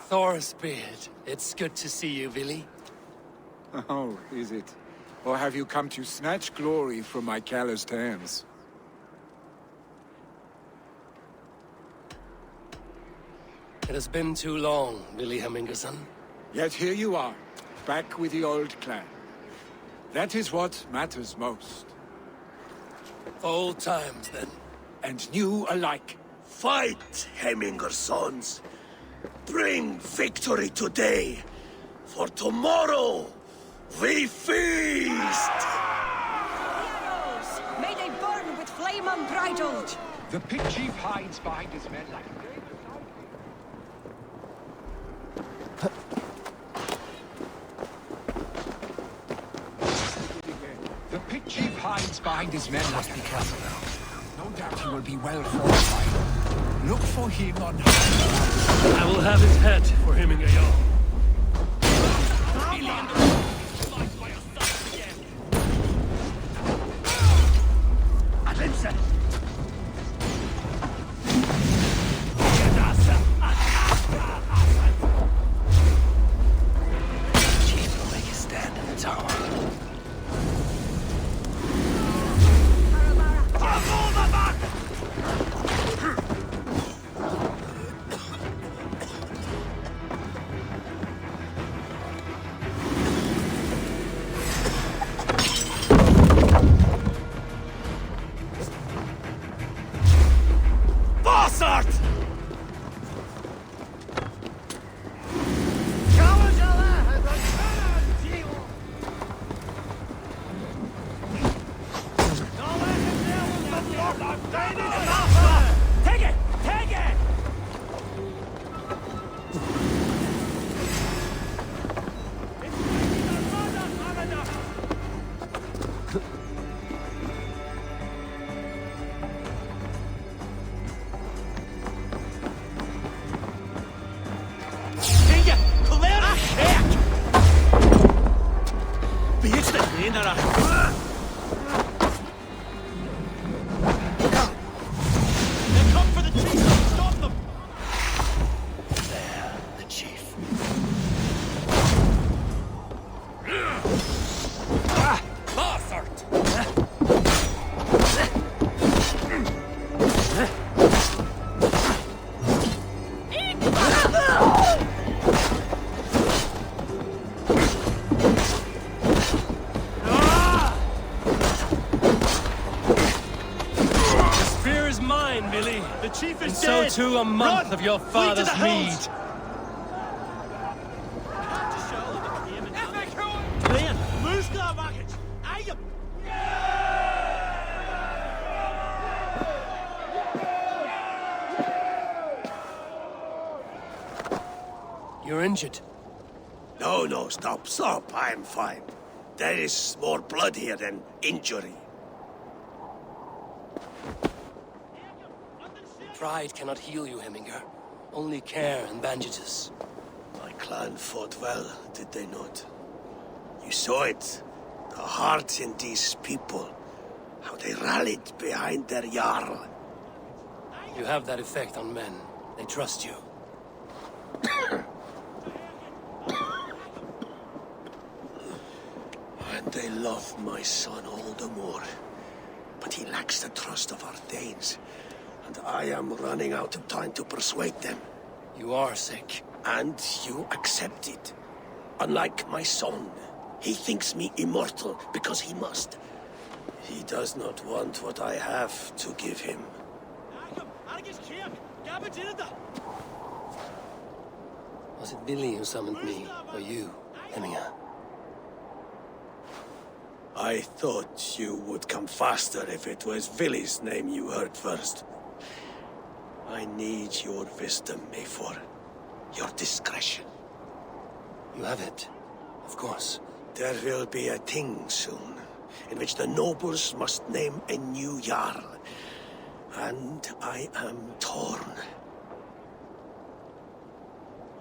Speaker 3: Thor's beard. It's good to see you, Willie.
Speaker 23: Oh, is it? Or have you come to snatch glory from my calloused hands?
Speaker 3: It has been too long, Willie Hemmingerson.
Speaker 23: Yet here you are, back with the old clan. That is what matters most.
Speaker 3: Old times, then.
Speaker 23: And new alike.
Speaker 19: Fight, Hemminger sons. Bring victory today, For tomorrow, we feast!
Speaker 22: Arrows! May they burn with flame unbridled!
Speaker 23: The pig chief hides behind his men like The pig chief hides behind his men. Must be careful now. No doubt he will be well fortified. Look for him on high.
Speaker 2: I will have his head for him, Jarl.
Speaker 3: Chief will make a stand in the tower.
Speaker 2: So too a month of your father's mead.
Speaker 3: You're injured.
Speaker 19: No, stop. I'm fine. There is more blood here than injury.
Speaker 3: Pride cannot heal you, Hemminger. Only care and bandages.
Speaker 19: My clan fought well, did they not? You saw it. The heart in these people. How they rallied behind their Jarl.
Speaker 3: You have that effect on men. They trust you.
Speaker 19: And they love my son all the more. But he lacks the trust of our Danes. And I am running out of time to persuade them.
Speaker 3: You are sick.
Speaker 19: And you accept it. Unlike my son, he thinks me immortal because he must. He does not want what I have to give him.
Speaker 3: Was it Billy who summoned me, or you, Hemminger?
Speaker 19: I thought you would come faster if it was Villy's name you heard first. I need your wisdom, Mayfor. Your discretion.
Speaker 3: You have it, of course.
Speaker 19: There will be a thing soon, in which the nobles must name a new Jarl. And I am torn.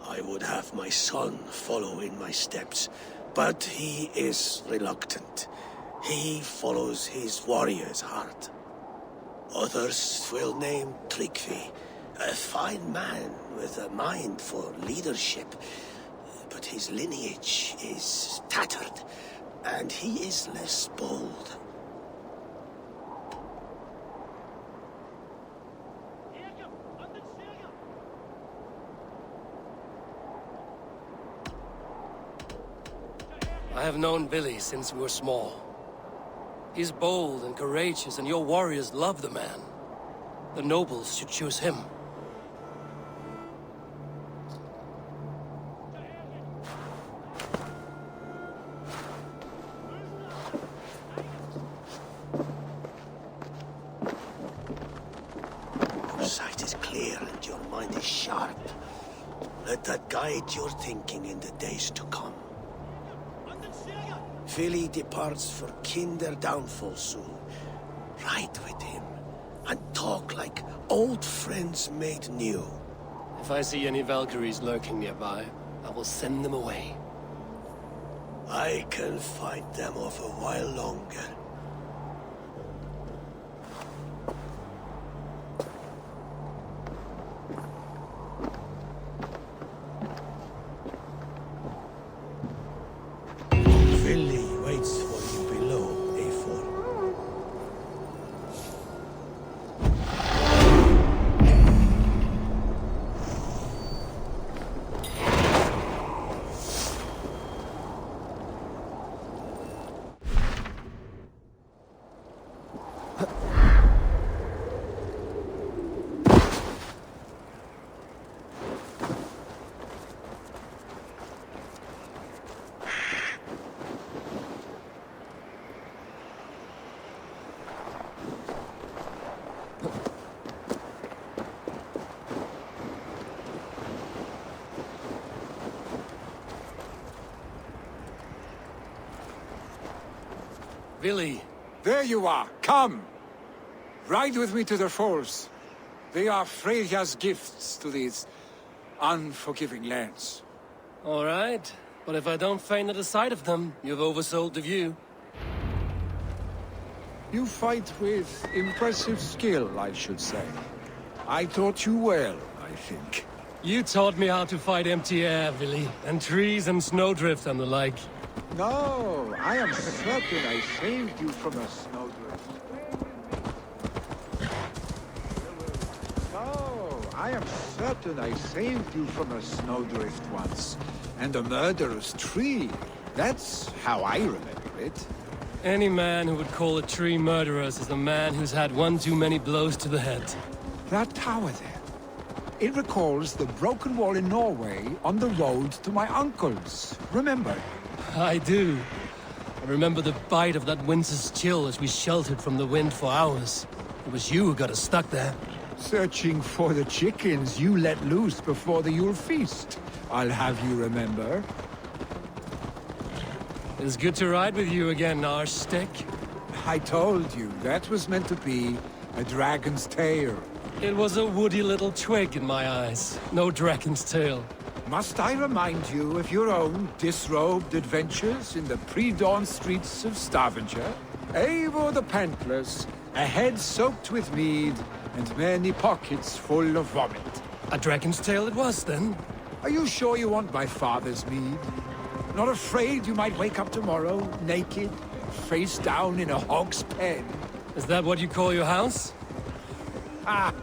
Speaker 19: I would have my son follow in my steps, but he is reluctant. He follows his warrior's heart. Others will name Tryggvi, a fine man with a mind for leadership. But his lineage is tattered, and he is less bold.
Speaker 3: I have known Billy since we were small. He's bold and courageous, and your warriors love the man. The nobles should choose him.
Speaker 19: mind is sharp. Let that guide your thinking in the days to come. Philly departs for kinder downfall soon. Ride with him, and talk like old friends made new.
Speaker 3: If I see any Valkyries lurking nearby, I will send them away.
Speaker 19: I can fight them off a while longer. Philly waits for you below, A4.
Speaker 3: Billy.
Speaker 23: There you are. Come. Ride with me to the falls. They are Freya's gifts to these unforgiving lands.
Speaker 3: All right. But if I don't faint at the sight of them, you've oversold the view.
Speaker 23: You fight with impressive skill, I should say. I taught you well, I think.
Speaker 3: You taught me how to fight empty air, Billy, and trees and snowdrift and the like.
Speaker 23: No, I am certain I saved you from a snowdrift. No, I am certain I saved you from a snowdrift once. And a murderous tree. That's how I remember it.
Speaker 3: Any man who would call a tree murderous is a man who's had one too many blows to the head.
Speaker 23: That tower there. It recalls the broken wall in Norway on the road to my uncle's. Remember?
Speaker 3: I do. I remember the bite of that winter's chill as we sheltered from the wind for hours. It was you who got us stuck there.
Speaker 23: Searching for the chickens you let loose before the Yule feast. I'll have you remember.
Speaker 3: It's good to ride with you again, Arstick.
Speaker 23: I told you, that was meant to be a dragon's tail.
Speaker 3: It was a woody little twig in my eyes. No dragon's tail.
Speaker 23: Must I remind you of your own disrobed adventures in the pre-dawn streets of Stavanger? Eivor the Pantless, a head soaked with mead, and many pockets full of vomit.
Speaker 3: A dragon's tail it was, then?
Speaker 23: Are you sure you want my father's mead? Not afraid you might wake up tomorrow, naked, face down in a hog's pen?
Speaker 3: Is that what you call your house?
Speaker 23: Ah!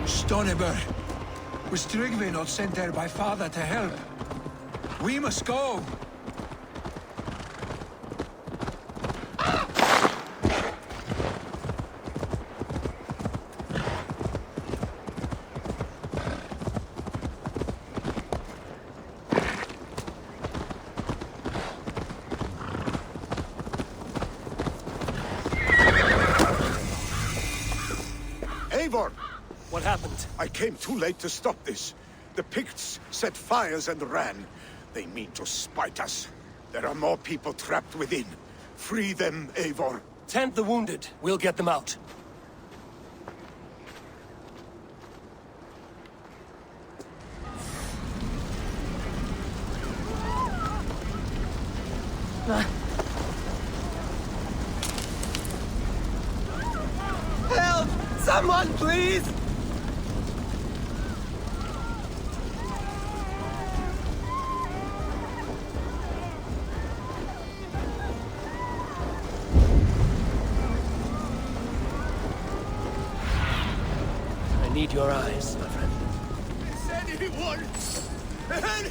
Speaker 16: Stoneyberg, was Tryggvi not sent there by father to help? We must go!
Speaker 3: What happened?
Speaker 15: I came too late to stop this. The Picts set fires and ran. They mean to spite us. There are more people trapped within. Free them, Eivor.
Speaker 3: Tend the wounded. We'll get them out.
Speaker 2: Help! Someone, please!
Speaker 3: I need your eyes, my friend.
Speaker 2: Is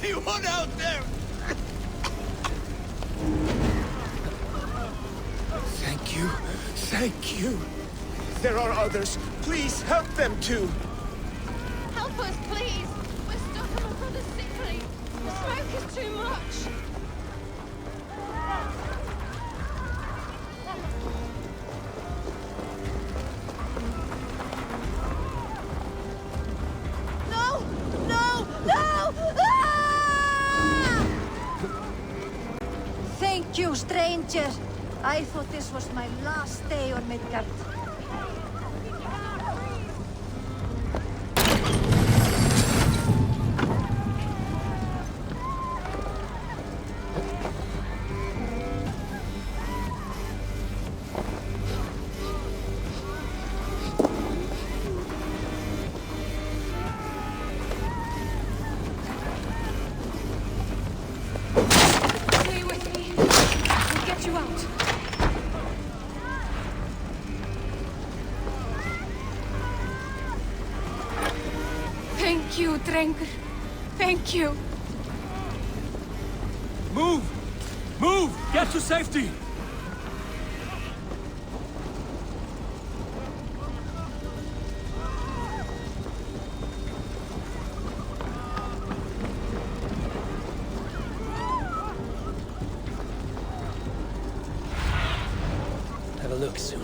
Speaker 2: anyone out there? Thank you. There are others. Please help them too.
Speaker 17: us, please! We're stuck and my brother's sickly! The smoke is too much!
Speaker 22: No! No! No! Ah!
Speaker 18: Thank you, stranger. I thought this was my last day on Midgard.
Speaker 9: Stay with me. We'll get you out. Thank you, Drengur. Thank you.
Speaker 2: Move! Move! Get to safety!
Speaker 3: Have a look, Sown.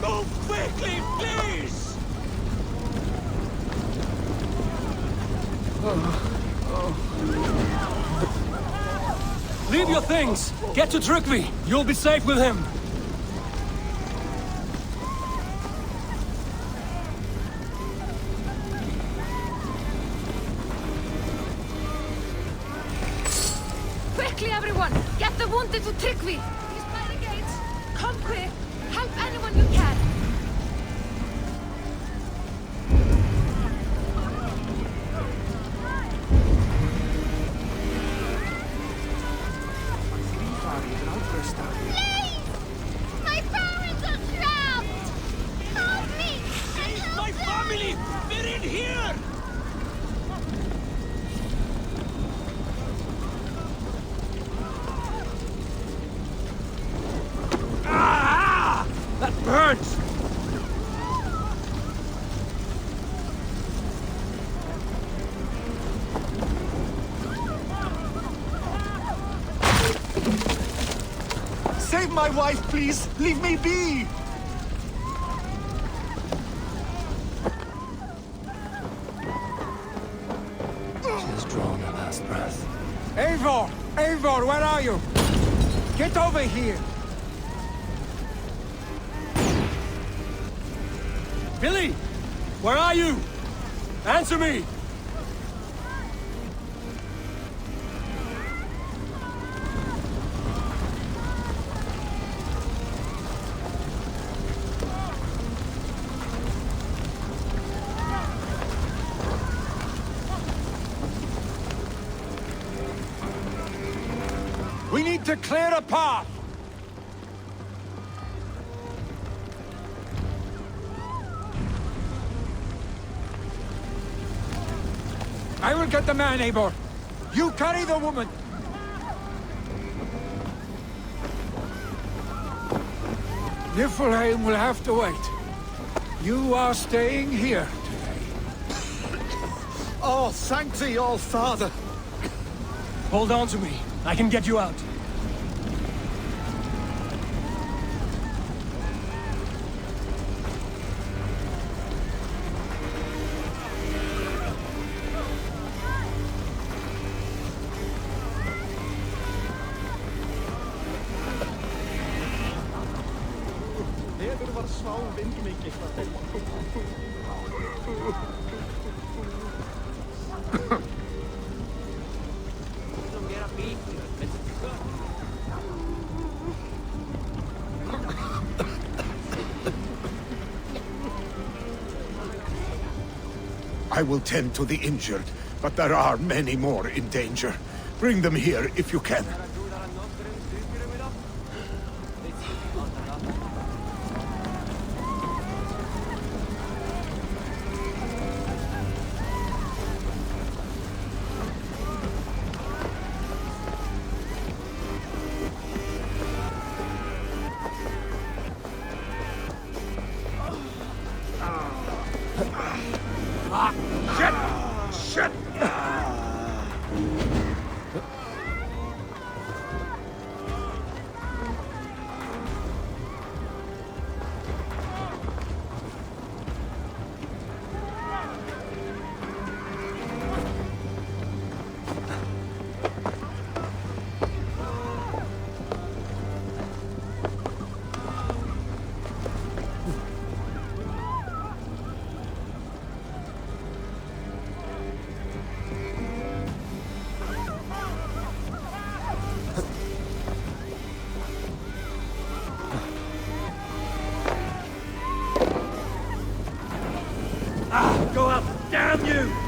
Speaker 2: Move quickly, please! Leave your things! Get to Tryggvi! You'll be safe with him!
Speaker 9: Quickly, everyone! Get the wounded to Tryggvi! He's by the gates! Come quick! Help anyone you can!
Speaker 17: My parents are trapped! Help me!
Speaker 2: Save my family! They're in here! Ah! That burns!
Speaker 12: Save my wife, please! Leave me be!
Speaker 3: She has drawn her last breath.
Speaker 23: Eivor! Eivor, where are you? Get over here!
Speaker 2: Billy! Where are you? Answer me!
Speaker 23: We need to clear a path! I will get the man, Eivor. You carry the woman. Niflheim will have to wait. You are staying here today.
Speaker 12: Oh, thank thee, all father.
Speaker 2: Hold on to me. I can get you out.
Speaker 15: I will tend to the injured, but there are many more in danger. Bring them here if you can.
Speaker 2: Go up! Damn you!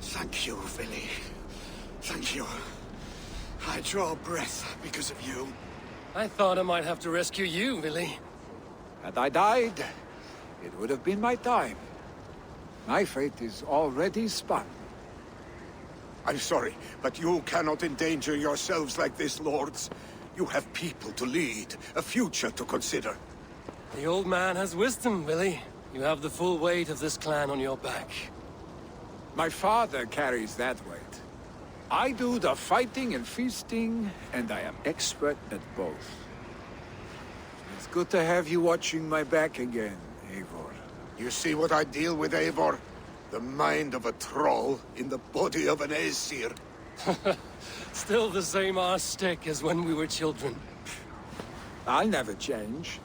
Speaker 19: Thank you, Billy. Thank you. I draw breath because of you.
Speaker 3: I thought I might have to rescue you, Billy.
Speaker 16: Had I died, it would have been my time. My fate is already spun.
Speaker 15: I'm sorry, but you cannot endanger yourselves like this, lords. You have people to lead, a future to consider.
Speaker 3: The old man has wisdom, Billy. You have the full weight of this clan on your back.
Speaker 16: My father carries that weight. I do the fighting and feasting, and I am expert at both. It's good to have you watching my back again, Eivor.
Speaker 15: You see what I deal with, Eivor? The mind of a troll in the body of an Aesir.
Speaker 3: Still the same arse stick as when we were children.
Speaker 16: I'll never change.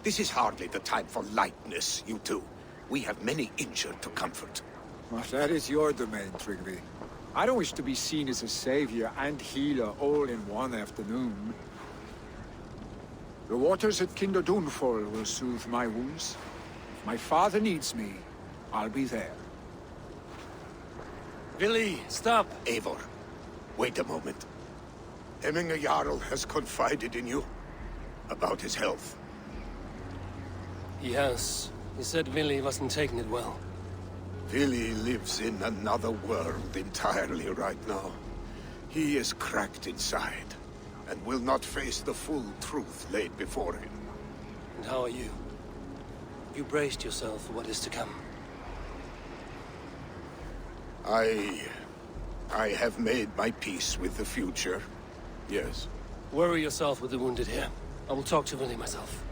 Speaker 15: This is hardly the time for lightness, you two. We have many injured to comfort.
Speaker 16: Well, that is your domain, Trigby. I don't wish to be seen as a savior and healer all in one afternoon. The waters at Kinderdunfall will soothe my wounds. If my father needs me, I'll be there.
Speaker 3: Billy, stop!
Speaker 15: Eivor, wait a moment. Hemminger Jarl has confided in you about his health.
Speaker 3: He has. He said Billy wasn't taking it well.
Speaker 15: Billy lives in another world entirely right now. He is cracked inside, and will not face the full truth laid before him.
Speaker 3: And how are you? You braced yourself for what is to come.
Speaker 15: I have made my peace with the future. Yes.
Speaker 3: Worry yourself with the wounded here. I will talk to Billy myself.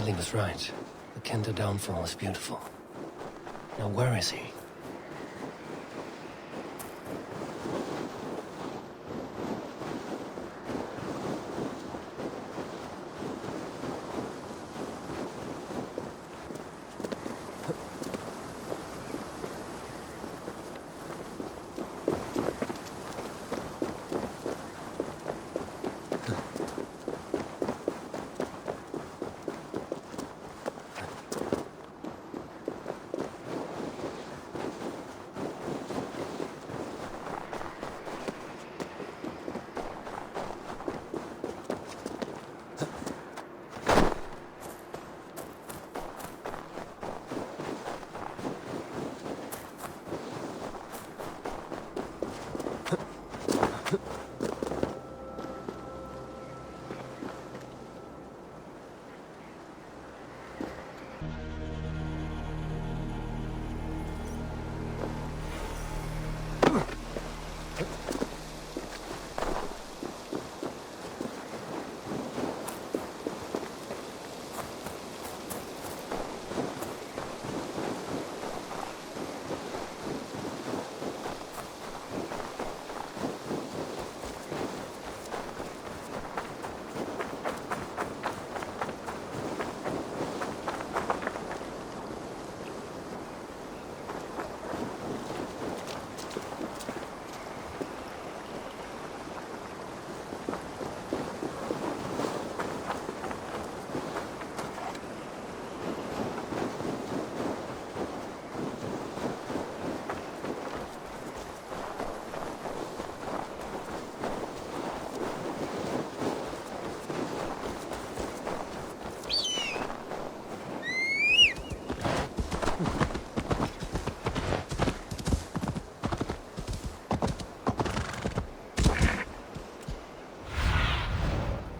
Speaker 3: Billy was right. The Kenta downfall is beautiful. Now where is he?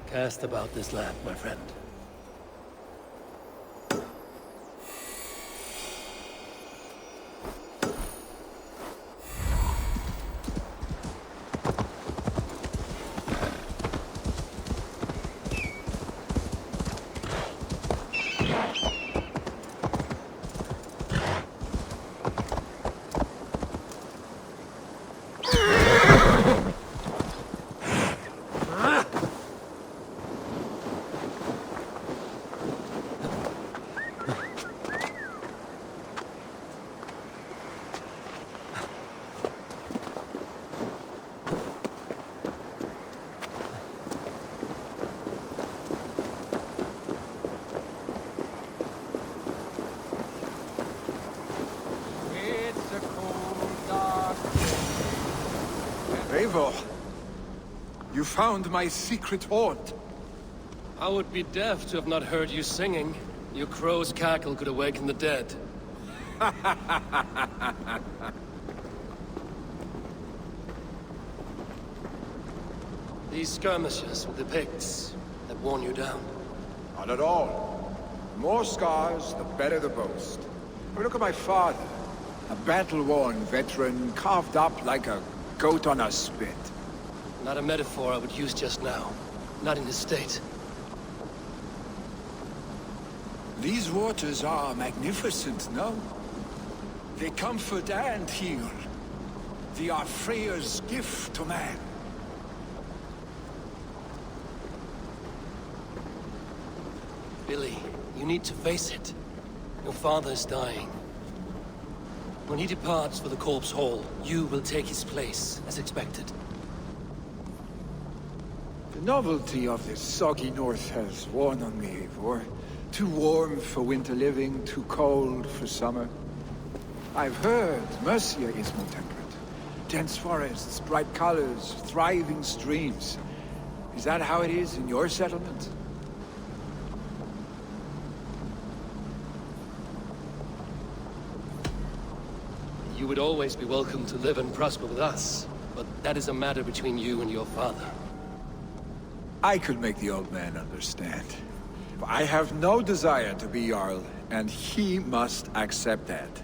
Speaker 3: Cast about this land, my friend.
Speaker 16: Eivor, you found my secret haunt.
Speaker 3: I would be deaf to have not heard you singing. Your crow's cackle could awaken the dead. These skirmishes with the Picts that worn you down?
Speaker 16: Not at all. The more scars, the better the boast. But look at my father. A battle-worn veteran, carved up like a goat on a spit.
Speaker 3: Not a metaphor I would use just now. Not in his state.
Speaker 16: These waters are magnificent, no? They comfort and heal. They are Freya's gift to man.
Speaker 3: Billy, you need to face it. Your father is dying. When he departs for the Corpse Hall, you will take his place, as expected.
Speaker 16: The novelty of this soggy north has worn on me, Eivor. Too warm for winter living, too cold for summer. I've heard Mercia is more temperate. Dense forests, bright colors, thriving streams. Is that how it is in your settlement?
Speaker 3: You would always be welcome to live and prosper with us, but that is a matter between you and your father.
Speaker 16: I could make the old man understand. I have no desire to be Jarl, and he must accept that.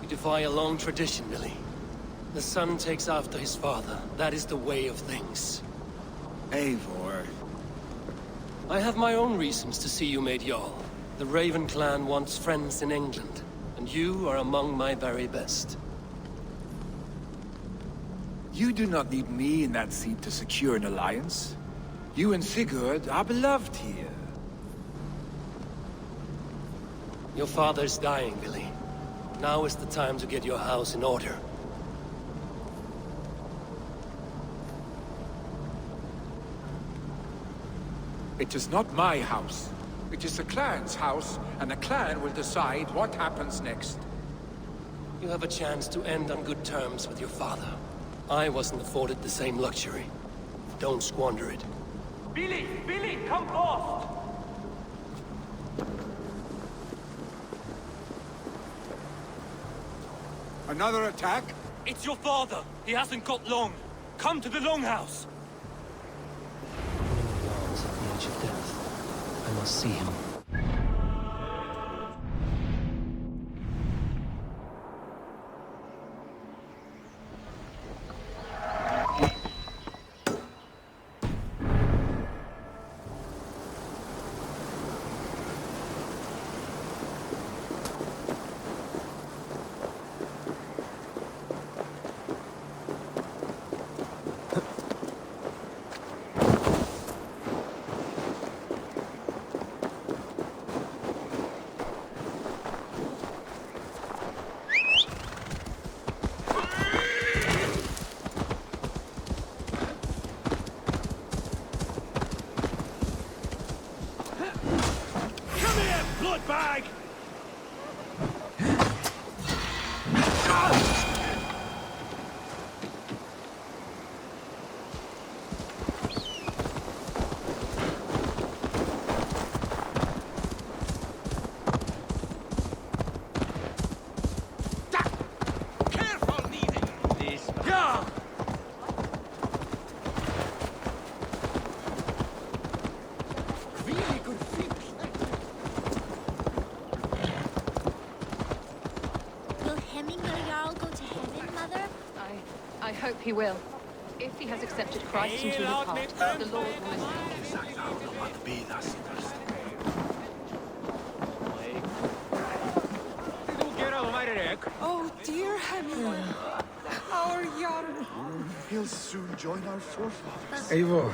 Speaker 3: We defy a long tradition, Billy. The son takes after his father. That is the way of things.
Speaker 16: Eivor.
Speaker 3: I have my own reasons to see you made Jarl. The Raven clan wants friends in England, and you are among my very best.
Speaker 16: You do not need me in that seat to secure an alliance. You and Sigurd are beloved here.
Speaker 3: Your father's dying, Billy. Now is the time to get your house in order.
Speaker 16: It is not my house. It is the clan's house, and the clan will decide what happens next.
Speaker 3: You have a chance to end on good terms with your father. I wasn't afforded the same luxury. Don't squander it.
Speaker 2: Billy! Billy, come off!
Speaker 16: Another attack?
Speaker 2: It's your father! He hasn't got long! Come to the Longhouse!
Speaker 3: Jarls at the edge of death. I must see him.
Speaker 2: Bag!
Speaker 6: Careful, needing this.
Speaker 2: Yeah!
Speaker 6: Really good feet.
Speaker 17: I hope he will. If he has accepted Christ into his heart, the Lord will
Speaker 4: Oh, dear Hemingway. Our Jarl.
Speaker 12: He'll soon join our forefathers.
Speaker 11: Eivor.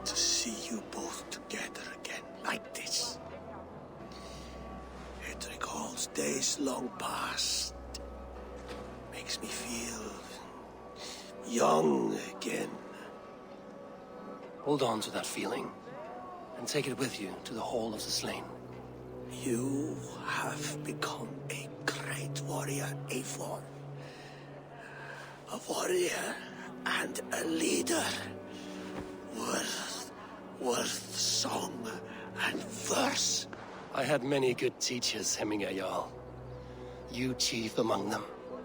Speaker 19: To see you both together again, like this. It recalls days long past. Makes me feel young again.
Speaker 3: Hold on to that feeling, and take it with you to the Hall of the Slain.
Speaker 19: You have become a great warrior, Eivor. A warrior and a leader. Worth song and verse.
Speaker 3: I had many good teachers, Hemingway Jarl. You chief among them.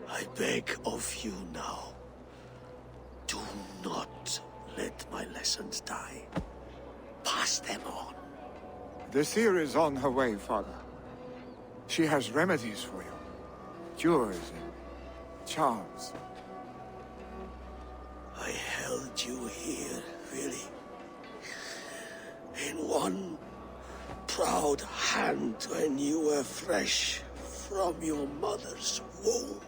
Speaker 19: I beg of you now, do not let my lessons die. Pass them on.
Speaker 16: The seer is on her way, Father. She has remedies for you. Cures and charms.
Speaker 19: I held you here, really. In one proud hand when you were fresh from your mother's womb.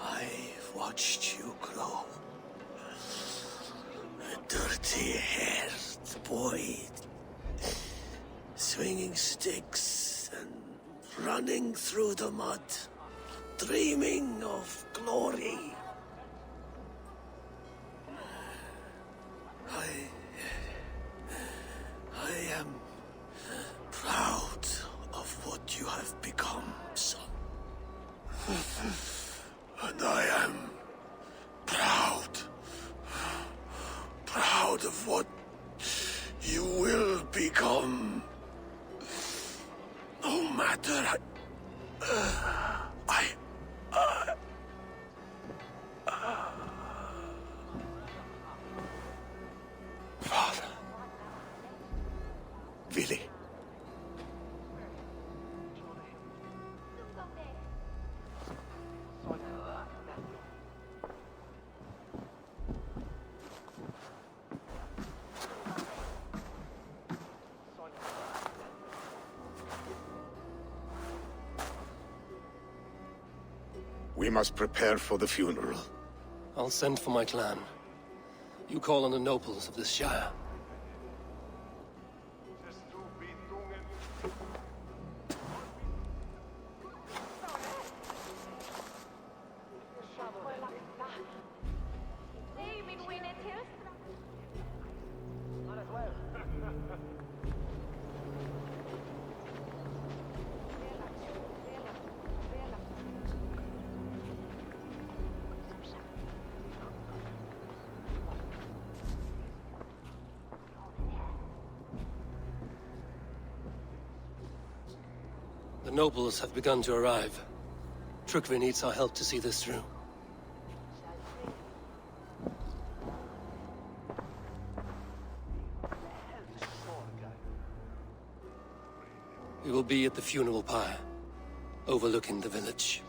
Speaker 19: I've watched you grow. A dirty-haired boy, swinging sticks and running through the mud, dreaming of glory. I am proud of what you have become, son. And I am proud of what you will become. No matter Father. Willi. We must prepare for the funeral.
Speaker 3: I'll send for my clan. You call on the nobles of this shire. The nobles have begun to arrive. Trukvi needs our help to see this through. We will be at the funeral pyre, overlooking the village.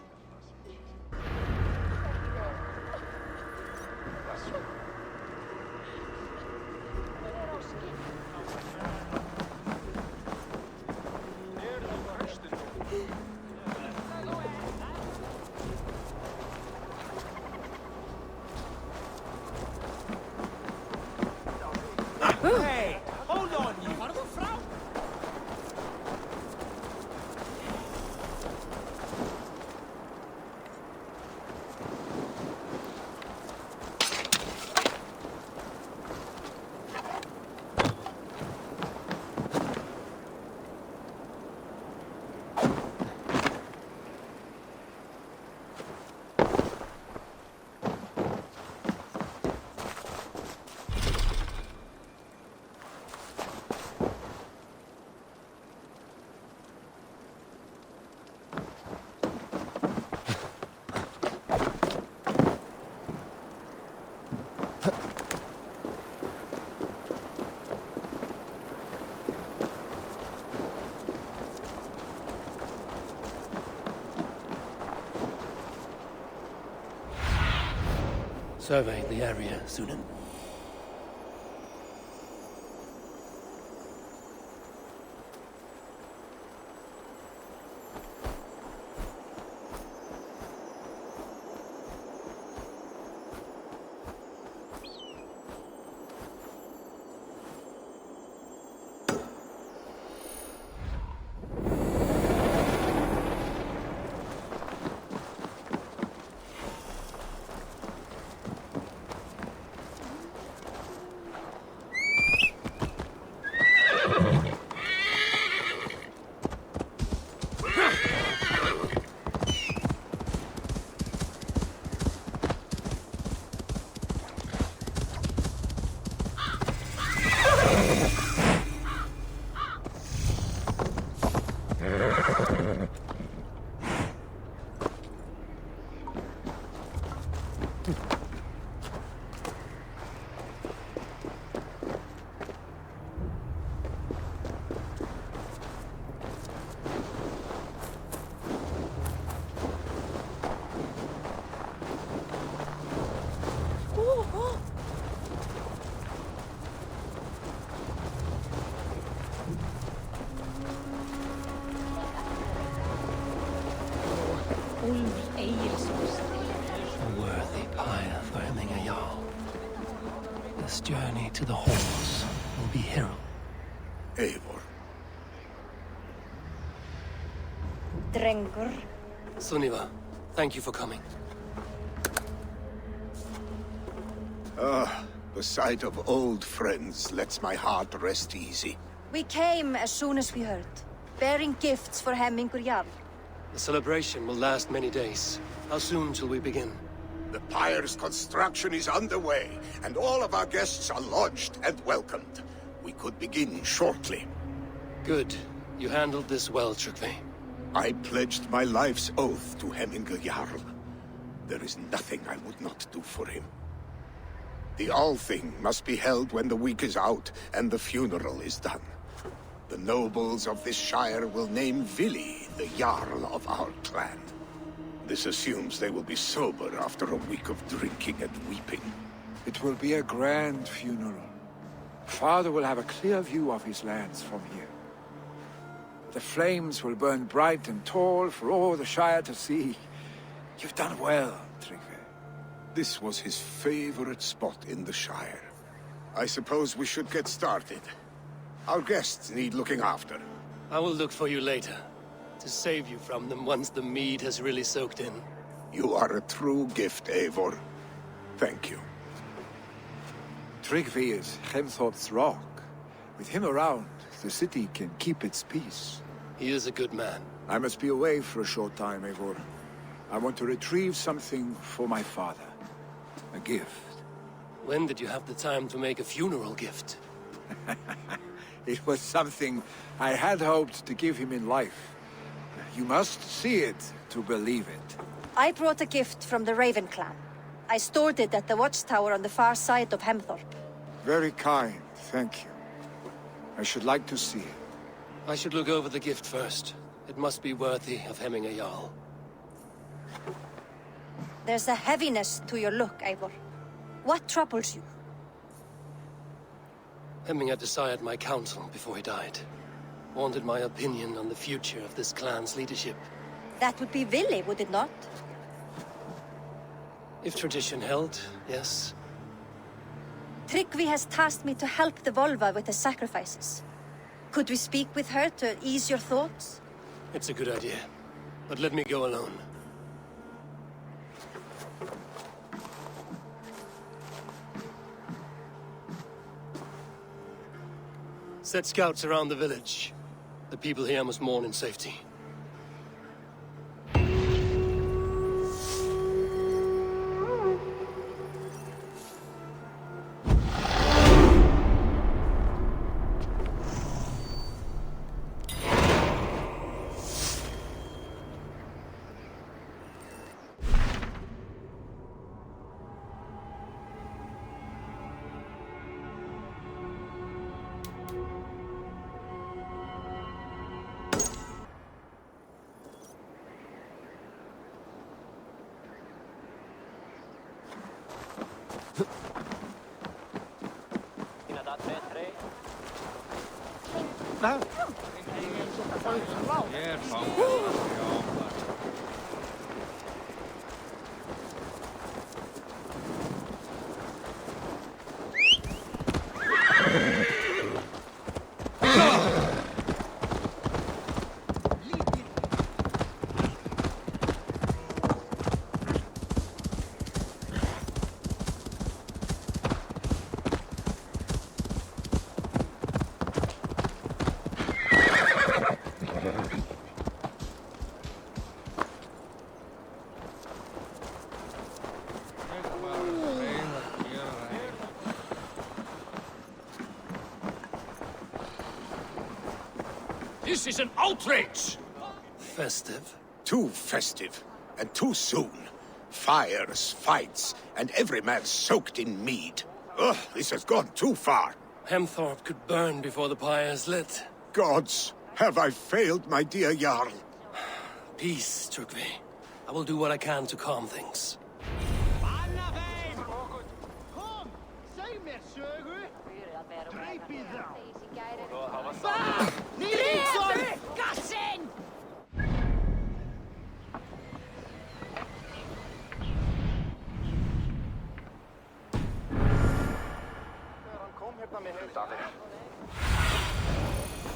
Speaker 6: Hey, hold on, you.
Speaker 3: Survey the area, Sunan. this journey to the halls will be herald.
Speaker 15: Eivor.
Speaker 18: Drengur.
Speaker 3: Sunniva, thank you for coming.
Speaker 15: The sight of old friends lets my heart rest easy.
Speaker 18: We came as soon as we heard, bearing gifts for Hemmingur Jarl.
Speaker 3: The celebration will last many days. How soon shall we begin?
Speaker 15: The pyre's construction is underway, and all of our guests are lodged and welcomed. We could begin shortly.
Speaker 3: Good. You handled this well, Tryggvi.
Speaker 15: I pledged my life's oath to Hemmingur Jarl. There is nothing I would not do for him. The Althing must be held when the week is out and the funeral is done. The nobles of this shire will name Vili the Jarl of our clan. This assumes they will be sober after a week of drinking and weeping.
Speaker 16: It will be a grand funeral. Father will have a clear view of his lands from here. The flames will burn bright and tall for all the Shire to see. You've done well, Tryggvi.
Speaker 15: This was his favorite spot in the Shire. I suppose we should get started. Our guests need looking after.
Speaker 3: I will look for you later, to save you from them once the mead has really soaked in.
Speaker 15: You are a true gift, Eivor. Thank you.
Speaker 16: Tryggvi is Ravensthorpe's rock. With him around, the city can keep its peace.
Speaker 3: He is a good man.
Speaker 16: I must be away for a short time, Eivor. I want to retrieve something for my father. A gift.
Speaker 3: When did you have the time to make a funeral gift?
Speaker 16: It was something I had hoped to give him in life. You must see it to believe it.
Speaker 18: I brought a gift from the Raven clan. I stored it at the watchtower on the far side of Hemthorpe.
Speaker 16: Very kind, thank you. I should like to see it.
Speaker 3: I should look over the gift first. It must be worthy of Hemmingur Jarl.
Speaker 18: There's a heaviness to your look, Eivor. What troubles you?
Speaker 3: Hemmingur desired my counsel before he died. Wanted my opinion on the future of this clan's leadership.
Speaker 18: That would be Vili, would it not?
Speaker 3: If tradition held, yes.
Speaker 18: Tryggvi has tasked me to help the Volva with the sacrifices. Could we speak with her to ease your thoughts?
Speaker 3: It's a good idea. But let me go alone. Set scouts around the village. The people here must mourn in safety.
Speaker 2: This is an outrage!
Speaker 3: Festive?
Speaker 15: Too festive, and too soon. Fires, fights, and every man soaked in mead. Ugh, this has gone too far.
Speaker 3: Hemthorpe could burn before the pyre's lit.
Speaker 15: Gods, have I failed my dear Jarl?
Speaker 3: Peace, Tryggvi. I will do what I can to calm things.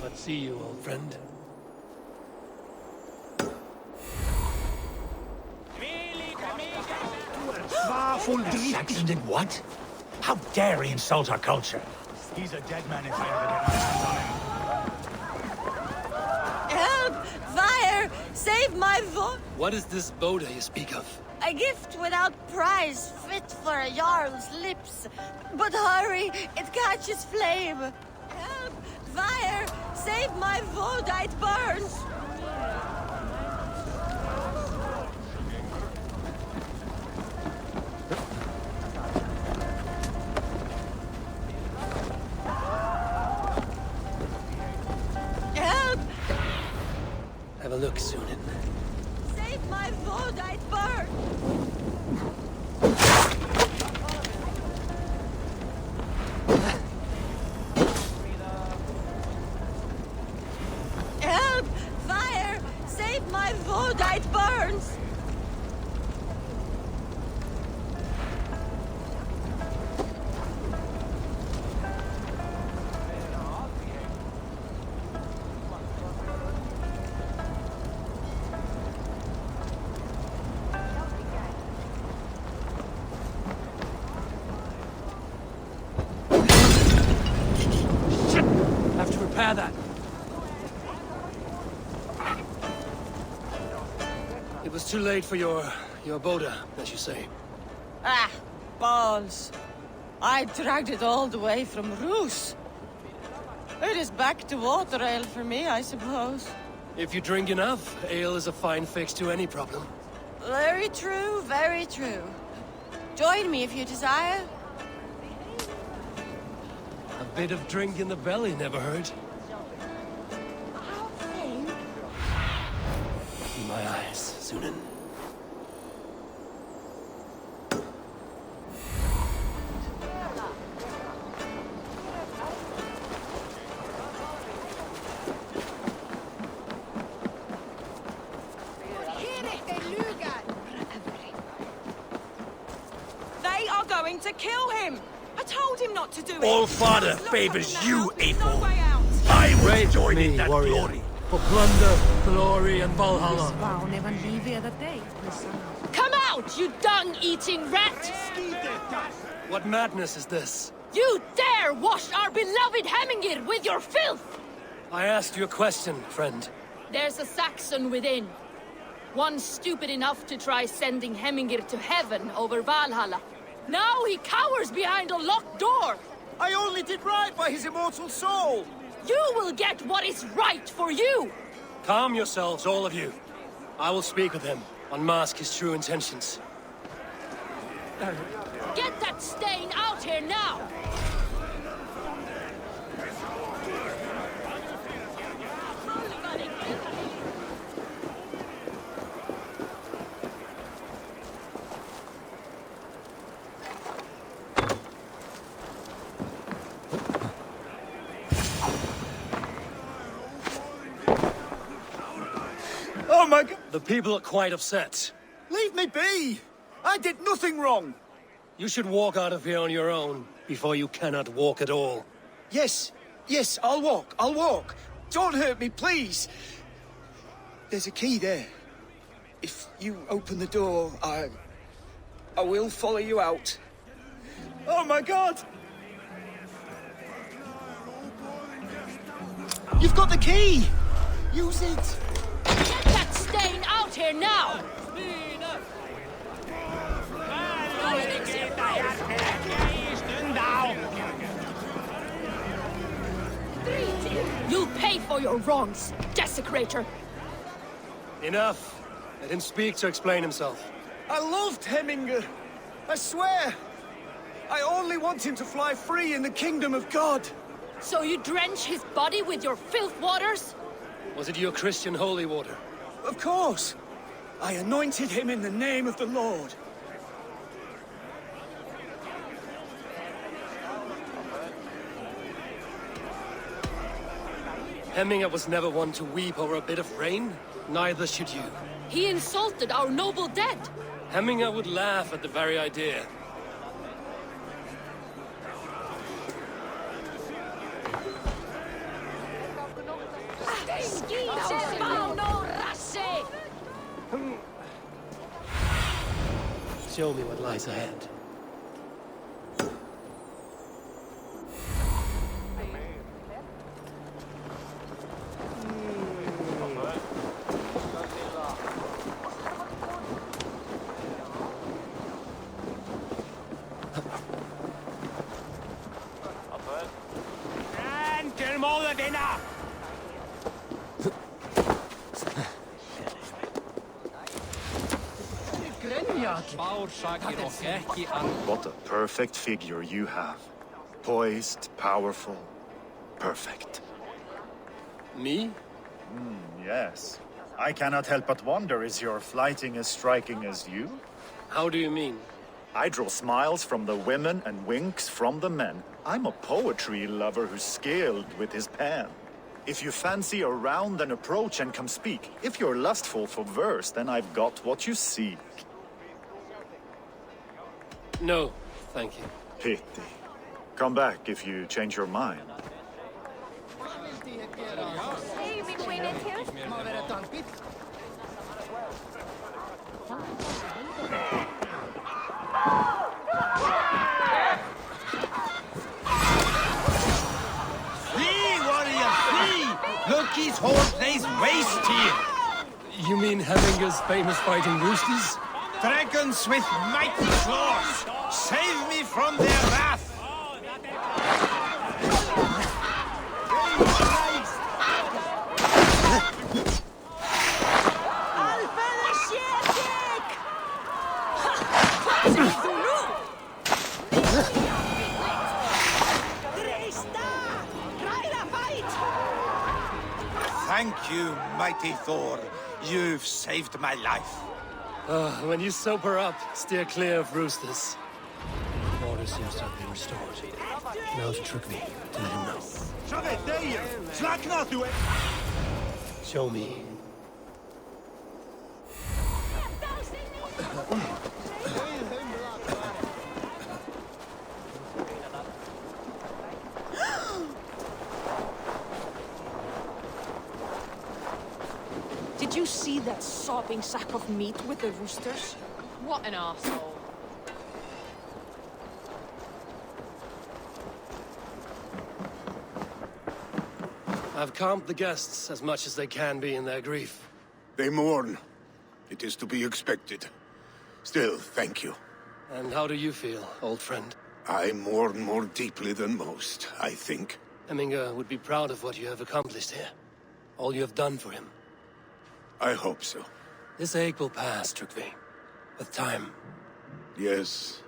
Speaker 3: Let's see you, old friend.
Speaker 11: Saxon did what? How dare he insult our culture? He's a dead man if I ever get my hands on him.
Speaker 18: Help! Fire! Save my voice!
Speaker 3: What is this Boda you speak of?
Speaker 18: A gift without price, fit for a Jarl's lips. But hurry, it catches flame. Help! Fire! Save my Voda, it burns! Help!
Speaker 3: Have a look, Sown.
Speaker 18: Save my Voda, it burns! Help! Fire! Save my Voda, it burns!
Speaker 2: Have to repair that.
Speaker 3: It was too late for your Boda, as you say.
Speaker 22: Ah, balls. I dragged it all the way from Roos. It is back to water ale for me, I suppose.
Speaker 3: If you drink enough, ale is a fine fix to any problem.
Speaker 22: Very true, very true. Join me if you desire.
Speaker 3: A bit of drink in the belly never hurt. In my eyes, Sown.
Speaker 4: They are going to kill him! I told him not to do it!
Speaker 6: All father favors you,
Speaker 4: There's no
Speaker 6: April.
Speaker 4: way out!
Speaker 6: I will
Speaker 3: Raid
Speaker 6: join
Speaker 3: me,
Speaker 6: in that
Speaker 3: warrior.
Speaker 6: glory.
Speaker 3: For plunder, glory, and Valhalla.
Speaker 17: Come out, you dung-eating rat!
Speaker 3: What madness is this?
Speaker 17: You dare wash our beloved Hemingir with your filth!
Speaker 3: I asked you a question, friend.
Speaker 17: There's a Saxon within. One stupid enough to try sending Hemingir to heaven over Valhalla. Now he cowers behind a locked door!
Speaker 6: I only did right by his immortal soul.
Speaker 17: You will get what is right for you!
Speaker 3: Calm yourselves, all of you. I will speak with him, unmask his true intentions.
Speaker 17: Get that stain out here now!
Speaker 12: Oh my God!
Speaker 3: The people are quite upset.
Speaker 12: Leave me be! I did nothing wrong!
Speaker 3: You should walk out of here on your own, before you cannot walk at all.
Speaker 12: Yes, yes, I'll walk. Don't hurt me, please! There's a key there. If you open the door, I will follow you out. Oh my God! You've got the key! Use it!
Speaker 17: Get that stain out here now! You'll pay for your wrongs, desecrator!
Speaker 3: Enough. Let him speak to explain himself.
Speaker 12: I loved Hemingr. I swear. I only want him to fly free in the kingdom of God.
Speaker 17: So you drench his body with your filth waters?
Speaker 3: Was it your Christian holy water?
Speaker 12: Of course. I anointed him in the name of the Lord.
Speaker 3: Hemingr was never one to weep over a bit of rain. Neither should you.
Speaker 17: He insulted our noble dead.
Speaker 3: Hemingr would laugh at the very idea. Show me what lies ahead.
Speaker 10: What a perfect figure you have. Poised, powerful, perfect.
Speaker 3: Me?
Speaker 10: Yes. I cannot help but wonder, is your flighting as striking as you?
Speaker 3: How do you mean?
Speaker 10: I draw smiles from the women and winks from the men. I'm a poetry lover who's skilled with his pen. If you fancy a round, then approach and come speak. If you're lustful for verse, then I've got what you seek.
Speaker 3: No, thank you.
Speaker 10: Pity. Come back if you change your mind.
Speaker 6: Flee, warrior, flee! Look, his whole place waste here!
Speaker 3: You mean Hemminger's famous fighting roosters?
Speaker 6: Dragons with mighty claws! Save me from their wrath! Thank you, mighty Thor. You've saved my life.
Speaker 3: When you sober up, steer clear of roosters. Order seems to have been restored. Now to trick me to let him know. Show me.
Speaker 22: Did you see that sopping sack of meat with the roosters?
Speaker 17: What an arsehole.
Speaker 3: I've calmed the guests as much as they can be in their grief.
Speaker 15: They mourn. It is to be expected. Still, thank you.
Speaker 3: And how do you feel, old friend?
Speaker 15: I mourn more deeply than most, I think.
Speaker 3: Hemminger would be proud of what you have accomplished here. All you have done for him.
Speaker 15: I hope so.
Speaker 3: This ache will pass, Trygve. With time.
Speaker 15: Yes,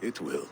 Speaker 15: it will.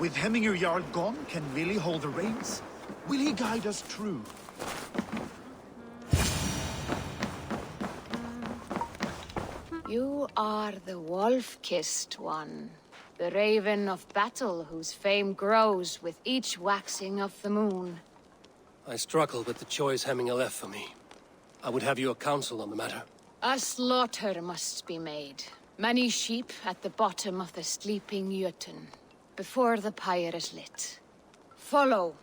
Speaker 10: With Hemminger Jarl gone, can Willi hold the reins? Will he guide us true?
Speaker 17: You are the wolf-kissed one. The raven of battle whose fame grows with each waxing of the moon.
Speaker 3: I struggle with the choice Hemminger left for me. I would have your counsel on the matter.
Speaker 17: A slaughter must be made. Many sheep at the bottom of the sleeping Jötun, before the pyre is lit. Follow.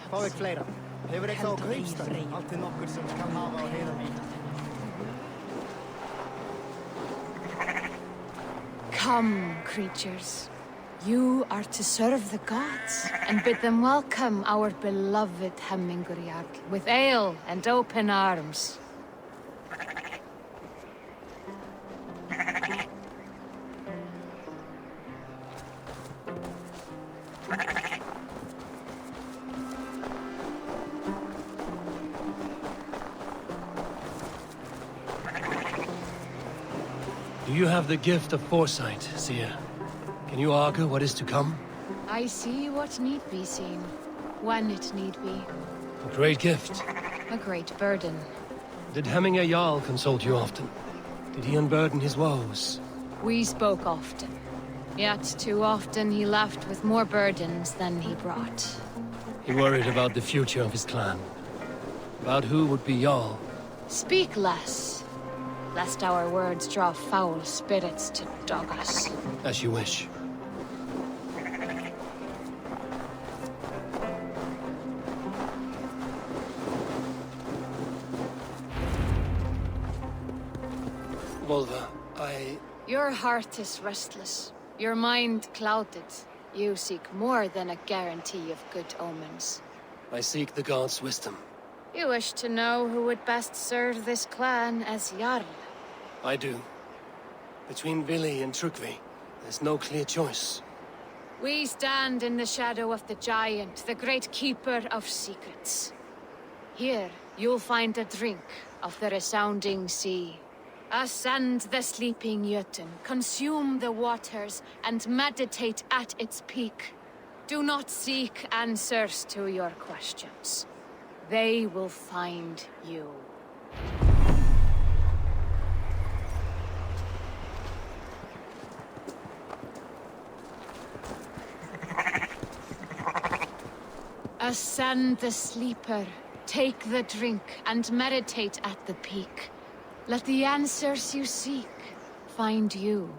Speaker 1: Fá ekki fleira. Hefur eitthvað á kaupstað? Alltið nokkur sem kann hafa á heiðarvík.
Speaker 17: Come, creatures. You are to serve the gods, and bid them welcome our beloved Hemminger Jarl with ale and open arms.
Speaker 3: Do you have the gift of foresight, seer? Can you argue what is to come?
Speaker 17: I see what need be seen, when it need be.
Speaker 3: A great gift.
Speaker 17: A great burden.
Speaker 3: Did Hemminger Jarl consult you often? Did he unburden his woes?
Speaker 17: We spoke often. Yet too often he left with more burdens than he brought.
Speaker 3: He worried about the future of his clan. About who would be Jarl.
Speaker 17: Speak less, lest our words draw foul spirits to dog us.
Speaker 3: As you wish. Volva,
Speaker 17: Your heart is restless. Your mind clouded. You seek more than a guarantee of good omens.
Speaker 3: I seek the gods' wisdom.
Speaker 17: You wish to know who would best serve this clan as Jarl.
Speaker 3: I do. Between Vili and Trukvi, there's no clear choice.
Speaker 17: We stand in the shadow of the giant, the great keeper of secrets. Here, you'll find a drink of the resounding sea. Ascend the sleeping Jötun, consume the waters, and meditate at its peak. Do not seek answers to your questions. They will find you. Ascend the sleeper, take the drink, and meditate at the peak. Let the answers you seek find you.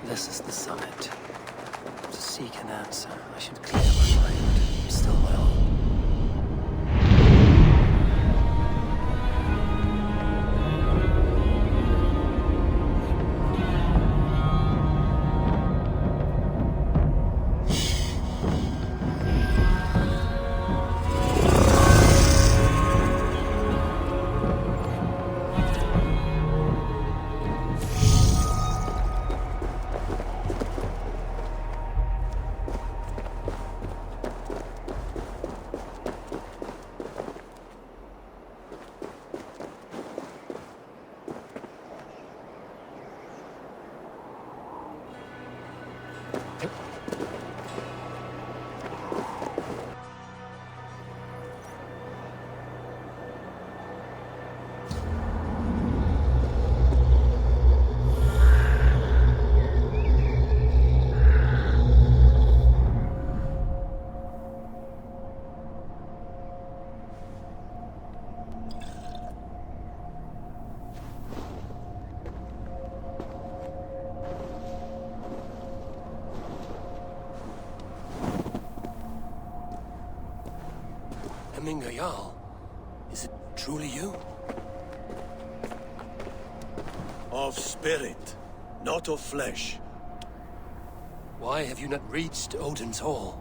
Speaker 3: This is the summit. To seek an answer, I should clear my mind. I'm still my own. Hemminger Jarl. Is it truly you?
Speaker 19: Of spirit, not of flesh.
Speaker 3: Why have you not reached Odin's Hall?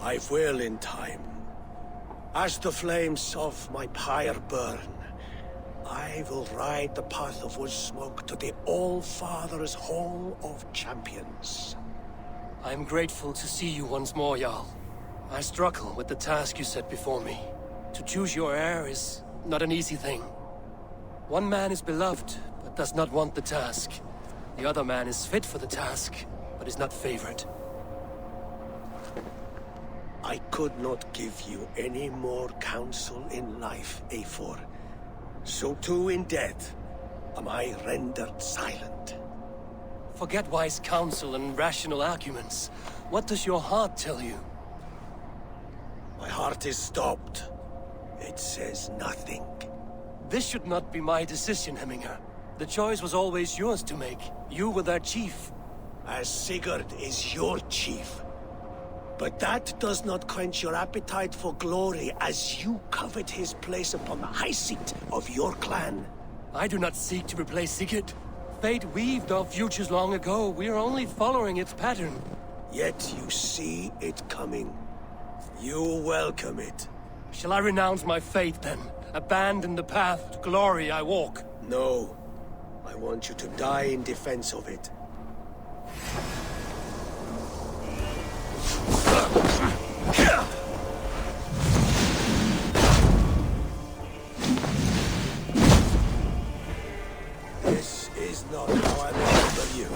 Speaker 19: I will in time. As the flames of my pyre burn, I will ride the path of wood smoke to the All-Father's Hall of Champions.
Speaker 3: I am grateful to see you once more, Jarl. I struggle with the task you set before me. To choose your heir is not an easy thing. One man is beloved, but does not want the task. The other man is fit for the task, but is not favored.
Speaker 19: I could not give you any more counsel in life, Eivor. So too in death am I rendered silent.
Speaker 3: Forget wise counsel and rational arguments. What does your heart tell you?
Speaker 19: My heart is stopped. It says nothing.
Speaker 3: This should not be my decision, Hemminger. The choice was always yours to make. You were their chief.
Speaker 19: As Sigurd is your chief. But that does not quench your appetite for glory as you covet his place upon the high seat of your clan.
Speaker 3: I do not seek to replace Sigurd. Fate weaved our futures long ago. We are only following its pattern.
Speaker 19: Yet you see it coming. You welcome it.
Speaker 3: Shall I renounce my faith then? Abandon the path to glory I walk?
Speaker 19: No. I want you to die in defense of it. This is not how I remember you.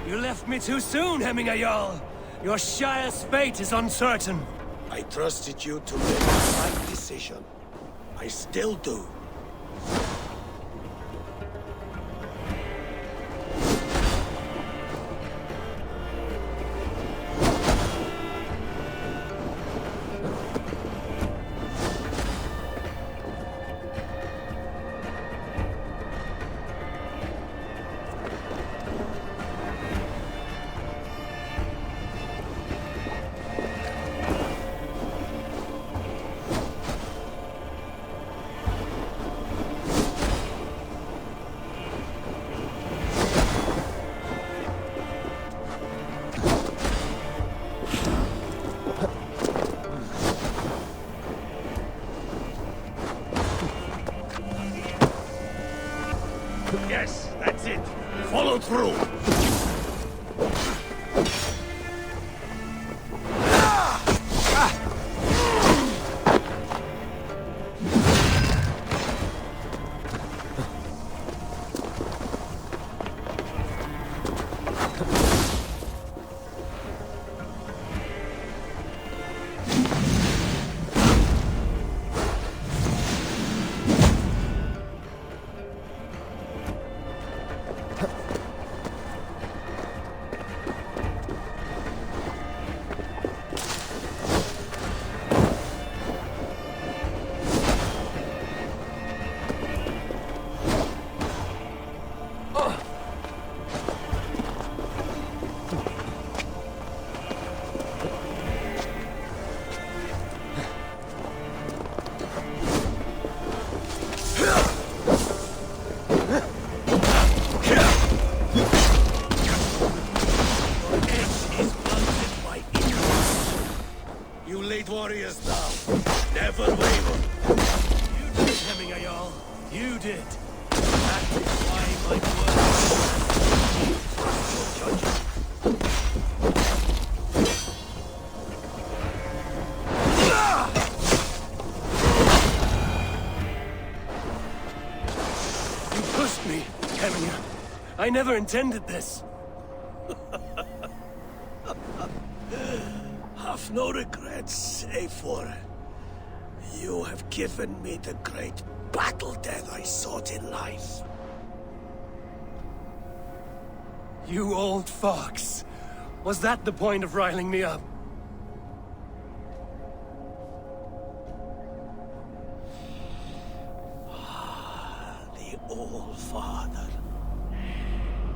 Speaker 3: You left me too soon, Hemminger Jarl. Your Shire's fate is uncertain.
Speaker 19: I trusted you to make the right decision. I still do.
Speaker 14: Yes, that's it. Follow through. Warriors now. Never waver.
Speaker 3: You did, Hemminger Jarl. You did. That is why my word. Trust your judgment. You pushed me, Hemminger. I never intended this.
Speaker 19: have no regrets, Eivor. You have given me the great battle death I sought in life.
Speaker 2: You old fox! Was that the point of riling me up?
Speaker 19: The Old Father.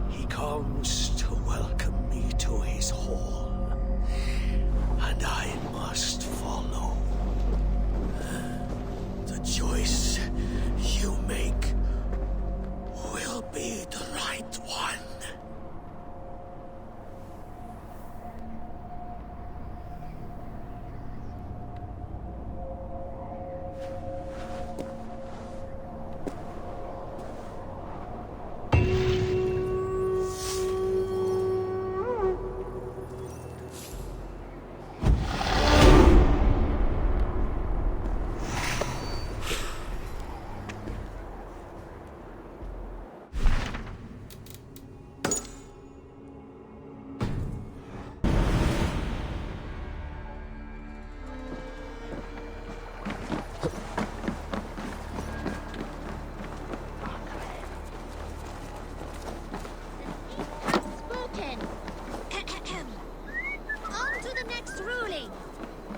Speaker 19: He comes to welcome me to his hall, and I must follow. The choice you make will be the right one.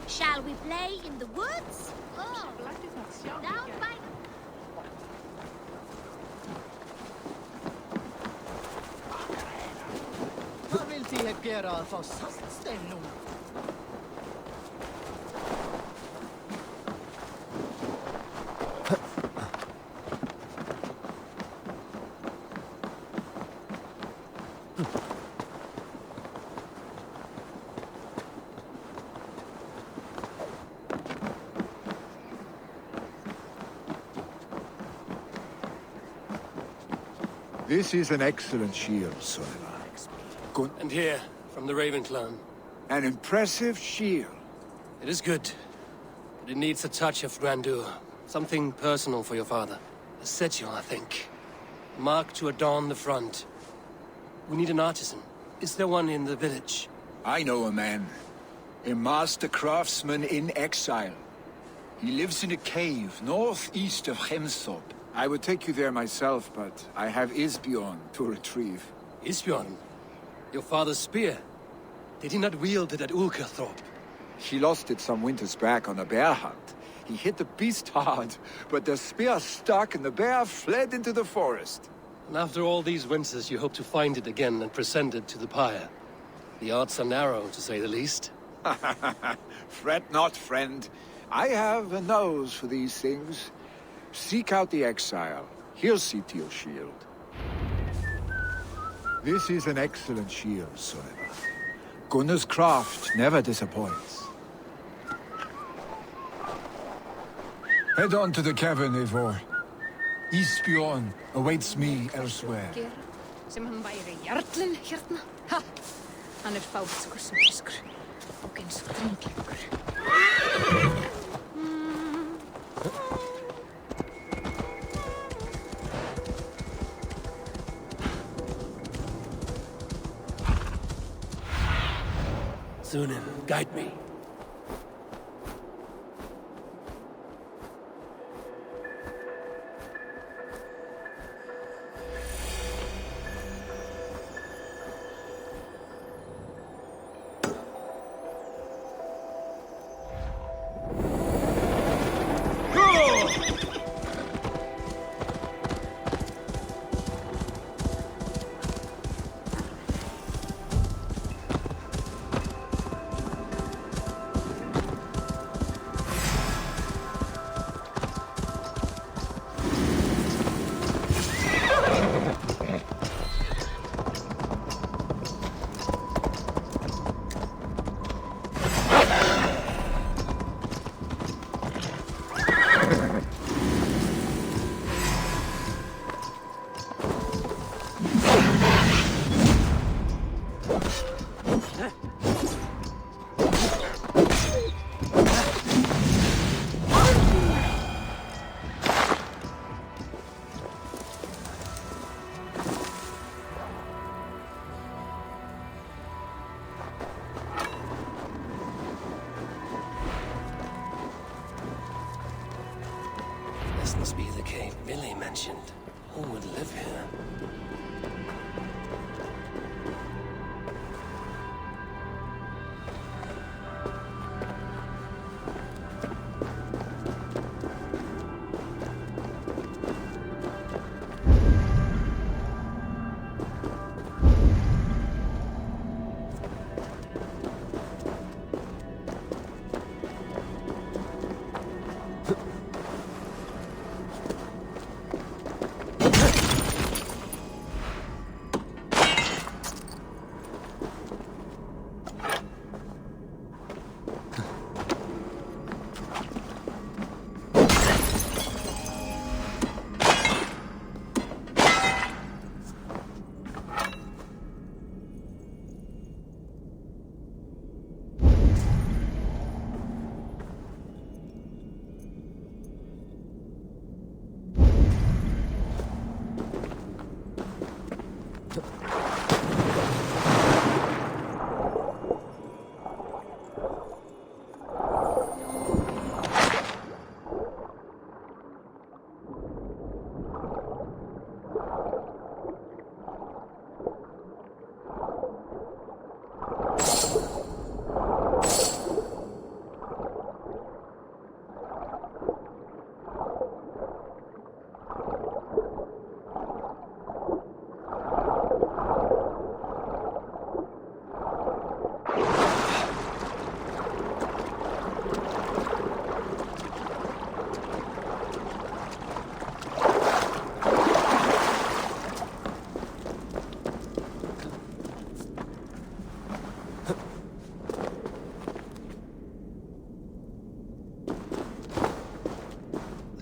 Speaker 5: Shall we play in the woods? Oh, down by...
Speaker 1: Vad vill till göra för sastställning?
Speaker 16: This is an excellent shield, Sown. Good.
Speaker 2: And here, from the Raven clan.
Speaker 16: An impressive shield.
Speaker 2: It is good, but it needs a touch of grandeur. Something personal for your father. A sigil, I think. A mark to adorn the front. We need an artisan. Is there one in the village?
Speaker 11: I know a man. A master craftsman in exile. He lives in a cave northeast of Ravensthorpe.
Speaker 16: I would take you there myself, but I have Isbjorn to retrieve.
Speaker 2: Isbjorn? Your father's spear? Did he not wield it at Ulkerthorpe?
Speaker 16: He lost it some winters back on a bear hunt. He hit the beast hard, but the spear stuck and the bear fled into the forest.
Speaker 2: And after all these winters, you hope to find it again and present it to the pyre. The odds are narrow, to say the least.
Speaker 16: Fret not, friend. I have a nose for these things. Seek out the exile. He'll see to your shield. This is an excellent shield, Sown. Gunnar's craft never disappoints.
Speaker 11: Head on to the cavern, Eivor. Isbjorn awaits me elsewhere.
Speaker 17: Sem hann væri jarlinn hérna. Ha! Hann fátskur sem fiskur. Og eins og drenglingur.
Speaker 2: Sunan, guide me.
Speaker 3: ancient. Who would live here?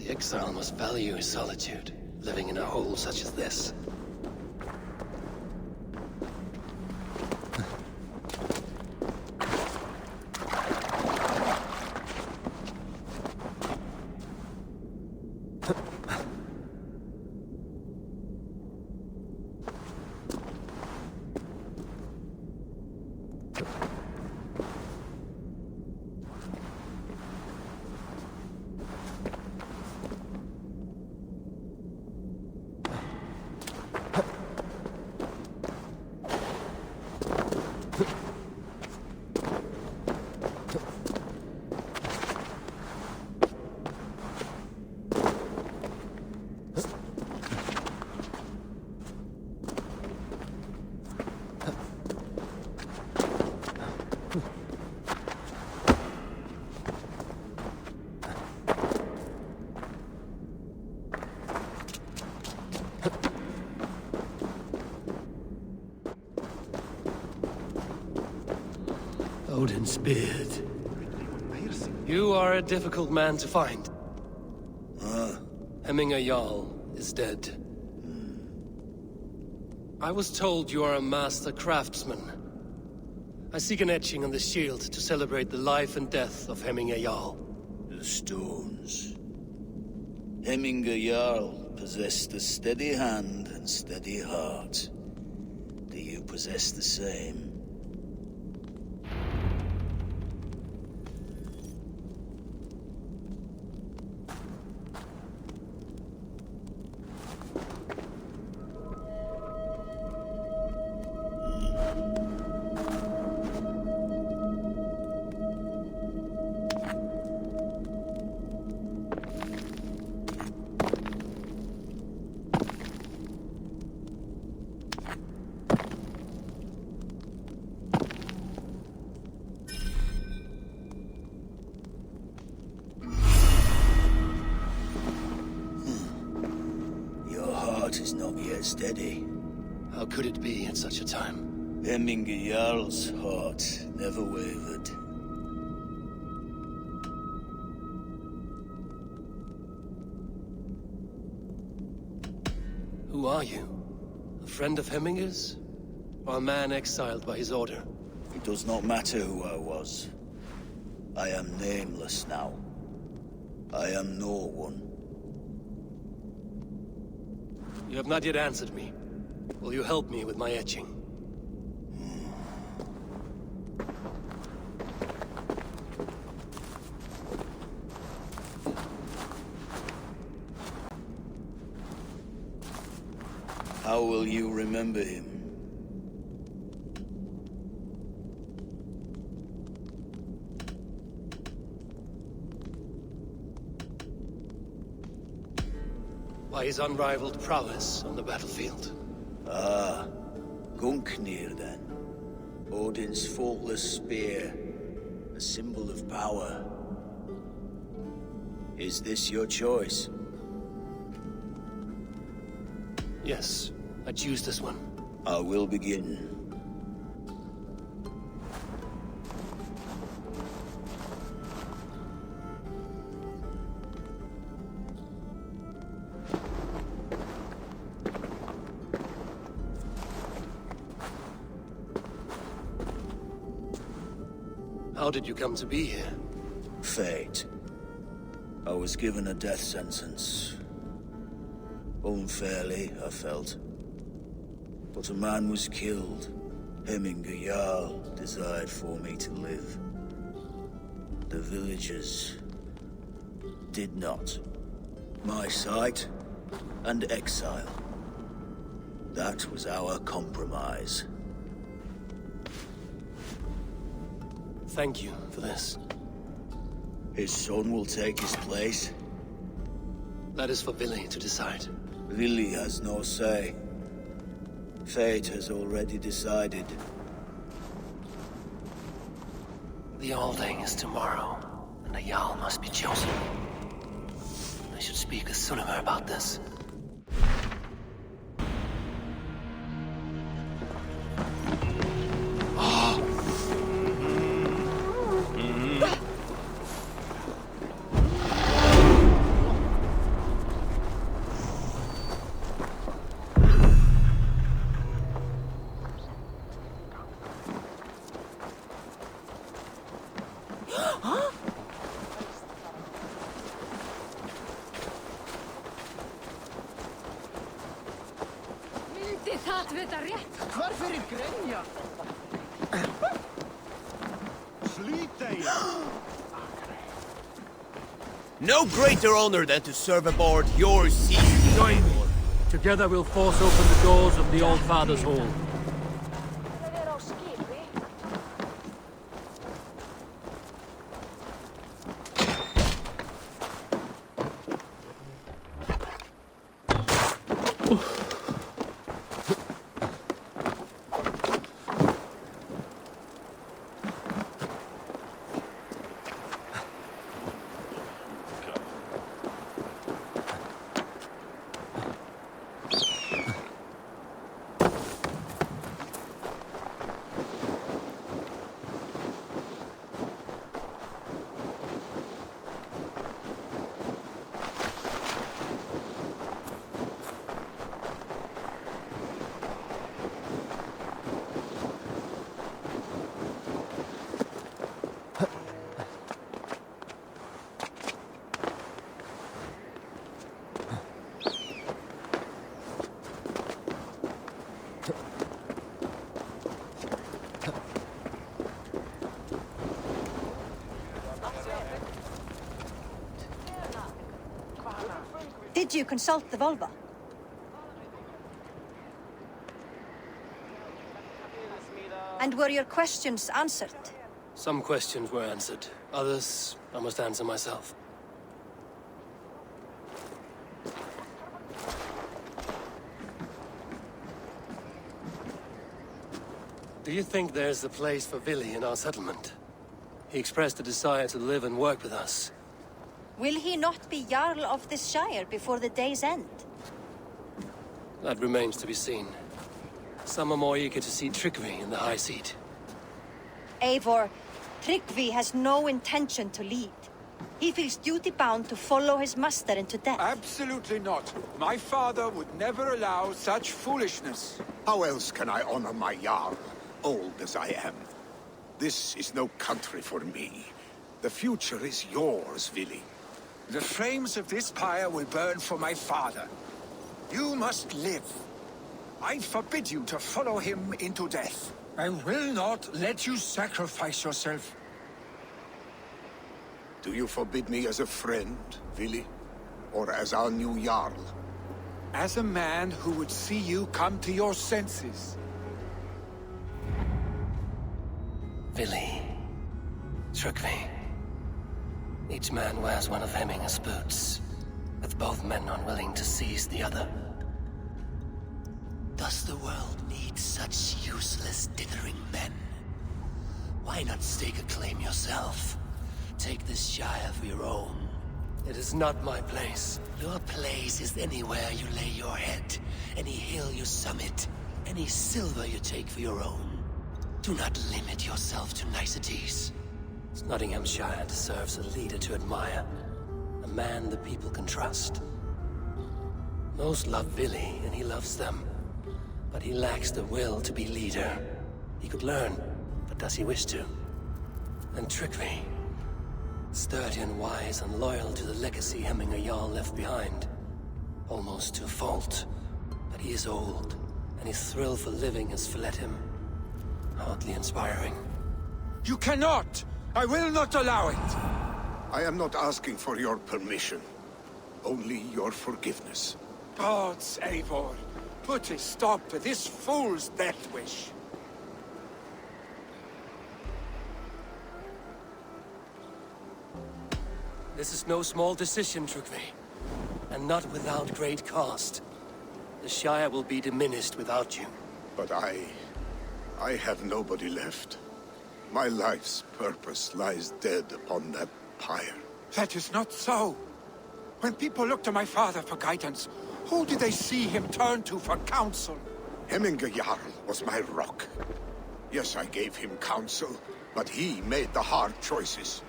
Speaker 3: Exile must value his solitude, living in a hole such as this. Odin's beard. You are a difficult man to find. Hemminger Jarl is dead. I was told you are a master craftsman. I seek an etching on the shield to celebrate the life and death of Hemminger Jarl.
Speaker 13: The stones. Hemminger Jarl possessed a steady hand and steady heart. Do you possess the same? Is not yet steady.
Speaker 3: How could it be at such a time?
Speaker 13: Hemminger Jarl's heart never wavered.
Speaker 3: Who are you? A friend of Hemminger's? Or a man exiled by his order?
Speaker 13: It does not matter who I was. I am nameless now. I am no one.
Speaker 3: You have not yet answered me. Will you help me with my etching?
Speaker 13: you remember him?
Speaker 2: By his unrivaled prowess on the battlefield.
Speaker 13: Ah, Gungnir then. Odin's faultless spear, a symbol of power. Is this your choice?
Speaker 2: Yes, I choose this one.
Speaker 13: I will begin.
Speaker 2: How did you come to be here?
Speaker 13: Fate. I was given a death sentence. Unfairly, I felt. But a man was killed. Hemminger Jarl desired for me to live. The villagers did not. My sight and exile. That was our compromise.
Speaker 2: Thank you for this.
Speaker 13: His son will take his place.
Speaker 2: That is for Vili to decide.
Speaker 13: Vili has no say. Fate has already decided.
Speaker 3: The Alding is tomorrow, and a Jarl must be chosen. I should speak with Sunnema about this.
Speaker 1: Varför är Grenja? Slit dig!
Speaker 8: No greater honor than to serve aboard your sea.
Speaker 20: Join me. Together we'll force open the doors of the Old Father's Hall.
Speaker 22: Did you consult the Volva? And were your questions answered?
Speaker 2: Some questions were answered. Others, I must answer myself. Do you think there's a place for Vili in our settlement? He expressed a desire to live and work with us.
Speaker 22: Will he not be Jarl of this shire before the day's end?
Speaker 2: That remains to be seen. Some are more eager to see Tryggvi in the high seat.
Speaker 22: Eivor, Tryggvi has no intention to lead. He feels duty-bound to follow his master into death.
Speaker 16: Absolutely not. My father would never allow such foolishness.
Speaker 15: How else can I honor my Jarl, old as I am? This is no country for me. The future is yours, Vili.
Speaker 11: The flames of this pyre will burn for my father. You must live. I forbid you to follow him into death. I will not let you sacrifice yourself.
Speaker 15: Do you forbid me as a friend, Vili? Or as our new Jarl?
Speaker 23: as a man who would see you come to your senses.
Speaker 3: Vili. Trygve. Each man wears one of Hemminger's boots, with both men unwilling to seize the other. Does the world need such useless, dithering men? Why not stake a claim yourself? Take this shire for your own. It is not my place. Your place is anywhere you lay your head, any hill you summit, any silver you take for your own. Do not limit yourself to niceties. Snotinghamscire deserves a leader to admire, a man the people can trust. Most love Vili, and he loves them. But he lacks the will to be leader. He could learn, but does he wish to? And Trygve, sturdy and wise and loyal to the legacy Hemminger Jarl left behind. Almost to a fault. But he is old, and his thrill for living has fled him. Hardly inspiring.
Speaker 23: You cannot! I will not allow it!
Speaker 15: I am not asking for your permission. Only your forgiveness.
Speaker 23: Gods, Eivor, put a stop to this fool's death wish.
Speaker 2: This is no small decision, Trygve. And not without great cost. The Shire will be diminished without you.
Speaker 15: But I have nobody left. My life's purpose lies dead upon that pyre.
Speaker 23: That is not so. When people look to my father for guidance, who do they see him turn to for counsel?
Speaker 15: Hemminger Jarl was my rock. Yes, I gave him counsel, but he made the hard choices.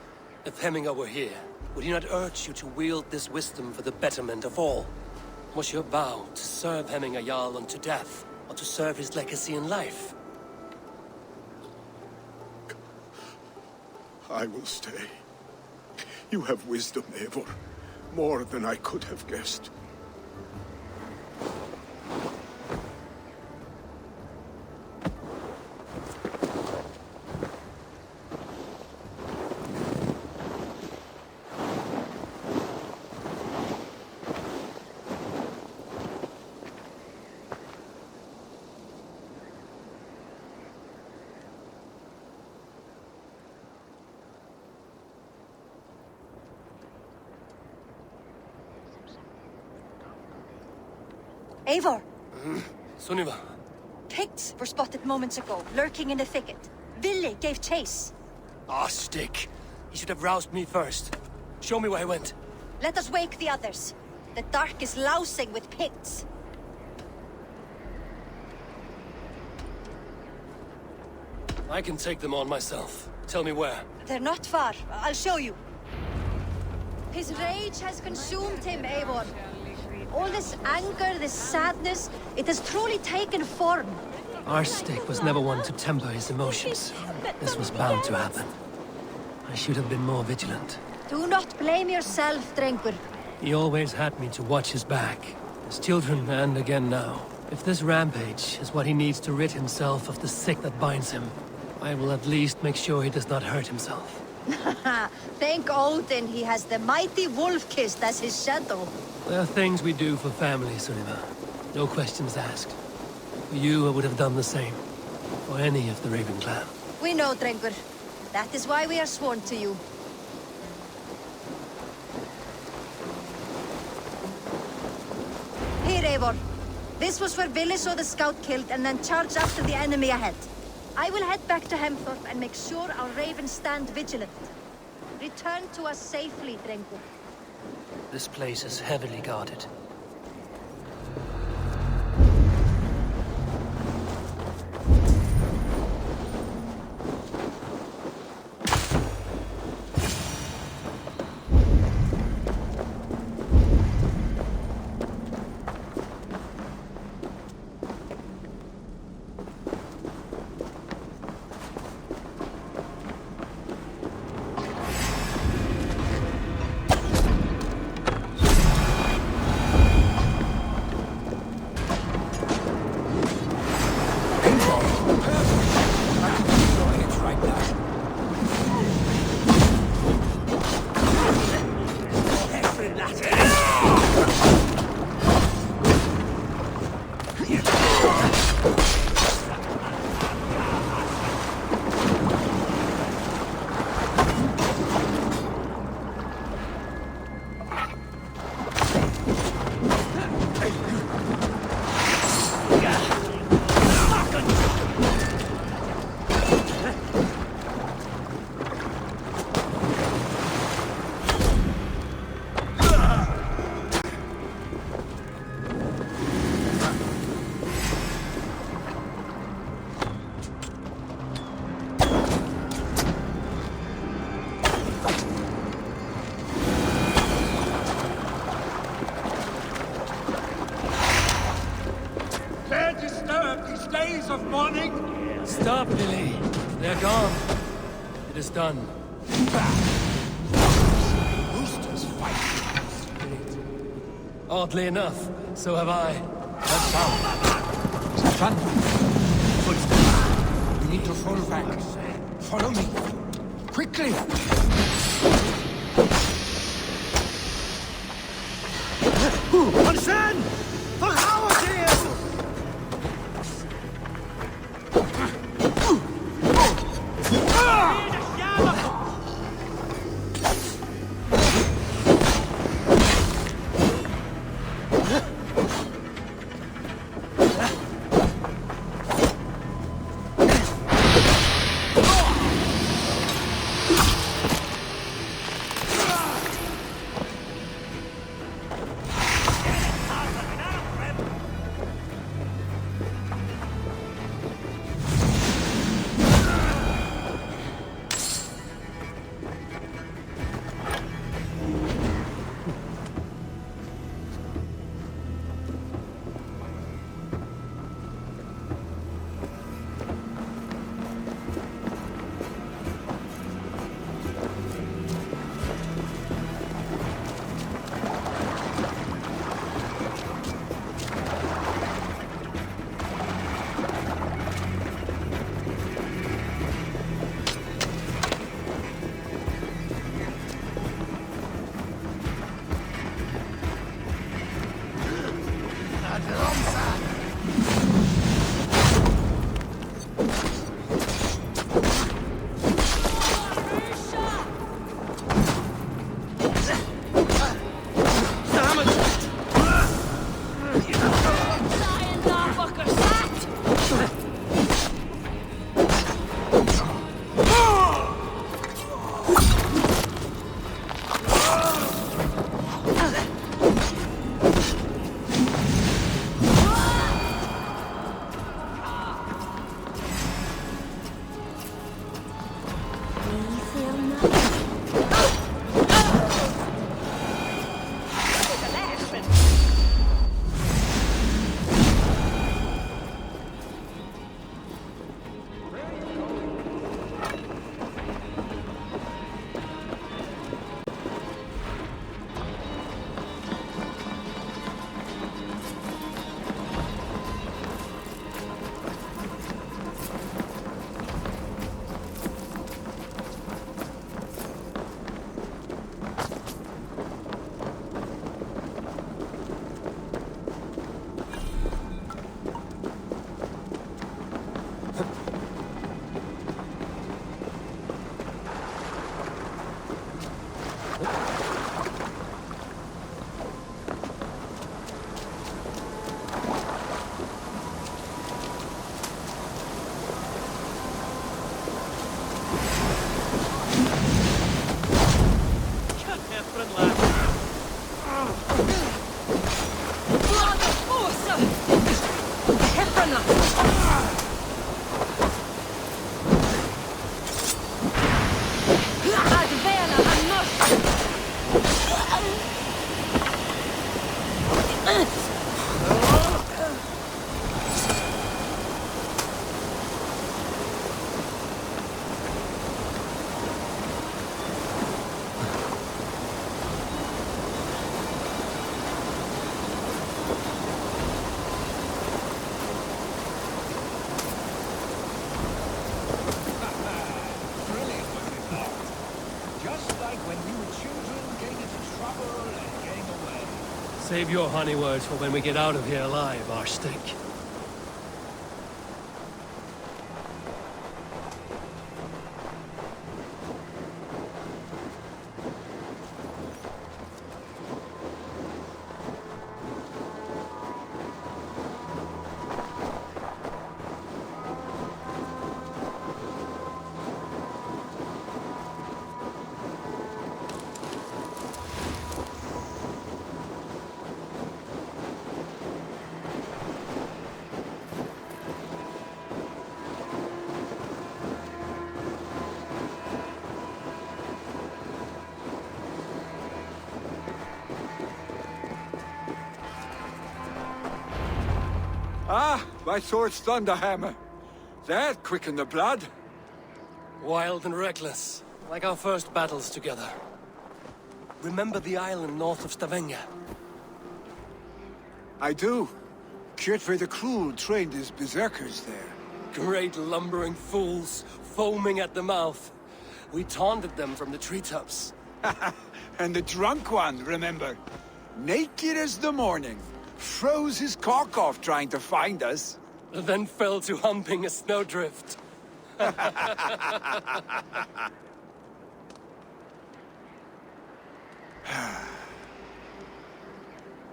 Speaker 2: If Hemminger were here, would he not urge you to wield this wisdom for the betterment of all? Was your vow to serve Hemminger Jarl unto death, or to serve his legacy in life?
Speaker 15: I will stay. You have wisdom, Eivor. More than I could have guessed.
Speaker 18: Eivor!
Speaker 2: Sunniva.
Speaker 18: Picts were spotted moments ago, lurking in the thicket. Vili gave chase.
Speaker 2: Ah, stick. He should have roused me first. Show me where he went.
Speaker 18: Let us wake the others. The dark is lousing with Picts.
Speaker 2: I can take them on myself. Tell me where.
Speaker 18: They're not far. I'll show you. His rage has consumed him, Eivor. All this anger, this sadness, it has truly taken form.
Speaker 2: Our stick was never one to temper his emotions. This was bound to happen. I should have been more vigilant.
Speaker 18: Do not blame yourself, Drengur.
Speaker 2: He always had me to watch his back. His children, and again now. If this rampage is what he needs to rid himself of the sick that binds him, I will at least make sure he does not hurt himself.
Speaker 18: Thank Odin he has the mighty Wolf-Kissed as his shadow.
Speaker 2: There are things we do for family, Sunniva. No questions asked. For you, I would have done the same. For any of the Raven clan.
Speaker 18: We know, Drengur. That is why we are sworn to you. Here, Eivor. This was where Vili saw the scout killed and then charged after the enemy ahead. I will head back to Hemthorpe and make sure our ravens stand vigilant. Return to us safely, Drengur.
Speaker 2: This place is heavily guarded. Stop, Billy. They're gone. It is done.
Speaker 11: Roosters fight.
Speaker 2: Oddly enough, so have I. That's how.
Speaker 11: Son, footsteps. We need to fall back. Follow me. Quickly!
Speaker 1: Concern! For Howard here!
Speaker 2: Save your honey words for when we get out of here alive, Archstick.
Speaker 16: Ah, my sword's thunderhammer. That quickened the blood.
Speaker 2: Wild and reckless, like our first battles together. Remember the island north of Stavanger?
Speaker 16: I do. Kjotve the Cruel trained his berserkers there.
Speaker 2: Great lumbering fools, foaming at the mouth. We taunted them from the treetops.
Speaker 16: And the drunk one, remember? Naked as the morning. Froze his cock off trying to find us.
Speaker 2: Then fell to humping a snowdrift.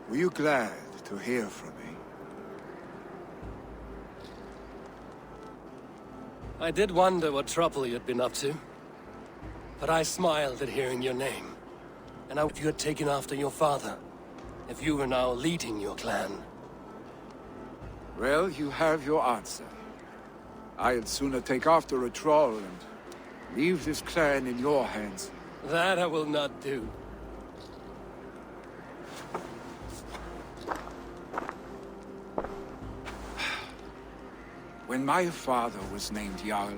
Speaker 16: Were you glad to hear from me?
Speaker 2: I did wonder what trouble you'd been up to. But I smiled at hearing your name. And I hoped you had taken after your father. If you were now leading your clan.
Speaker 16: Well, you have your answer. I'd sooner take after a troll and leave this clan in your hands.
Speaker 2: That I will not do.
Speaker 16: When my father was named Jarl,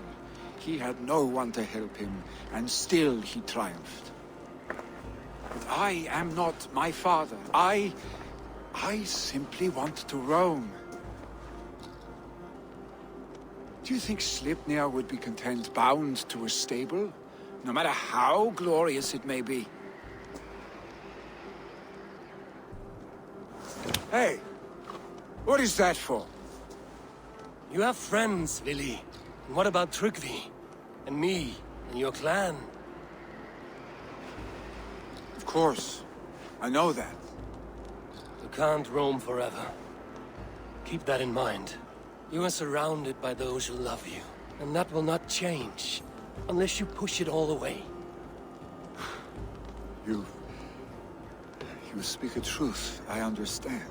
Speaker 16: he had no one to help him, and still he triumphed. But I am not my father. I simply want to roam. Do you think Sleipnir would be content bound to a stable? No matter how glorious it may be? Hey! What is that for?
Speaker 2: You have friends, Vili. And what about Tryggvi? And me? And your clan?
Speaker 16: Of course. I know that.
Speaker 2: You can't roam forever. Keep that in mind. You are surrounded by those who love you. And that will not change. Unless you push it all away.
Speaker 16: You speak a truth. I understand.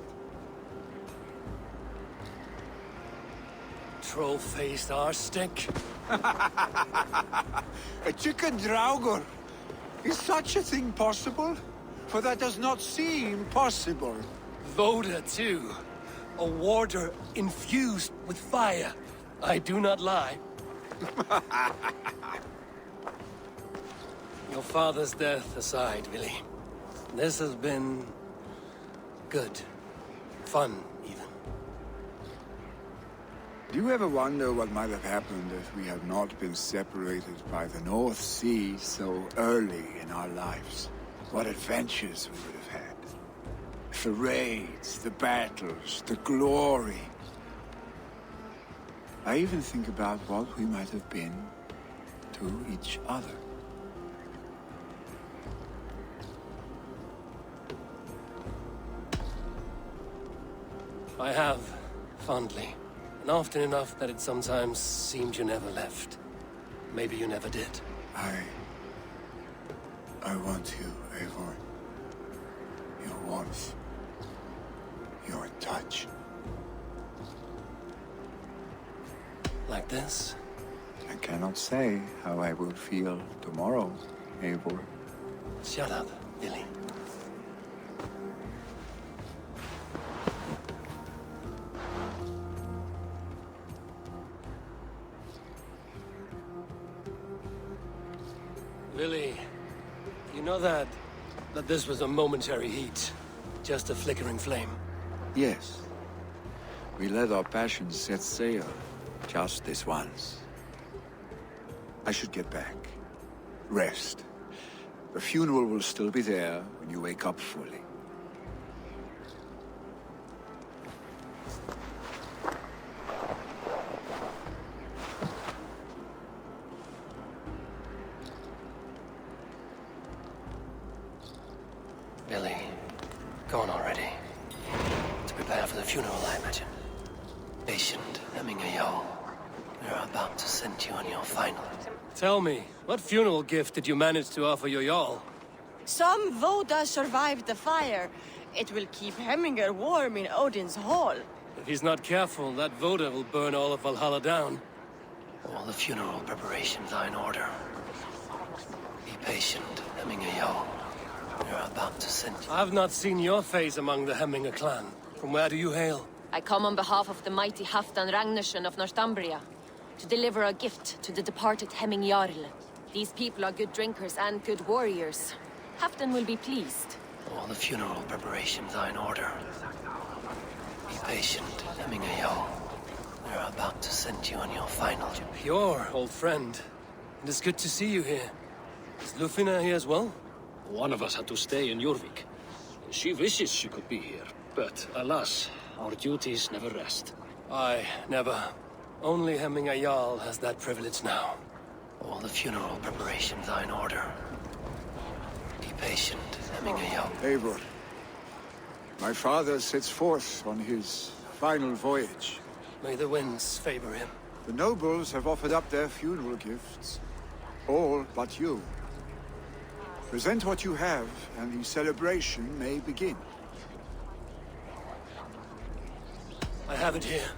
Speaker 2: Troll-faced arse-stick.
Speaker 16: A chicken draugr. Is such a thing possible? For that does not seem possible.
Speaker 2: Voda, too. A warder infused with fire. I do not lie. Your father's death aside, Vili. This has been... good. Fun, even.
Speaker 16: Do you ever wonder what might have happened if we had not been separated by the North Sea so early in our lives? What adventures we would have had. The raids, the battles, the glory. I even think about what we might have been to each other.
Speaker 2: I have, fondly. And often enough that it sometimes seemed you never left. Maybe you never did.
Speaker 16: I want you, Eivor. Your warmth. Your touch.
Speaker 2: Like this?
Speaker 16: I cannot say how I will feel tomorrow, Eivor.
Speaker 2: Shut up, Vili. Vili, you know that this was a momentary heat? Just a flickering flame?
Speaker 16: Yes. We let our passions set sail. Just this once. I should get back. Rest. The funeral will still be there when you wake up fully.
Speaker 2: Billy, gone already. To prepare for the funeral, I imagine. Patient, hemming a yawl. We're about to send you on your final. Tell me, what funeral gift did you manage to offer your Jarl?
Speaker 7: Some Voda survived the fire. It will keep Hemminger warm in Odin's hall.
Speaker 2: If he's not careful, that Voda will burn all of Valhalla down. All the funeral preparations are in order. Be patient, hemming a yawl. We're about to send you. I've not seen your face among the Hemminger clan. From where do you hail?
Speaker 9: I come on behalf of the mighty Halfdan Ragnarsson of Northumbria.
Speaker 4: to deliver a gift to the departed Hemming Jarl. These people are good drinkers and good warriors. Halfdan will be pleased.
Speaker 3: All the funeral preparations are in order. Be patient, Hemming Jarl. We're about to send you on your final journey.
Speaker 2: Your old friend. It is good to see you here. Is Lufina here as well?
Speaker 20: One of us had to stay in Jorvik. She wishes she could be here, but alas, our duties never rest.
Speaker 2: Aye, never. Only Hemming Jarl has that privilege now.
Speaker 3: All the funeral preparations are in order. Be patient, Hemming Jarl.
Speaker 16: Eivor, my father sets forth on his final voyage.
Speaker 2: May the winds favor him.
Speaker 16: The nobles have offered up their funeral gifts. All but you. Present what you have, and the celebration may begin.
Speaker 2: I have it here.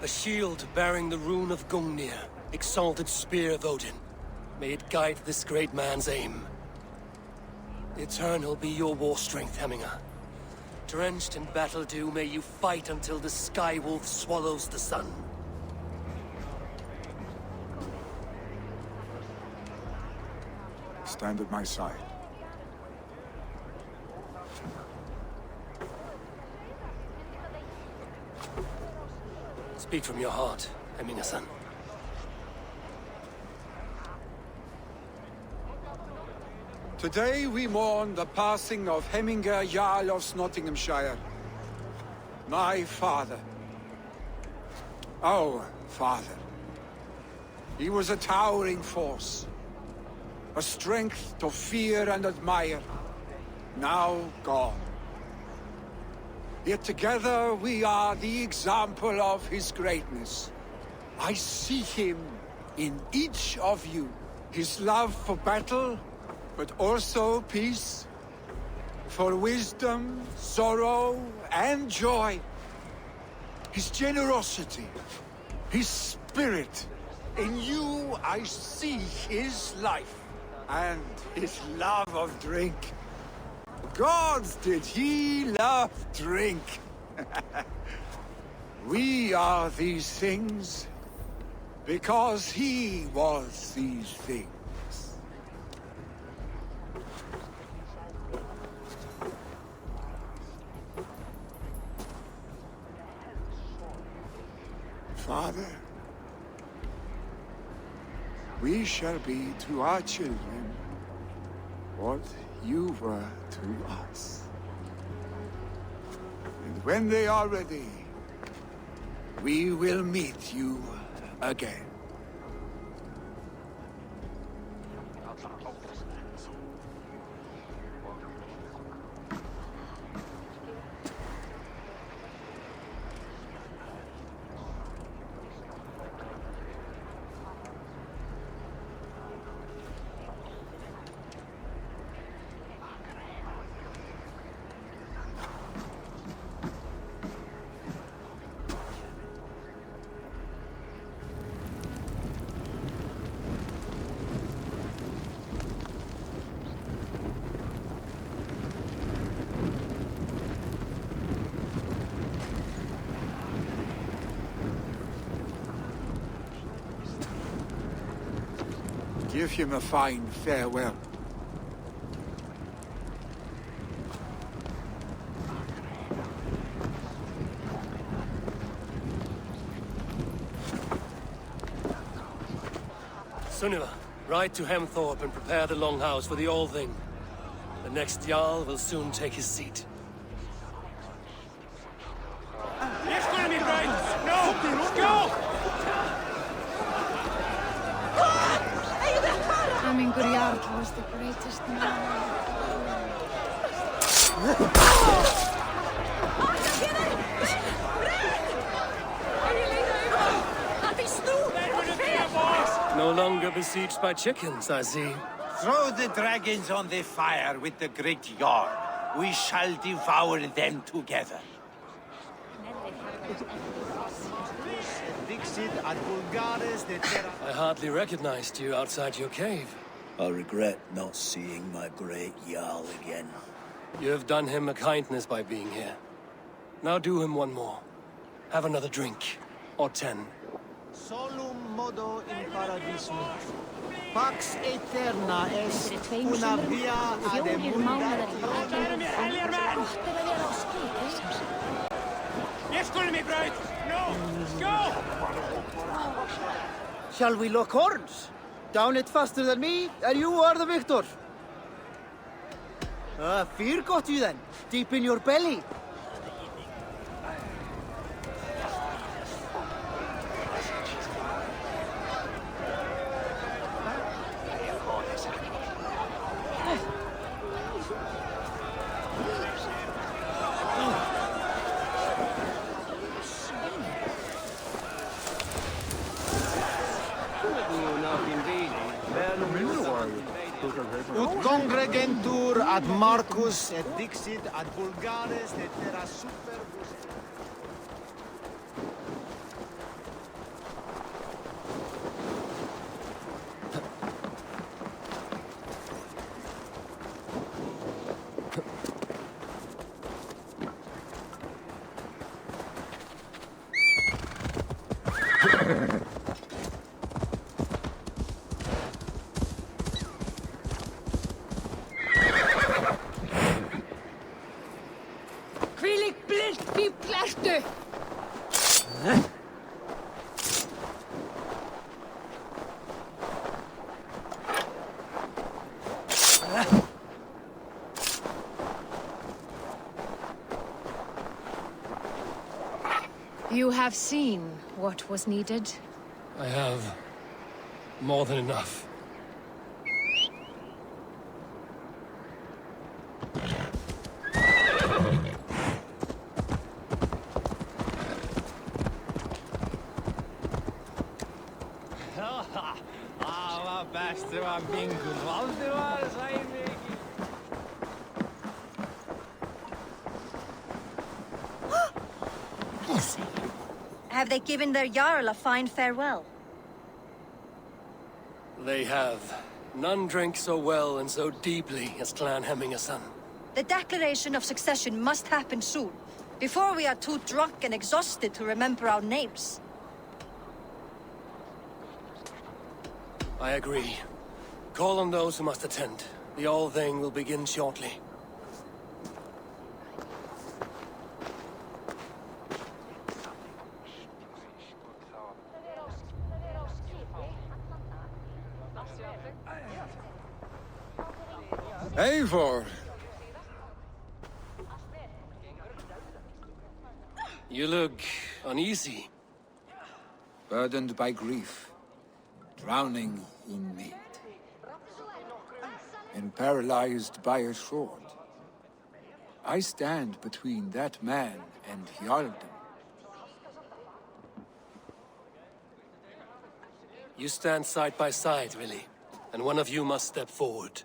Speaker 2: A shield bearing the rune of Gungnir, exalted spear of Odin. May it guide this great man's aim. Eternal be your war strength, Hemminger. Drenched in battle dew, may you fight until the sky wolf swallows the sun.
Speaker 16: Stand at my side.
Speaker 2: Speak from your heart, Hemminger-son.
Speaker 23: Today we mourn the passing of Hemminger Jarl of Snotinghamscire. My father. Our father. He was a towering force. A strength to fear and admire. Now gone. Yet together we are the example of his greatness. I see him in each of you. His love for battle, but also peace. For wisdom, sorrow, and joy. His generosity, his spirit. In you I see his life, and his love of drink. Gods, did he love drink! We are these things because he was these things.
Speaker 16: Father, we shall be to our children what you were to us. And when they are ready, we will meet you again. Give him a fine farewell.
Speaker 2: Sunniva, ride to Hemthorpe and prepare the Longhouse for the All-Thing. The next Jarl will soon take his seat.
Speaker 17: Hemmingur Jarl was the greatest man.
Speaker 2: No longer besieged by chickens, I see.
Speaker 6: Throw the dragons on the fire with the great Jarl. We shall devour them together.
Speaker 2: I hardly recognized you outside your cave.
Speaker 13: I regret not seeing my great Jarl again.
Speaker 2: You have done him a kindness by being here. Now do him one more. Have another drink. Or 10.
Speaker 1: Solum modo in paradisum. Pax eterna est una via ad Shall we lock horns? Down it faster than me, and you are the victor. Fear got you then, deep in your belly. Ut congregentur ad Marcus et dixit ad vulgares et terra superbus.
Speaker 17: You have seen what was needed?
Speaker 2: I have. More than enough.
Speaker 18: Have they given their Jarl a fine farewell?
Speaker 2: They have. None drank so well and so deeply as Clan Hemmingerson.
Speaker 18: The declaration of succession must happen soon, before we are too drunk and exhausted to remember our names.
Speaker 2: I agree. Call on those who must attend. The All-Thing will begin shortly.
Speaker 16: Eivor!
Speaker 2: You look uneasy.
Speaker 16: Burdened by grief, drowning in mead, and paralyzed by a sword. I stand between that man and Hjaldan.
Speaker 2: You stand side by side, really, and one of you must step forward.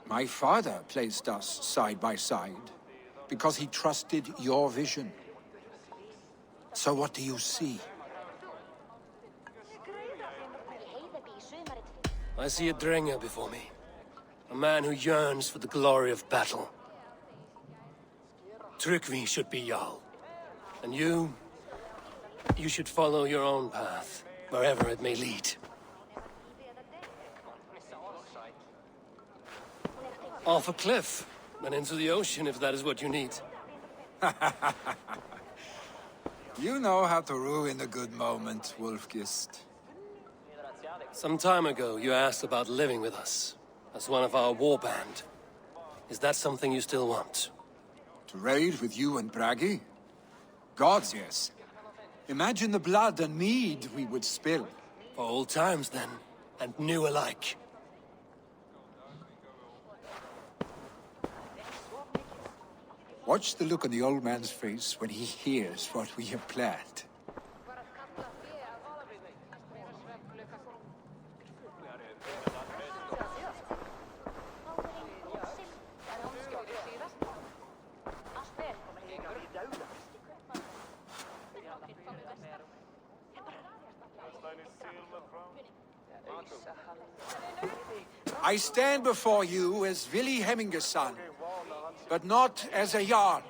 Speaker 16: My father placed us side by side because he trusted your vision. So what do you see?
Speaker 2: I see a Drenger before me. A man who yearns for the glory of battle. Tryggvi should be Jarl. And you should follow your own path, wherever it may lead. Off a cliff, and into the ocean if that is what you need.
Speaker 16: You know how to ruin a good moment, Wolfgist.
Speaker 2: Some time ago, you asked about living with us, as one of our war band. Is that something you still want?
Speaker 16: To raid with you and Bragi? Gods, yes. Imagine the blood and mead we would spill.
Speaker 2: For old times, then, and new alike.
Speaker 16: Watch the look on the old man's face when he hears what we have planned.
Speaker 11: I stand before you as Vili Hemminger's son, but not as a Jarl.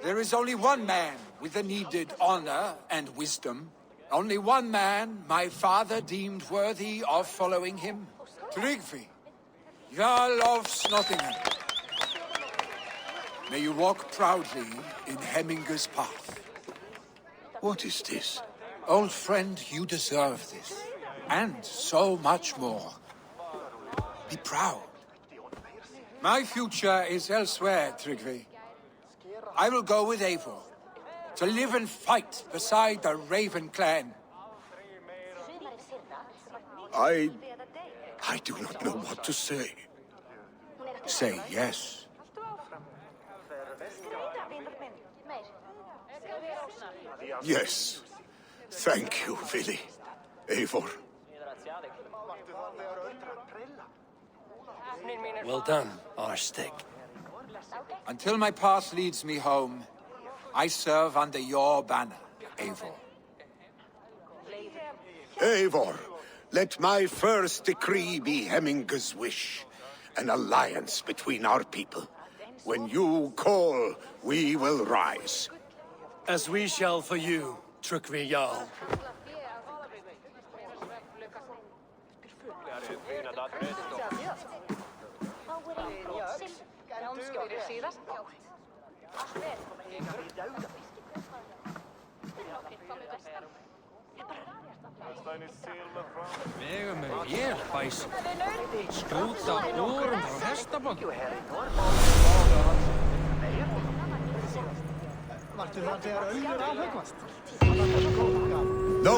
Speaker 11: There is only one man with the needed honor and wisdom. Only one man my father deemed worthy of following him. Tryggvi, Jarl of Snotingham. May you walk proudly in Hemminger's path.
Speaker 15: What is this?
Speaker 11: Old friend, you deserve this. And so much more. Be proud. My future is elsewhere, Tryggvi. I will go with Eivor, to live and fight beside the Raven clan.
Speaker 15: I do not know what to say.
Speaker 11: Say yes.
Speaker 15: Yes. Thank you, Vili. Eivor.
Speaker 2: Well done, Arstick.
Speaker 11: Until my path leads me home, I serve under your banner, Eivor.
Speaker 15: Eivor, let my first decree be Hemminger's wish. An alliance between our people. When you call, we will rise.
Speaker 2: As we shall for you, Tryggvi Jarl.
Speaker 6: Vega með vélbæs. Skjóta orm á hestaband.
Speaker 15: No!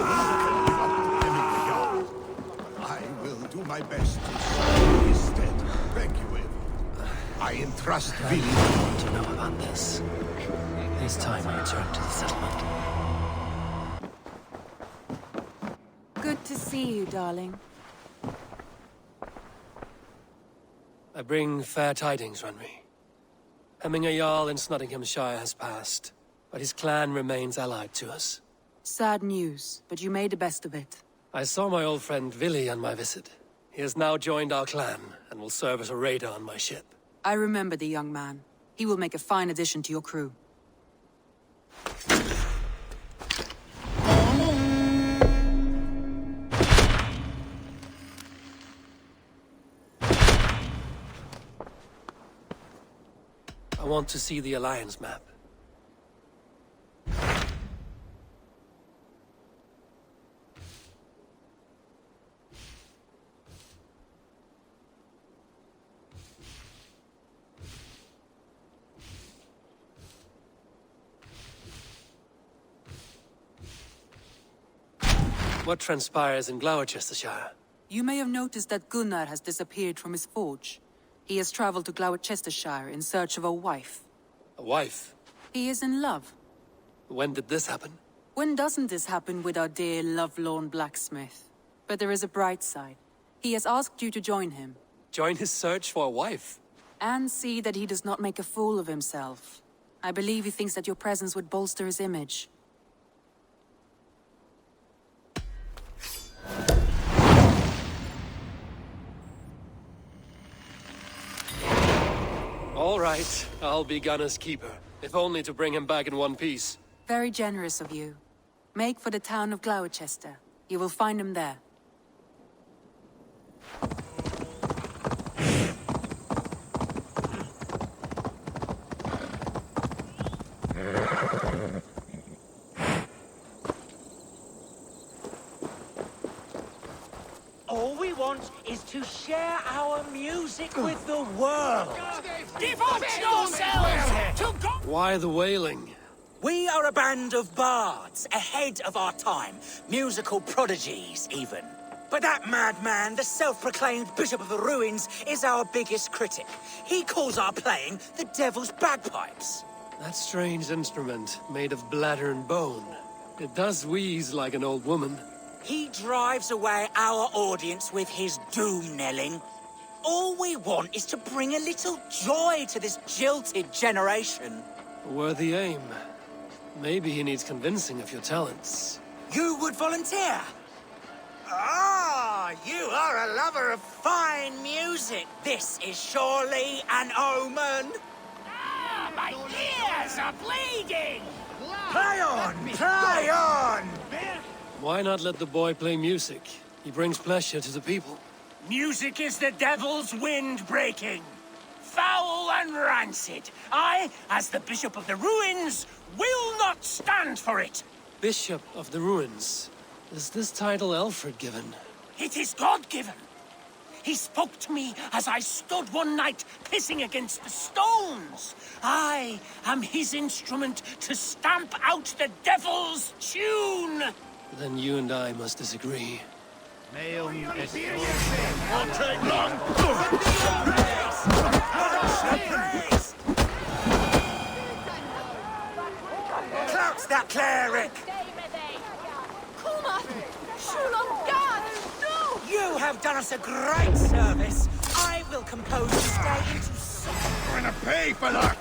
Speaker 15: I will do my best to serve instead. Thank you, Eivor. I entrust Vili.
Speaker 2: I want to know about this. It is time I return to the settlement.
Speaker 9: Good to see you, darling.
Speaker 2: I bring fair tidings, Runry. Hemminger Jarl in Snotinghamscire has passed, but his clan remains allied to us.
Speaker 9: Sad news, but you made the best of it.
Speaker 2: I saw my old friend Vili on my visit. He has now joined our clan, and will serve as a raider on my ship.
Speaker 9: I remember the young man. He will make a fine addition to your crew.
Speaker 2: I want to see the Alliance map. What transpires in Gloucestershire?
Speaker 9: You may have noticed that Gunnar has disappeared from his forge. He has traveled to Gloucestershire in search of a wife.
Speaker 2: A wife?
Speaker 9: He is in love.
Speaker 2: When did this happen?
Speaker 9: When doesn't this happen with our dear lovelorn blacksmith? But there is a bright side. He has asked you to join him.
Speaker 2: Join his search for a wife?
Speaker 9: And see that he does not make a fool of himself. I believe he thinks that your presence would bolster his image.
Speaker 2: All right, I'll be Gunner's keeper, if only to bring him back in one piece.
Speaker 9: Very generous of you. Make for the town of Gloucester. You will find him there.
Speaker 6: All we want is to share our music with the world. Devote yourselves to God!
Speaker 2: Why the wailing?
Speaker 6: We are a band of bards, ahead of our time. Musical prodigies, even. But that madman, the self-proclaimed Bishop of the Ruins, is our biggest critic. He calls our playing the Devil's Bagpipes.
Speaker 2: That strange instrument, made of bladder and bone. It does wheeze like an old woman.
Speaker 6: He drives away our audience with his doom-knelling. All we want is to bring a little joy to this jilted generation.
Speaker 2: A worthy aim. Maybe he needs convincing of your talents.
Speaker 6: You would volunteer? Ah, you are a lover of fine music. This is surely an omen.
Speaker 10: Ah, my ears are bleeding!
Speaker 6: Play on! Play on!
Speaker 2: Why not let the boy play music? He brings pleasure to the people.
Speaker 10: Music is the devil's wind breaking. Foul and rancid. I, as the Bishop of the Ruins, will not stand for it.
Speaker 2: Bishop of the Ruins. Is this title Alfred given?
Speaker 10: It is God-given. He spoke to me as I stood one night pissing against the stones. I am his instrument to stamp out the devil's tune.
Speaker 2: Then you and I must disagree.
Speaker 10: Won't take long.
Speaker 6: Clouts that cleric! You have done us a great service. I will compose this day into song.
Speaker 15: I'm gonna pay for that!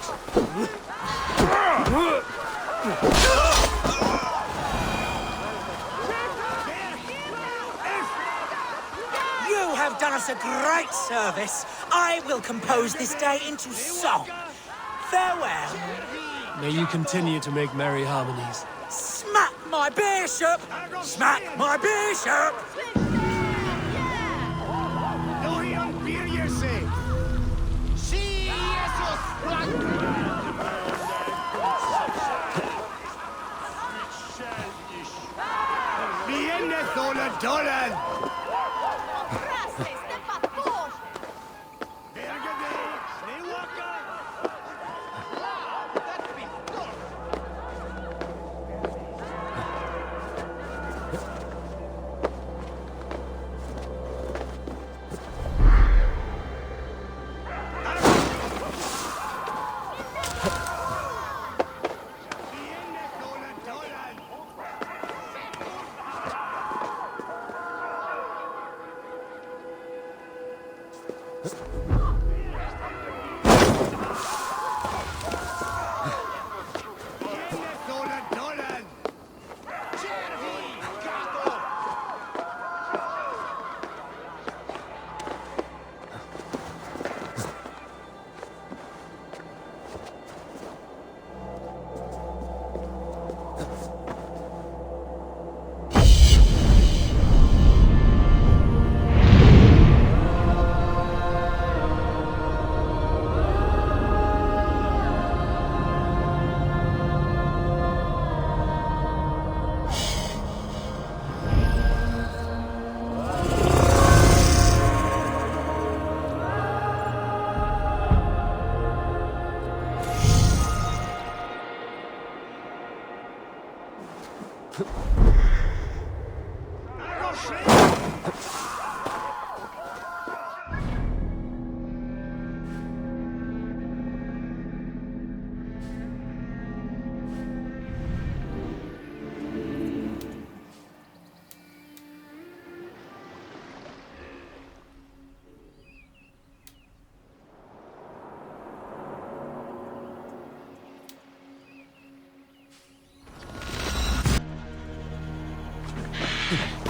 Speaker 6: You have done us a great service. I will compose this day into song. Farewell.
Speaker 2: May you continue to make merry harmonies.
Speaker 6: Smack my bishop! Smack my bishop!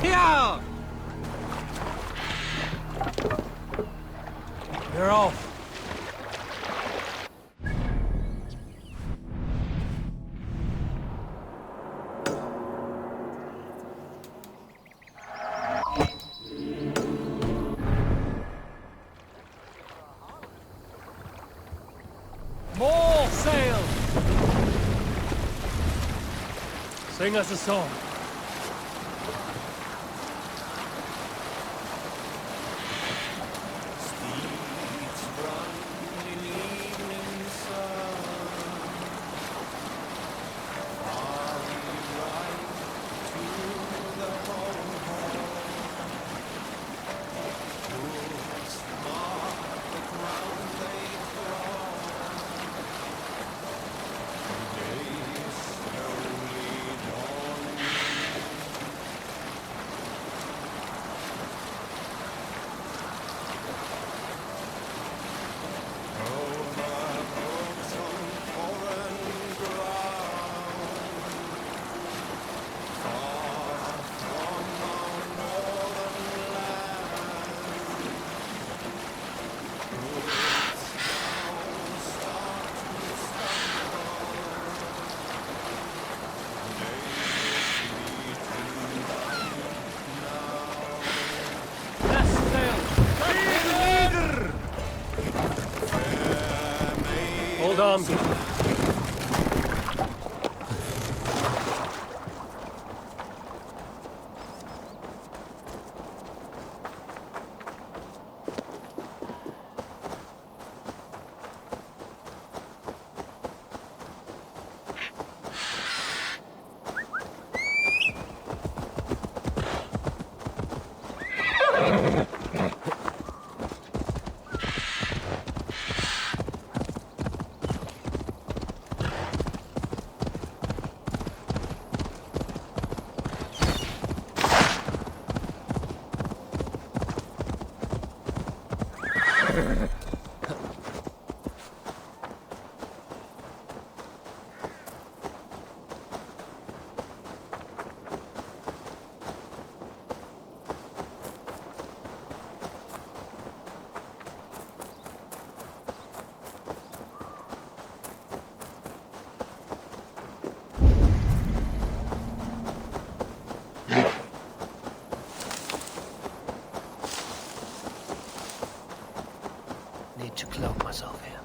Speaker 2: Yeah! They're off. More sail! Sing us a song. zombie.
Speaker 3: Need to cloak myself here.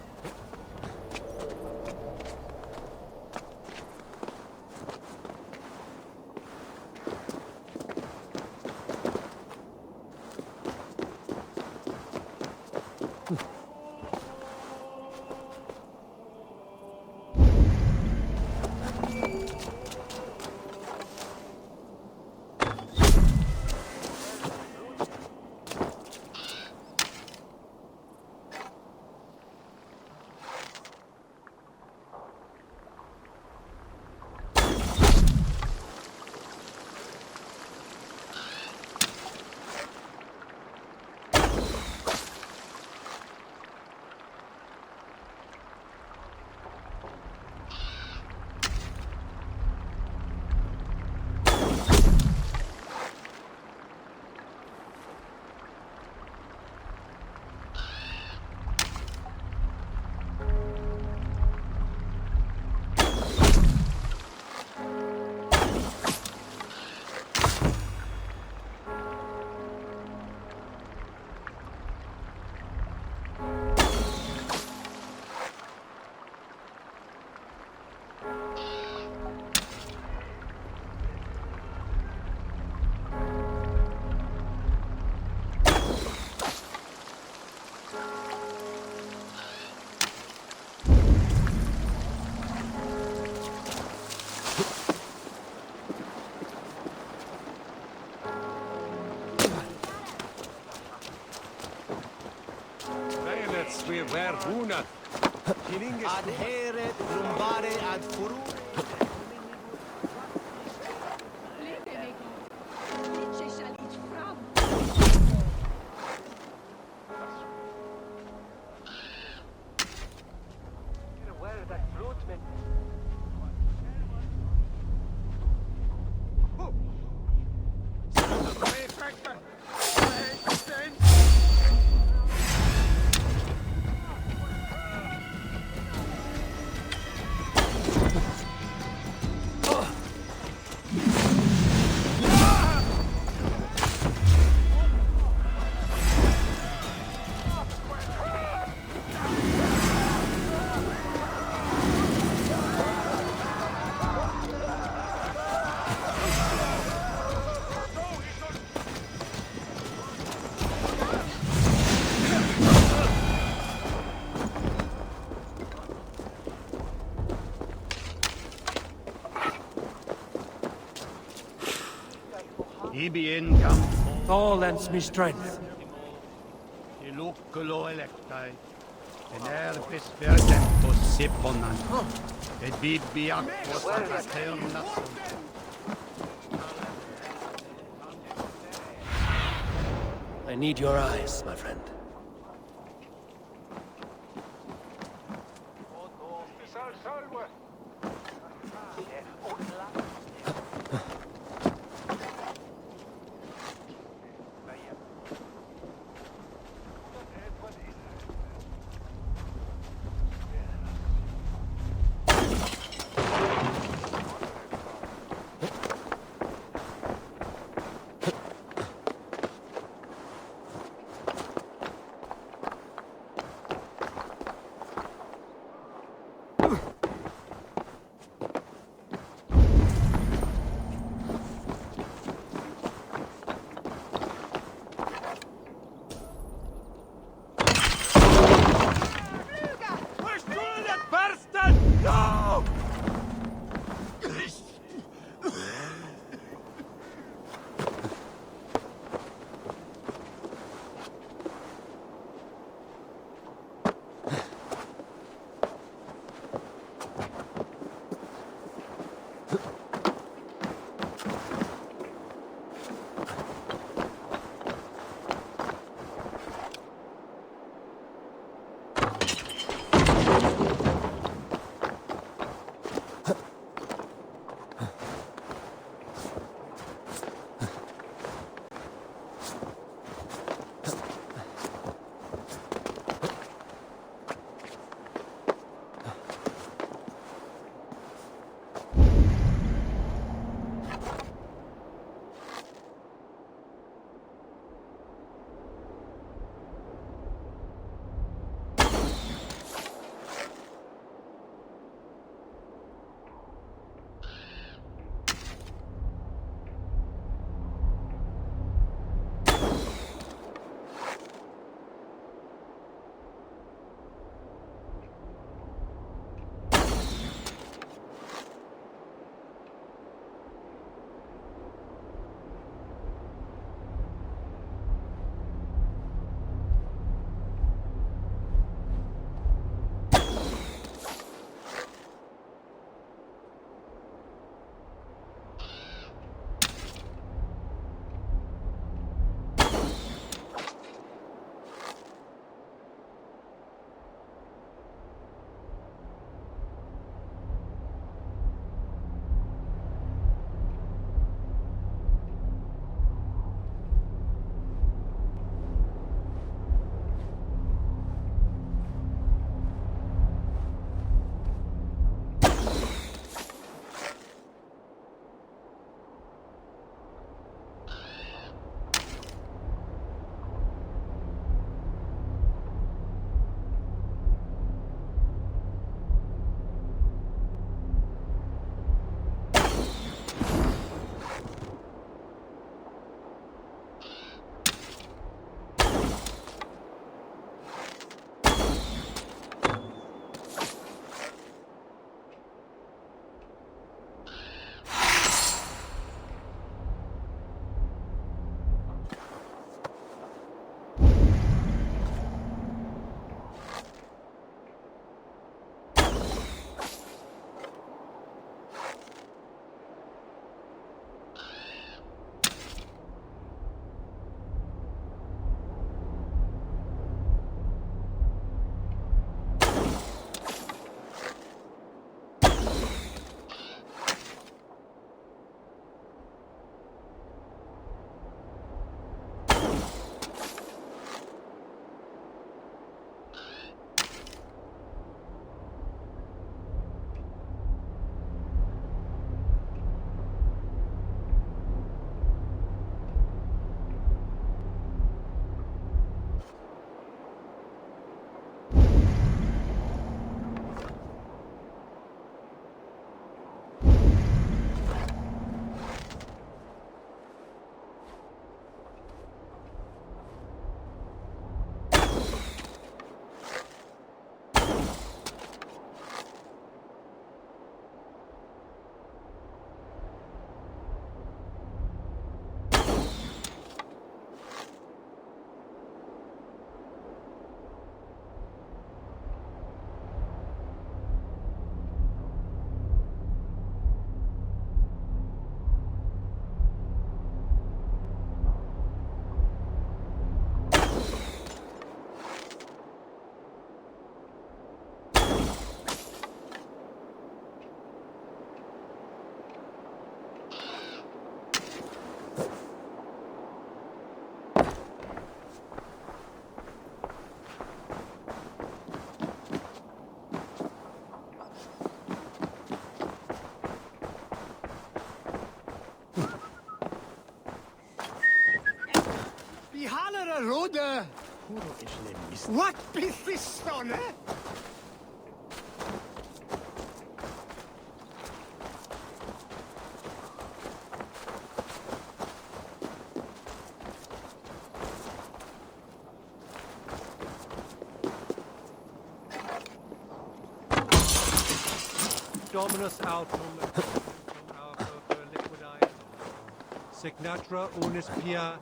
Speaker 1: Adheret lumbare ad furu.
Speaker 2: Thor lends me strength. I need your eyes, my friend.
Speaker 1: Rode! What be this,
Speaker 12: Dominus autum our liquidize. Signatra unis pia.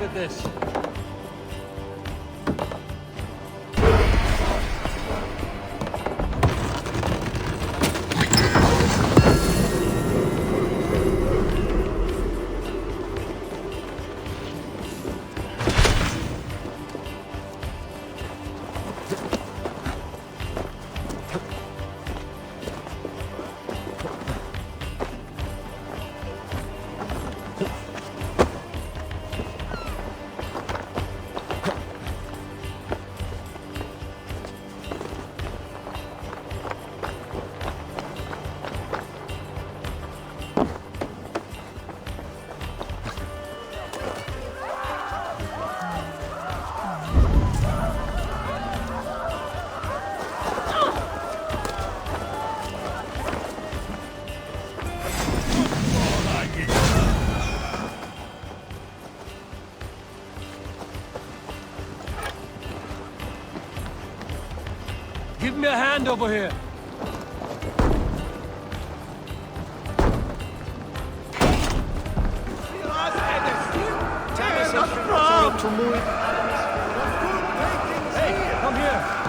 Speaker 12: With this. Give me a hand over here. Hey, come here.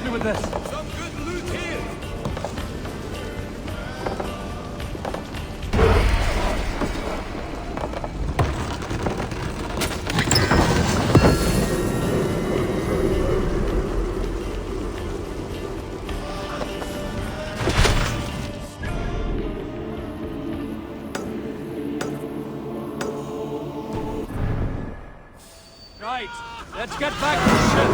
Speaker 12: me with this.
Speaker 8: Some good loot here.
Speaker 12: Right, let's get back to the ship.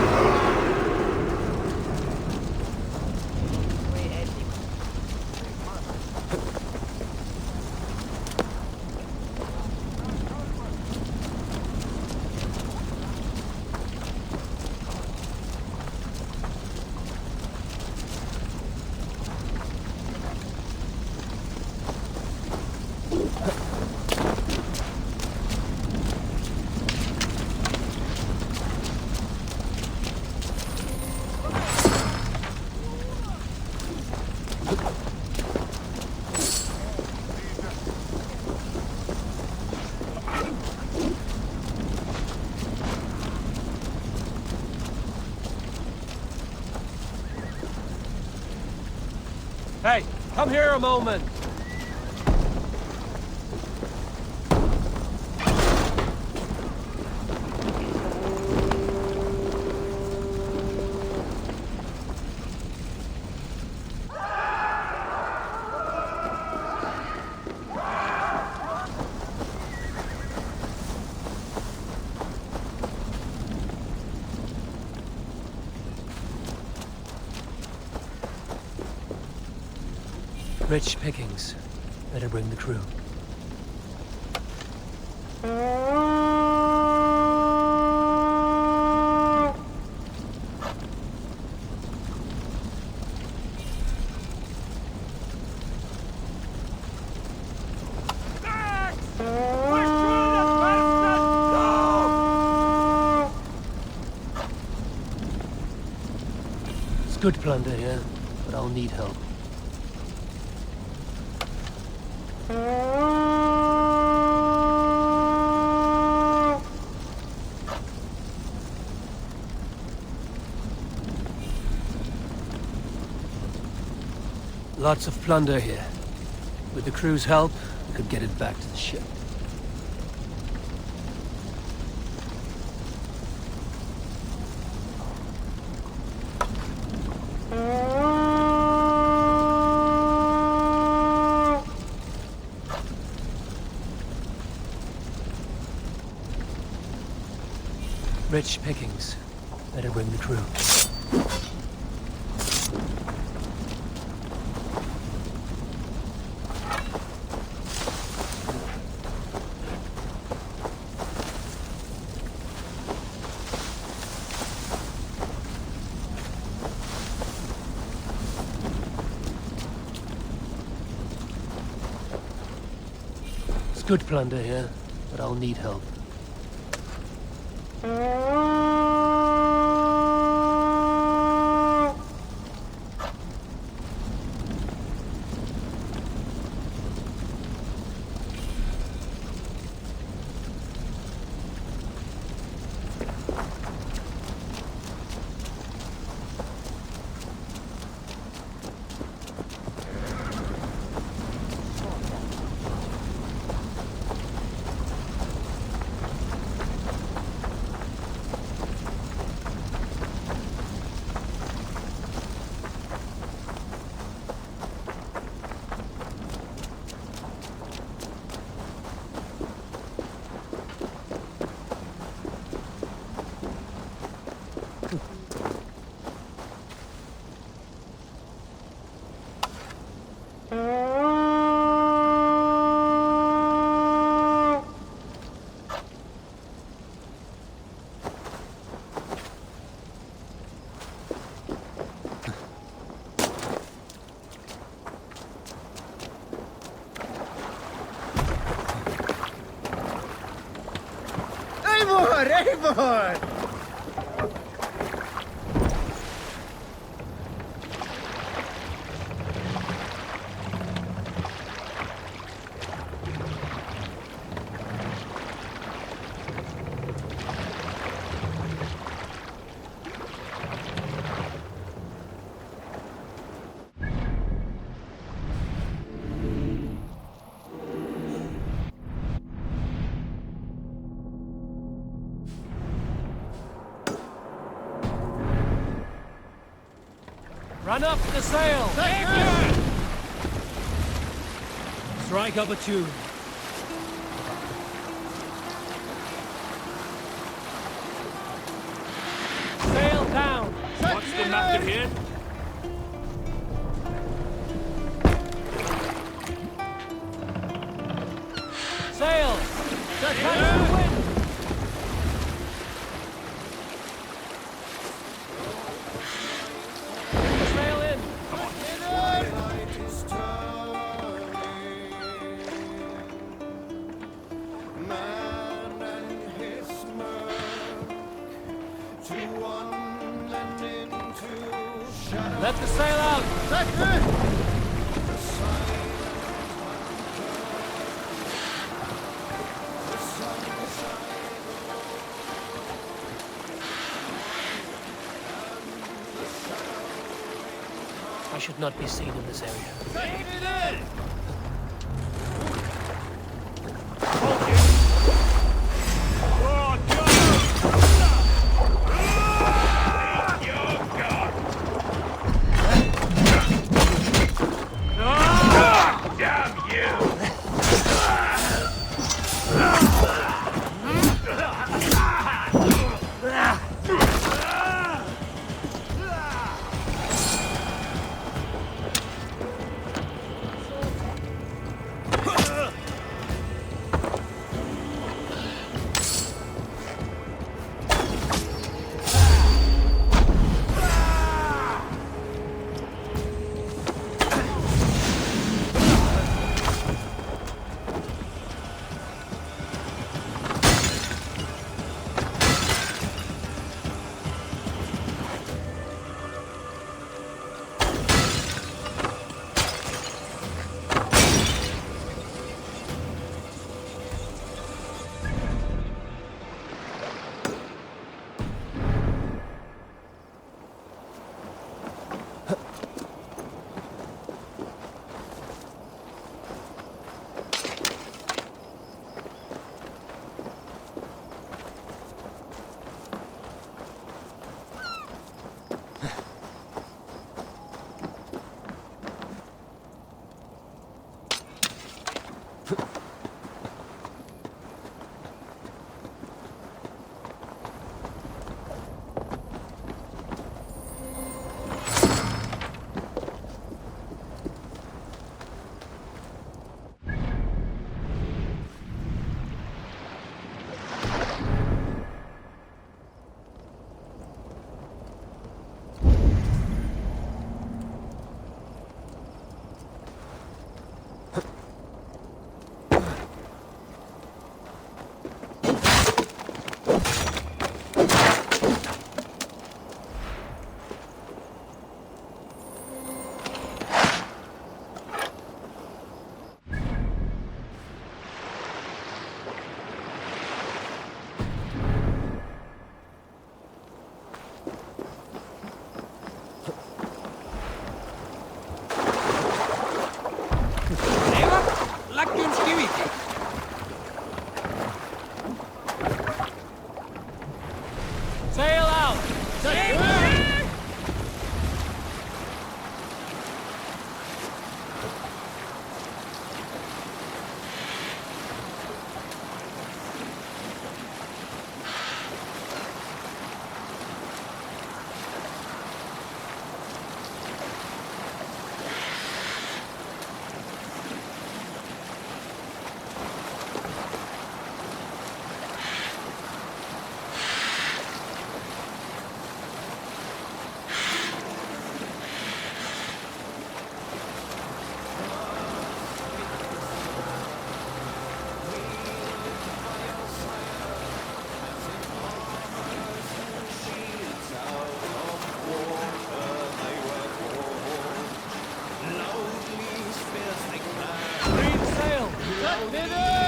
Speaker 12: Hey, come here a moment.
Speaker 2: Rich pickings. Better bring the crew. It's good plunder here, but I'll need help. Lots of plunder here. With the crew's help, we could get it back to the ship. Rich pickings. Better bring the crew. It's good plunder here, but I'll need help.
Speaker 1: Eivor!
Speaker 12: And up the sail! Strike up a tune. Sail down!
Speaker 20: What's the matter here?
Speaker 12: Sail! Catch the wind! Sail in! Let the sail out!
Speaker 2: I should not be seen in this area.
Speaker 12: Sail out!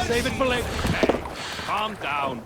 Speaker 12: Save it for later.
Speaker 20: Hey, calm down.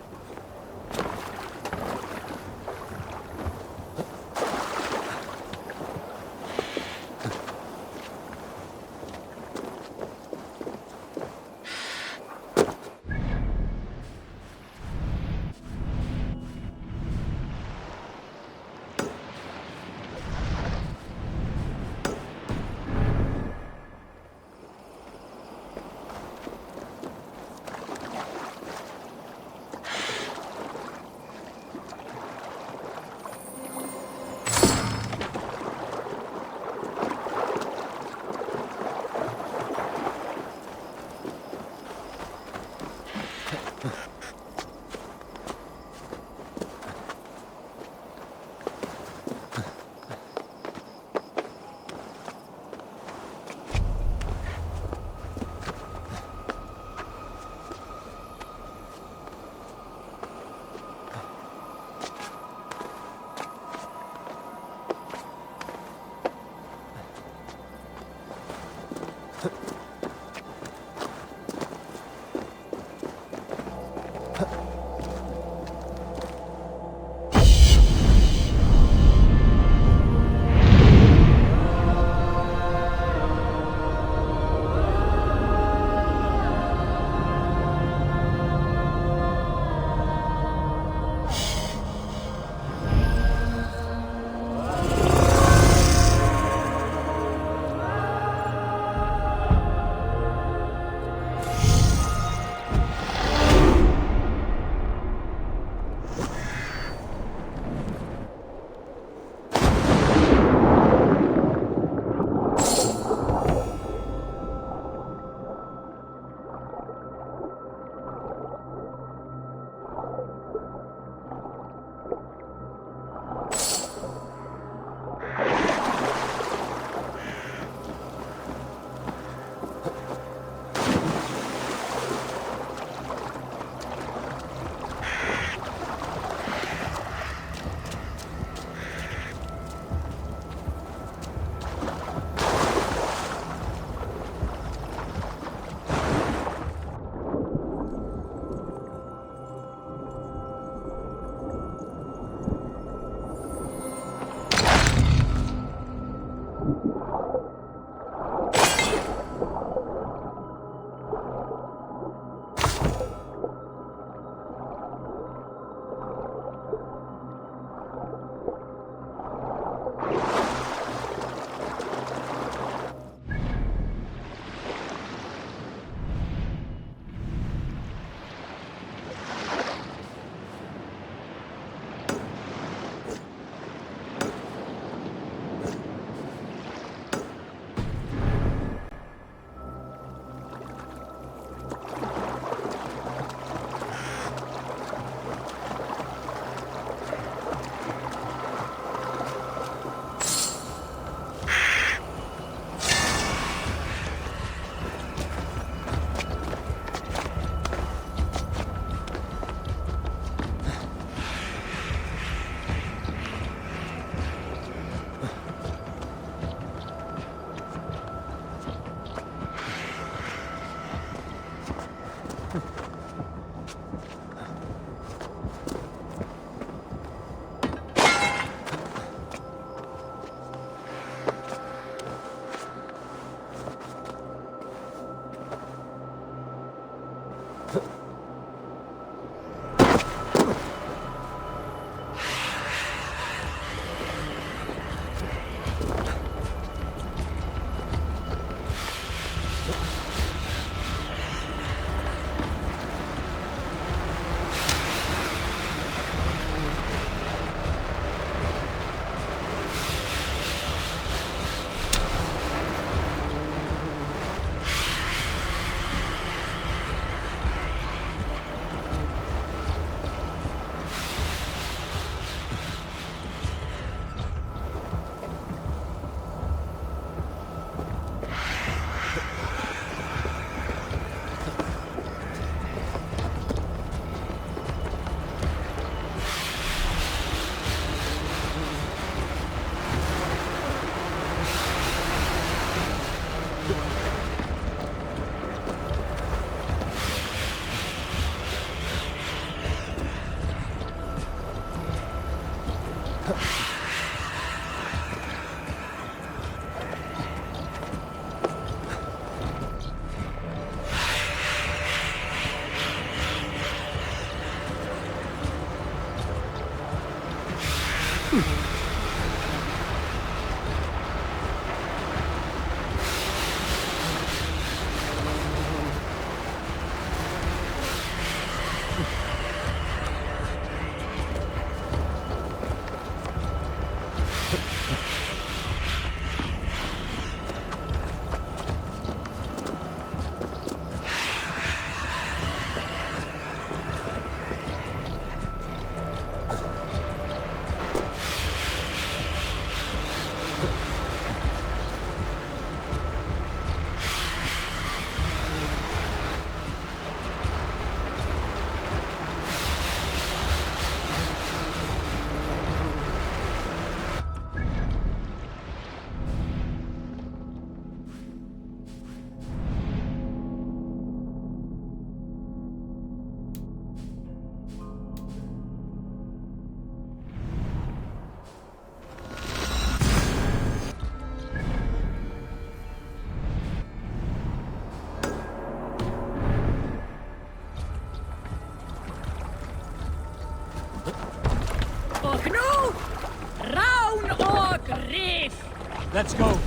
Speaker 12: Let's go.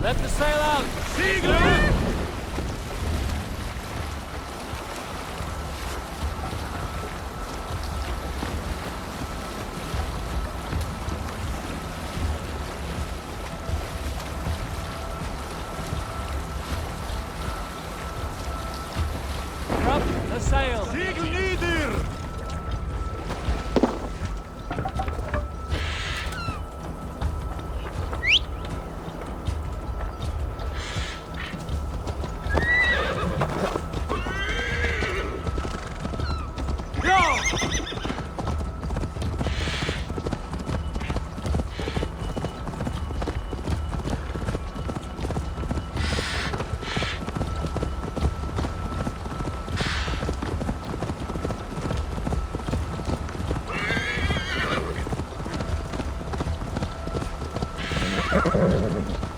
Speaker 12: Let the sail out. Siegler! Drop the sail.
Speaker 1: Siegel nieder!
Speaker 14: Ravensthorpe.